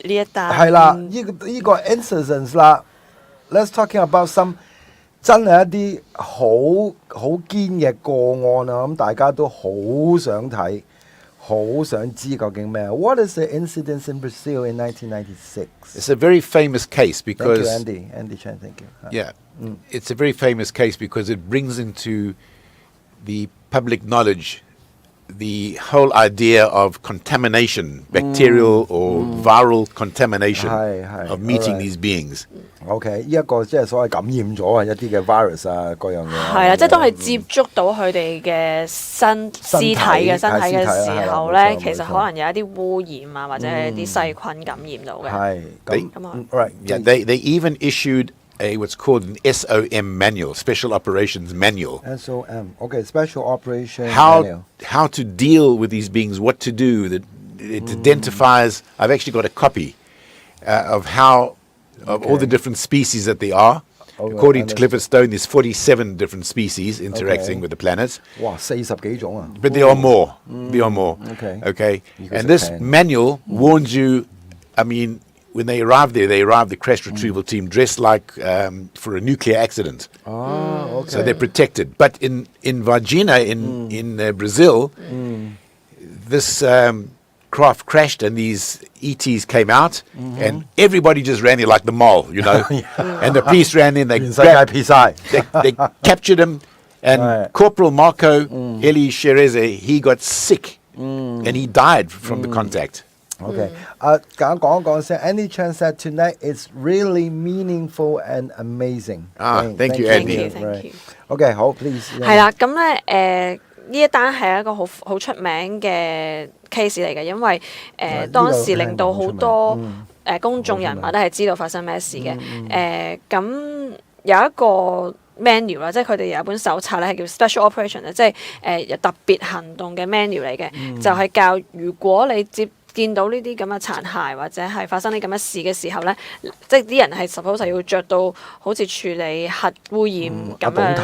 一單係啦，呢個 incidents 啦 ，let's talking about some 真係一啲好堅嘅個案啊，咁大家都好想睇，好想知究竟咩 ？What is the incident in Brazil in 1996? It's a very famous case because thank you, Andy Chan, thank you. Yeah, it's a very famous case because it brings into the public knowledge the whole idea of contamination, bacterial or viral contamination of meeting these beings. OK， 呢一個即係所謂感染咗啊一啲嘅 virus 啊各樣嘢。係啦，即係當佢接觸到佢哋嘅身體嘅時候咧，其實可能有一啲污染啊，或者係一啲細菌感染到嘅。係咁啊 ，right， yeah, they even issued what's called an SOM manual, Special Operations Manual. SOM, okay, Special Operation Manual. How to deal with these beings, what to do. It identifies. I've actually got a copy of how of all the different species that there are. According to Clifford Stone, there's 47 different species interacting with the planet. Wow, 40幾種啊! But there are more. There are more. Okay. And this manual warns you. I mean, when they arrived there, the crash retrieval team dressed like for a nuclear accident. Okay. So they're protected. But in Varginha, in Brazil, this craft crashed and these ETs came out and everybody just ran there like the mole, you know. And the police ran in, they captured him. And Corporal Marco Eli Shereze, he got sick and he died from the contact. Okay. 講一聲 any chance that tonight is really meaningful and amazing. Thank you, Andy. Thank you. Okay, 好 please. 係啦，咁咧呢一單係一個好出名嘅 case 嚟嘅，因為當時令到好多公眾人物都係知道發生咩事嘅。咁有一個 menu 啦，即係佢哋有一本手冊咧，係叫 Special Operation 咧，即係特別行動嘅 menu 嚟嘅，就係教如果你見到呢啲咁嘅殘骸或者係發生啲咁嘅事嘅時候咧，即係啲人係 suppose 要着到好似處理核污染咁樣，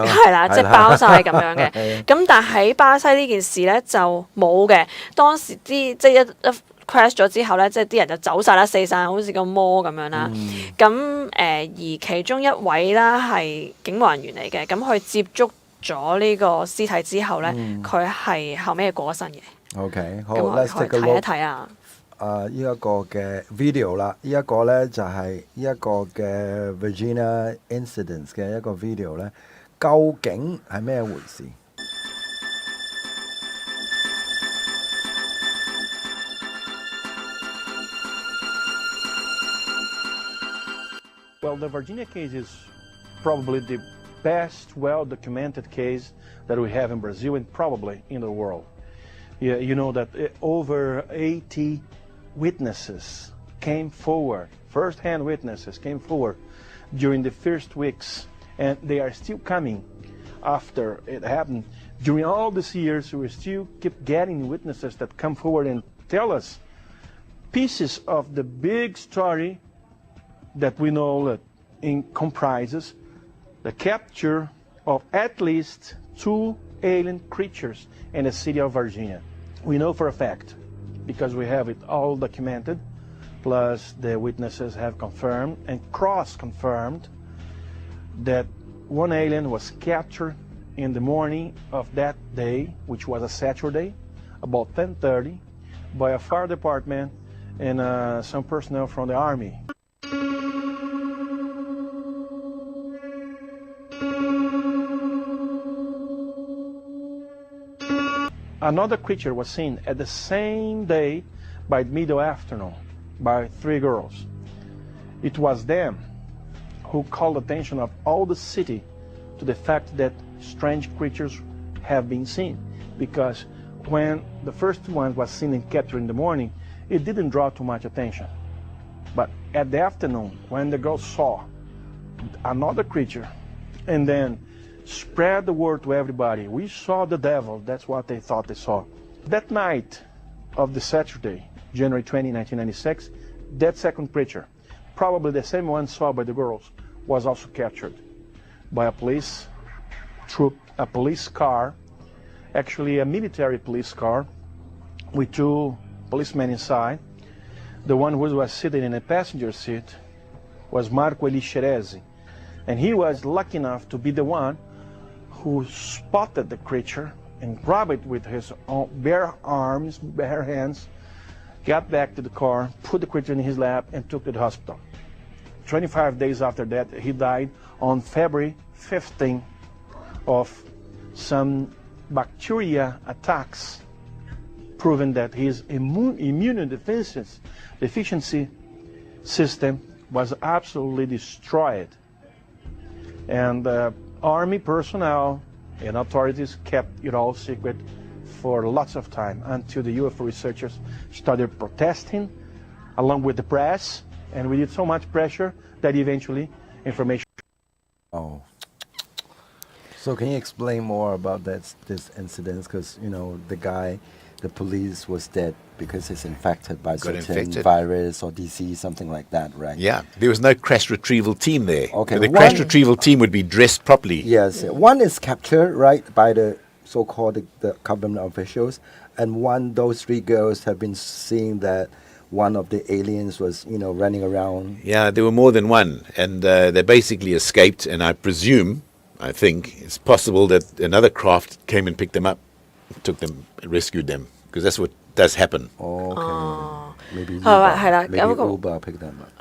係啦，即係包晒咁樣嘅。咁但係喺巴西呢件事咧就冇嘅。當時即係一 crash 咗之後咧，即係啲人就走晒啦，死晒，好似個魔咁樣啦。咁而其中一位啦係警務人員嚟嘅，咁佢接觸咗呢個屍體之後咧，佢係後尾過咗身嘅。OK， 好 ，let's take a look。睇一睇啊！呢一個嘅 video 啦，呢一個咧就係呢一個嘅 Virginia incidents 嘅一個 video 咧，究竟係咩回事？Well, the Virginia case is probably the best, well-documented case that we have in Brazil and probably in the world. Yeah, you know that over 80 witnesses came forward, first-hand witnesses came forward during the first weeks, and they are still coming after it happened. During all these years, we still keep getting witnesses that come forward and tell us pieces of the big story that we know that comprises the capture of at least 2 alien creatures in the city of Virginia. We know for a fact, because we have it all documented, plus the witnesses have confirmed and cross-confirmed that one alien was captured in the morning of that day, which was a Saturday, about 10:30, by a fire department and some personnel from the Army. Another creature was seen at the same day by middle afternoon by 3 girls. It was them who called attention of all the city to the fact that strange creatures have been seen, because when the first one was seen and captured in the morning, it didn't draw too much attention. But at the afternoon, when the girls saw another creature and then spread the word to everybody, we saw the devil, that's what they thought they saw. That night of the Saturday, January 20, 1996, that second creature, probably the same one saw by the girls, was also captured by a police troop, a police car, actually a military police car with 2 policemen inside. The one who was sitting in a passenger seat was Marco Elixerezi, and he was lucky enough to be the one who spotted the creature and grabbed it with his own bare arms, bare hands, got back to the car, put the creature in his lap, and took it to the hospital. 25 days after that, he died on February 15 of some bacteria attacks, proving that his immune deficiency system was absolutely destroyed. And Army personnel and authorities kept it all secret for lots of time until the UFO researchers started protesting along with the press, and we did so much pressure that eventually information. Oh. So can you explain more about this incident? Because, you know, the police was dead because he's infected by certain virus or disease, something like that, right? Yeah, there was no crash retrieval team there. Okay. The crash retrieval team would be dressed properly. Yes. One is captured, right, by the so-called the government officials, and those 3 girls have been seeing that one of the aliens was, you know, running around. Yeah, there were more than one, and they basically escaped, and I think it's possible that another craft came and picked them up, took them, rescued them, because that's what does happen. Okay. Maybe Uber picked them up.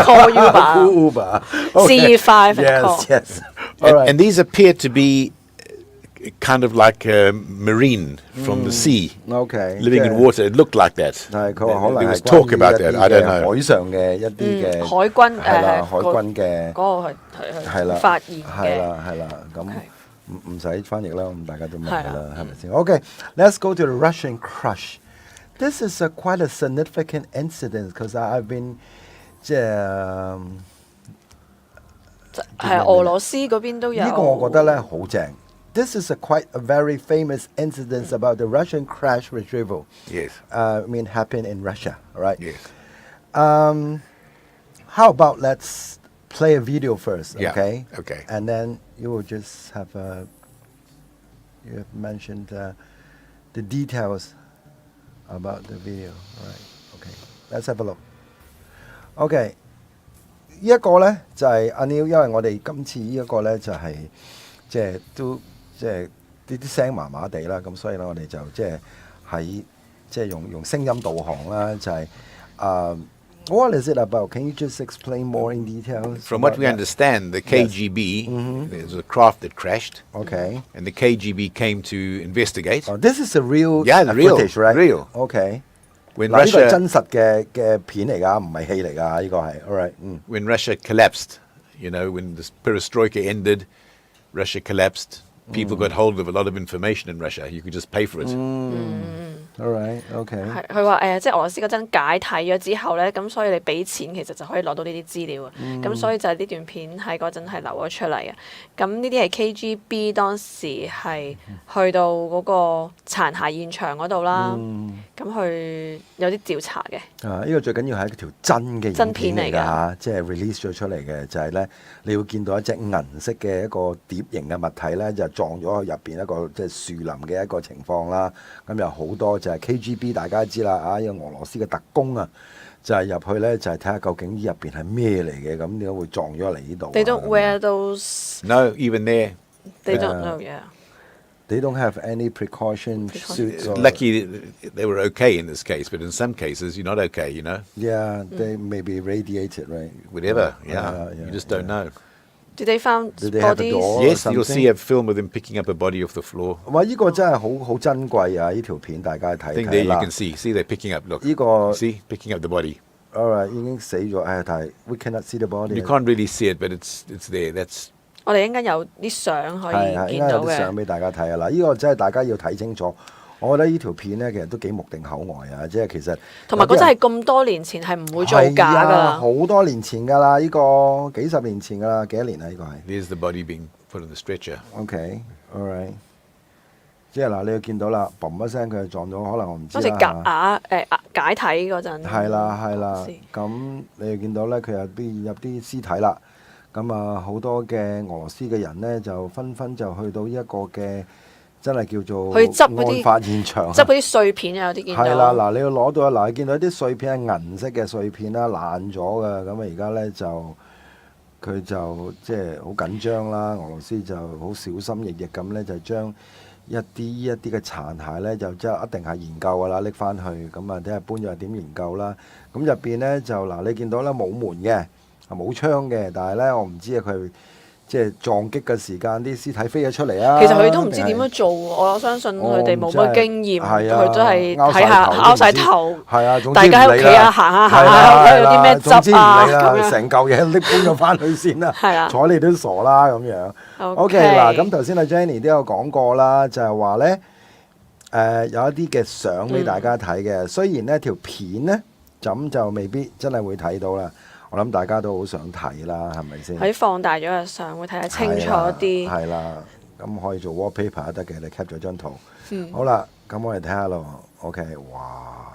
Call Uber. Uber. Okay. C5 and call. Yes. All right. And these appear to be kind of like marine from the sea. Okay. Living in water. It looked like that. There was talk about that. I don't know. 海上嘅一啲嘅海軍係啦，海軍嘅嗰個係啦發現嘅係啦，咁唔使翻譯啦，咁大家都明㗎啦，係咪先？Okay, let's go to the Russian crush. This is quite a significant incident because I've been 即係係俄羅斯嗰邊都有。呢個我覺得咧好正。This is quite a very famous incident about the Russian crash retrieval. Yes. Happened in Russia, right? Yes. How about let's play a video first, Yeah. okay? Okay. And then you will just have you have mentioned the details about the video, right? Okay. Let's have a look. Okay. 呢一個咧就係阿 Neil，因為我哋今次呢一個咧就係即係都。即係啲聲麻麻地啦，咁所以咧我哋就即係喺即係用聲音導航啦，就係what is it about? Can you just explain more in detail? From what we understand, the KGB, there's a craft that crashed. Okay. And the KGB came to investigate. Oh, this is a real footage, right? Real. Okay. When 呢個 Russia 係真實嘅片嚟㗎，唔係戲嚟㗎，呢個係 all right. When Russia collapsed, you know, when the perestroika ended, Russia collapsed. People got hold of a lot of information in Russia. You could just pay for it. All right, OK。係佢話即係俄羅斯嗰陣解體咗之後咧，咁所以你俾錢其實就可以攞到呢啲資料啊。咁所以就係呢段片喺嗰陣係流咗出嚟嘅。咁呢啲係 KGB 當時係去到嗰個殘骸現場嗰度啦，咁去有啲調查嘅。呢個最緊要係一條真嘅影片嚟㗎嚇，即係 release 咗出嚟嘅，就係咧你會見到一隻銀色嘅一個碟形嘅物體咧，就撞咗去入邊一個即係樹林嘅一個情況啦。咁有好多就係 KGB 大家知啦，有俄羅斯嘅特工啊，就係入去咧就係睇下究竟入邊係咩嚟嘅，咁點解會撞咗嚟呢度？They don't wear those. No, even there. They don't know, yeah. They don't have any precaution suits. Lucky they were okay in this case, but in some cases you're not okay, you know. Yeah, they may be radiated, right? Whatever, you just don't know. Did they found Did they have a bodies? door? Yes, you'll see a film of them picking up a body off the floor. 哇！呢個真係好珍貴啊！呢條片大家睇 I think 睇 there you 啦。can see they're picking up. Look, 呢個 see, picking up the body. alright 已經死咗，但係 we cannot see the body. You can't really see it, but it's there. That's 我哋應該有啲相可以係應該有見到嘅。啲相俾大家睇啊！嗱，呢個真係大家要睇清楚。我覺得呢條片咧，其實都幾目定口呆啊！即係其實同埋嗰陣係咁多年前係唔會造假㗎啦。好多年前㗎啦，呢個幾十年前㗎啦，幾多年啊？呢個係。there's the body being put on the stretcher. OK，alright。即係嗱，你要見到啦，嘣一聲佢就撞咗，可能我唔知好似啦。解體嗰陣。係啦，咁你要見到咧，佢入啲屍體啦。咁啊，好多嘅俄羅斯嘅人咧，就紛紛就去到一個嘅真係叫做去執嗰啲案發現場，執嗰啲碎片啊，有啲見到。係啦，嗱，你要攞到啊，嗱，你見到啲碎片係銀色嘅碎片啦，爛咗嘅，咁啊而家咧就佢就即係好緊張啦，俄羅斯就好小心翼翼咁咧，就將一啲嘅殘骸咧，就即係一定係研究㗎啦，拎翻去咁啊，睇下搬咗去點研究啦。咁入邊咧就嗱，你見到咧冇門嘅。冇槍嘅，但係咧我唔知啊，佢即係撞擊嘅時間，啲屍體飛咗出嚟啊！其實佢都唔知點樣做喎，我相信佢哋冇乜經驗，佢都係睇下拗晒頭，大家喺屋企啊行下，有啲咩執啊咁樣，成嚿嘢拎搬咗翻去先啦，睬你都傻啦咁樣。OK 嗱，咁頭先阿 Jenny 都有講過啦，就係話咧有一啲嘅相俾大家睇嘅，雖然呢條片咧咁就未必真係會睇到啦。我諗大家都好想睇啦，係咪先？喺放大咗嘅相會睇得清楚啲。係啦，咁可以做 wallpaper 都得嘅，你 cap 咗張圖。好啦，咁我哋睇下咯。OK， 哇！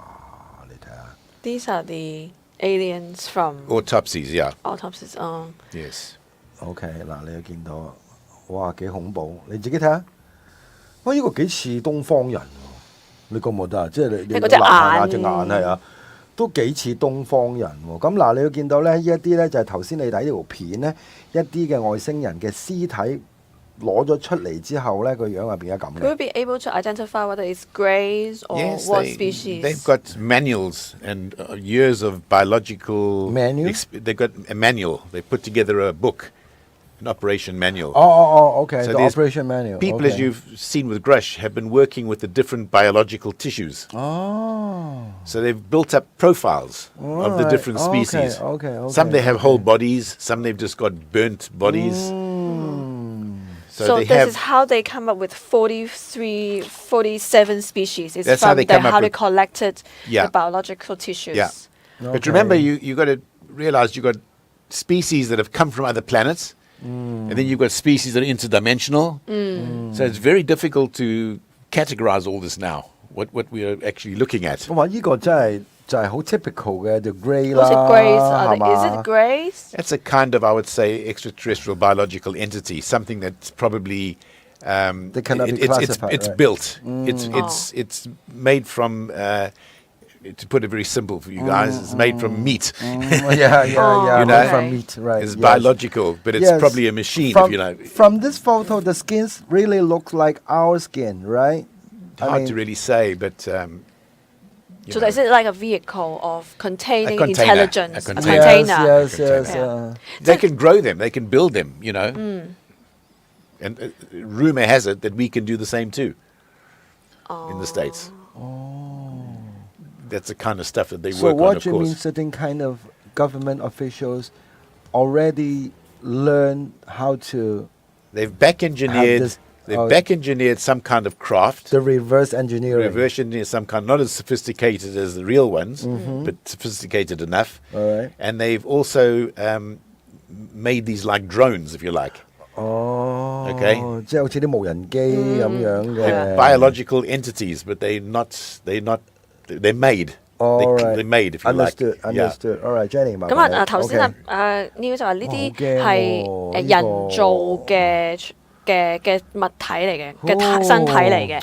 你睇下。These are the aliens from autopsies, yeah. Autopsies, Yes. OK， 嗱，你又見到，哇，幾恐怖！你自己睇下。哇，呢個幾似東方人喎，你覺唔覺得啊？即係你嗰隻眼，隻眼係啊。都幾似東方人喎，咁嗱，你要見到咧，呢一啲咧就係頭先你睇呢條片咧，一啲嘅外星人嘅屍體攞咗出嚟之後咧，個樣係變咗咁嘅。Will be able to identify whether it's greys or what species? They've got manuals and years of biological They've got a manual. They put together a book, an operation manual. Okay. So the operation manual. People, as you've seen with Grush, have been working with the different biological tissues. So they've built up profiles of the different species. Some they have whole bodies, some they've just got burnt bodies. So this is how they come up with 47 species. It's That's from how they collected the biological tissues. Yeah. But remember, you got to realize you've got species that have come from other planets. And then you've got species that are interdimensional. So it's very difficult to categorize all this now, what we are actually looking at. 哇！呢個真係就係好 typical 嘅就 grey 啦，Is it greys? That's a kind of, I would say, extraterrestrial biological entity, something that's probably they cannot be classified. It's built. It's made from. To put it very simple for you guys, it's made from meat. Yeah. You know, from meat, right? It's biological, but it's probably a machine, if you know. From this photo, the skins really look like our skin, right? Hard to really say, but. So is it like a vehicle of containing container, intelligence? A container. Yes. They can grow them. They can build them. You know. And rumor has it that we can do the same too. In the States. That's the kind of stuff that they work on, of course. So what you mean certain kind of government officials already learn how to... They've back-engineered They've back engineered some kind of craft. The reverse engineering. Reverse engineered some kind, not as sophisticated as the real ones, but sophisticated enough. All right. And they've also made these like drones, if you like. Okay. 即係好似啲無人機咁樣嘅。They're biological entities, but they're made. They're made, if you Understood, like. Understood. All right, Jenny. 咁啊，頭先Neil 就話呢啲係人造嘅物體嚟嘅身體嚟嘅。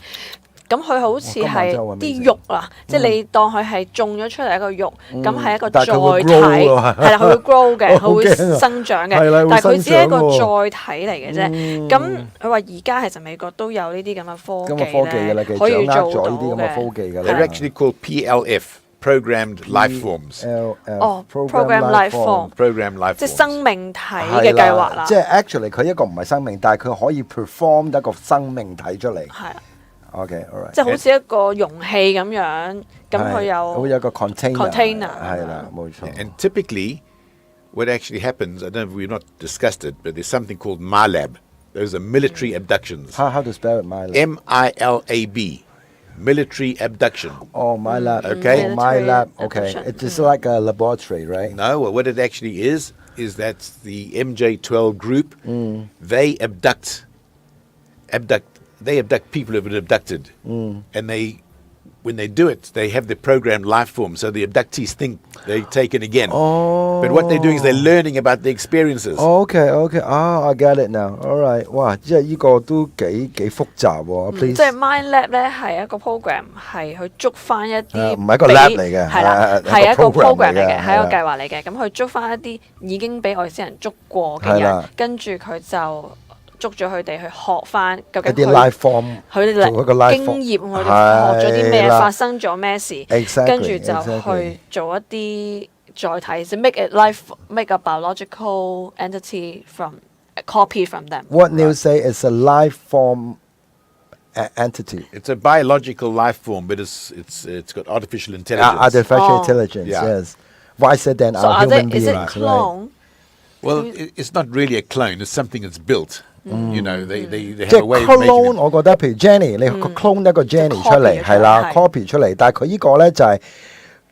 咁佢好似係啲肉啊，即係你當佢係種咗出嚟一個肉，咁係一個載體，係啦，佢會 grow 嘅，佢會生長嘅，但係佢只係一個載體嚟嘅啫。咁佢話而家其實美國都有呢啲咁嘅科技咧，可以做到嘅。They're actually called PLF, Programmed Life Forms. Program Life Form， 即係生命體嘅計劃啦。即係 actually 佢一個唔係生命，但係佢可以 perform 一個生命體出嚟。係。Okay, all right. 即係好似一個容器咁樣，咁佢有一個 container， 係啦，冇錯。And typically, what actually happens, I don't know if we've not discussed it, but there's something called MILAB. Those are military abductions. How to spell it, MILAB? MILAB. Military abduction. Oh, MILAB. Okay. MILAB. Okay. It's just like a laboratory, right? No, well, what it actually is that the MJ-12 group, they abduct people who have been abducted, and when they do it, they have the programmed life form, so the abductees think they're taken again. But what they're doing is they're learning about the experiences. Okay. I get it now. All right. 哇，即係呢個都幾複雜喎。Please。即係 MindLab 咧係一個 program， 係去捉翻一啲唔係一個 lab 嚟嘅，係啦，係一個 program 嚟嘅，係一個計劃嚟嘅。咁佢捉翻一啲已經俾外星人捉過嘅人，跟住佢就捉咗佢哋去學翻究竟佢哋經驗，佢哋學咗啲咩，發生咗咩事，跟住就去做一啲載體，就 make a biological entity from a copy from them. What Neil say is a life form entity. It's a biological life form, but it's got artificial intelligence. Artificial intelligence, yes. Wiser than our human beings. Is it clone? Well, it's not really a clone. It's something that's built. You know, they have a way of making it. clone 我覺得譬如 Jenny， 你 clone 一個 Jenny 出嚟，係啦 ，copy 出嚟，但係佢呢個咧就係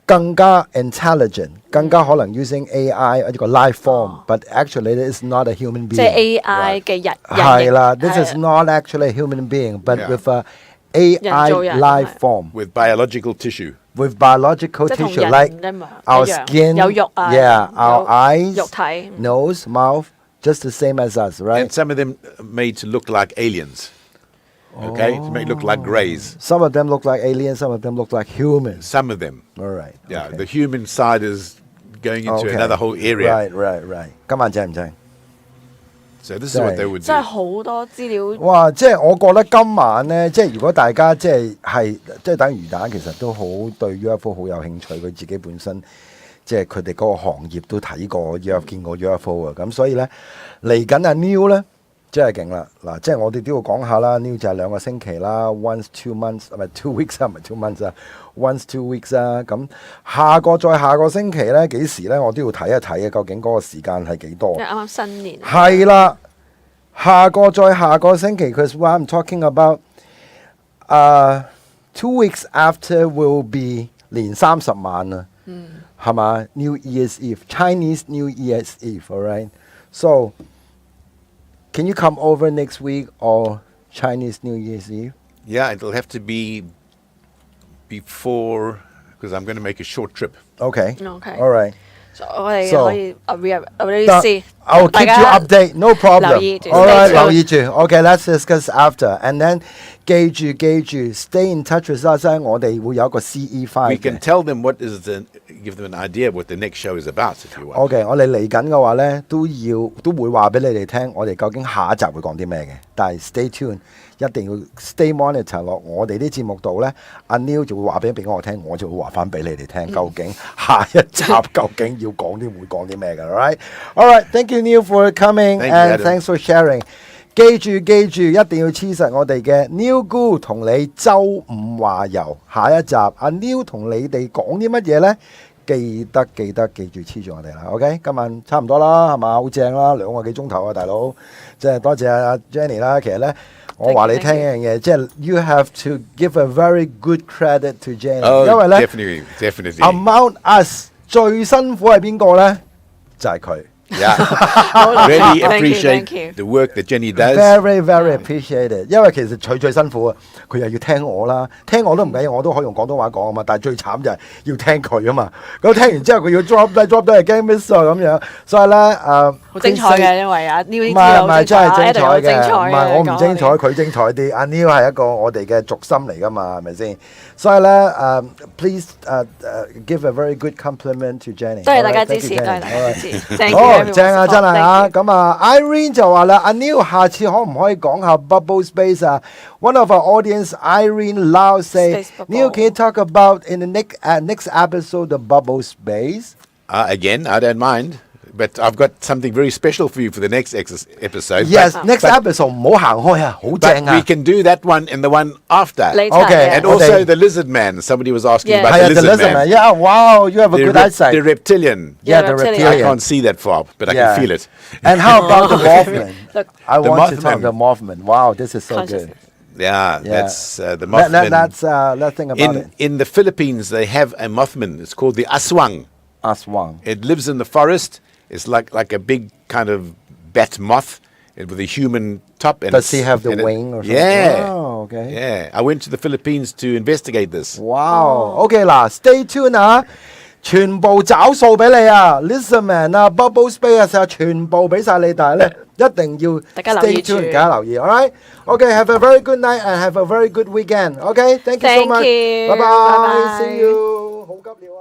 更加 intelligent， 更加可能 using AI 一個 life form，but actually it is not a human being。即係 AI 嘅人。係啦 ，this is not actually a human being，but with a AI life form with biological tissue. With biological tissue like our skin, our eyes, nose, mouth. Just the same as us, right? And some of them are made to look like aliens. Okay? To make look like greys. Some of them look like aliens, some of them look like humans. Some of them. All right. Yeah, the human side is going into another whole area. Right. 今晚正唔正？ So this is what they would do. 真係好多資料。哇！即係我覺得今晚咧，即係如果大家即係等魚蛋，其實都好對 UFO 好有興趣，佢自己本身。即係佢哋嗰個行業都睇過 見過 UFO 啊，咁所以咧嚟緊阿 Neil 咧真係勁啦！嗱，即係我哋都要講下啦 ，Neil 就係2個星期啦 ，once 2 months 唔係 2 weeks 啊，唔係2 months 啊 ，once 2 weeks 啊，咁再下個星期咧幾時咧，我都要睇一睇啊，究竟嗰個時間係幾多？因為啱啱新年。係啦，再下個星期 ，because what I'm talking about， 2 weeks after will be 年30晚啊。係嘛 ？New Year's Eve, Chinese New Year's Eve, all right? So, can you come over next week or Chinese New Year's Eve? Yeah, it'll have to be before, because I'm going to make a short trip. Okay. All right. 我哋可以試。I'll keep you update, no problem. 留意住。All right, 留意住。Okay, let's discuss after. And then 記住 stay in touch with us. 我哋會有一個 CE file. We can tell them give them an idea of what the next show is about, if you want. Okay, 我哋嚟緊嘅話咧，都會話俾你哋聽，我哋究竟下一集會講啲咩嘅。但係 stay tuned， 一定要 stay monitor 落我哋啲節目度咧。阿 Neil 就會話俾我聽，我就會話翻俾你哋聽，究竟下一集究竟要講啲咩嘅。All right, thank you Neil for coming and thanks for sharing. 記住，一定要黐實我哋嘅 Neil Gould 同你週五話遊下一集。阿 Neil 同你哋講啲乜嘢咧？記住黐住我哋啦。OK， 今晚差唔多啦，係嘛？好正啦，2個幾鐘頭啊，大佬。即係多謝阿 Jenny 啦。其實咧，我話你聽一樣嘢，即係 you have to give a very good credit to Jenny， Oh, 因為咧 definitely. among us 最辛苦係邊個咧？就係佢。Yeah. Really Thank appreciate you. the work that Jenny does. Very appreciated，因為其實佢最辛苦啊，佢又要聽我啦，聽我都唔緊要，我都可以用廣東話講啊嘛，但係最慘就係要聽佢啊嘛，咁聽完之後佢要 drop 低係驚 miss 啊咁樣，所以咧好精彩嘅，因為阿 Neil 唔係真係精彩嘅，唔唔係我唔精彩，佢精彩啲。阿 Neil 係一個我哋嘅軸心嚟噶嘛，係咪先？所以咧please give a very good compliment to Jenny。多謝大家支持，多謝大家支持。Thank you。好正啊，真係啊！咁啊 ，Irene 就話啦，阿 Neil 下次可唔可以講下 Bubble Space 啊？One of our audience, Irene Lau say, Neil, can you talk about in the next episode the Bubble Space? Again, I don't mind. But I've got something very special for you for the next episode. Yes, next episode 唔好行開啊，好正 But we can do that one and the one after. Later, Okay, And yeah. also the lizard man. Somebody was asking about 係啊 the the lizard lizard man. man. Yeah, wow, you have a The good rep- eyesight. the reptilian. Yeah, Yeah, the reptilian. I reptilian. can't see that far, but I Yeah. can feel it. And how about the Mothman? Look, I The want to talk Mothman. the Mothman. Wow, this is so good. Consciousness. Yeah, Yeah. that's the Mothman. Let's think about it. In the Philippines, they have a Mothman. It's called the aswang. Aswang. It lives in the forest. It's like a big kind of bat moth with a human top. And Does he have the and it- wing or something? Yeah. Oh, okay. Yeah. I went to the Philippines to investigate this. Wow. OK 嗱，stay tuned 啊，全部找數俾你啊 ，Listeman 啊，Bubble Space 啊，全部俾晒你，但係咧一定要大家留意 stay 住 tuned，大家留意。All right. OK. Have a very good night and have a very good weekend. OK. Thank you so Thank much. you. Bye bye. Bye bye. See you. 好急了。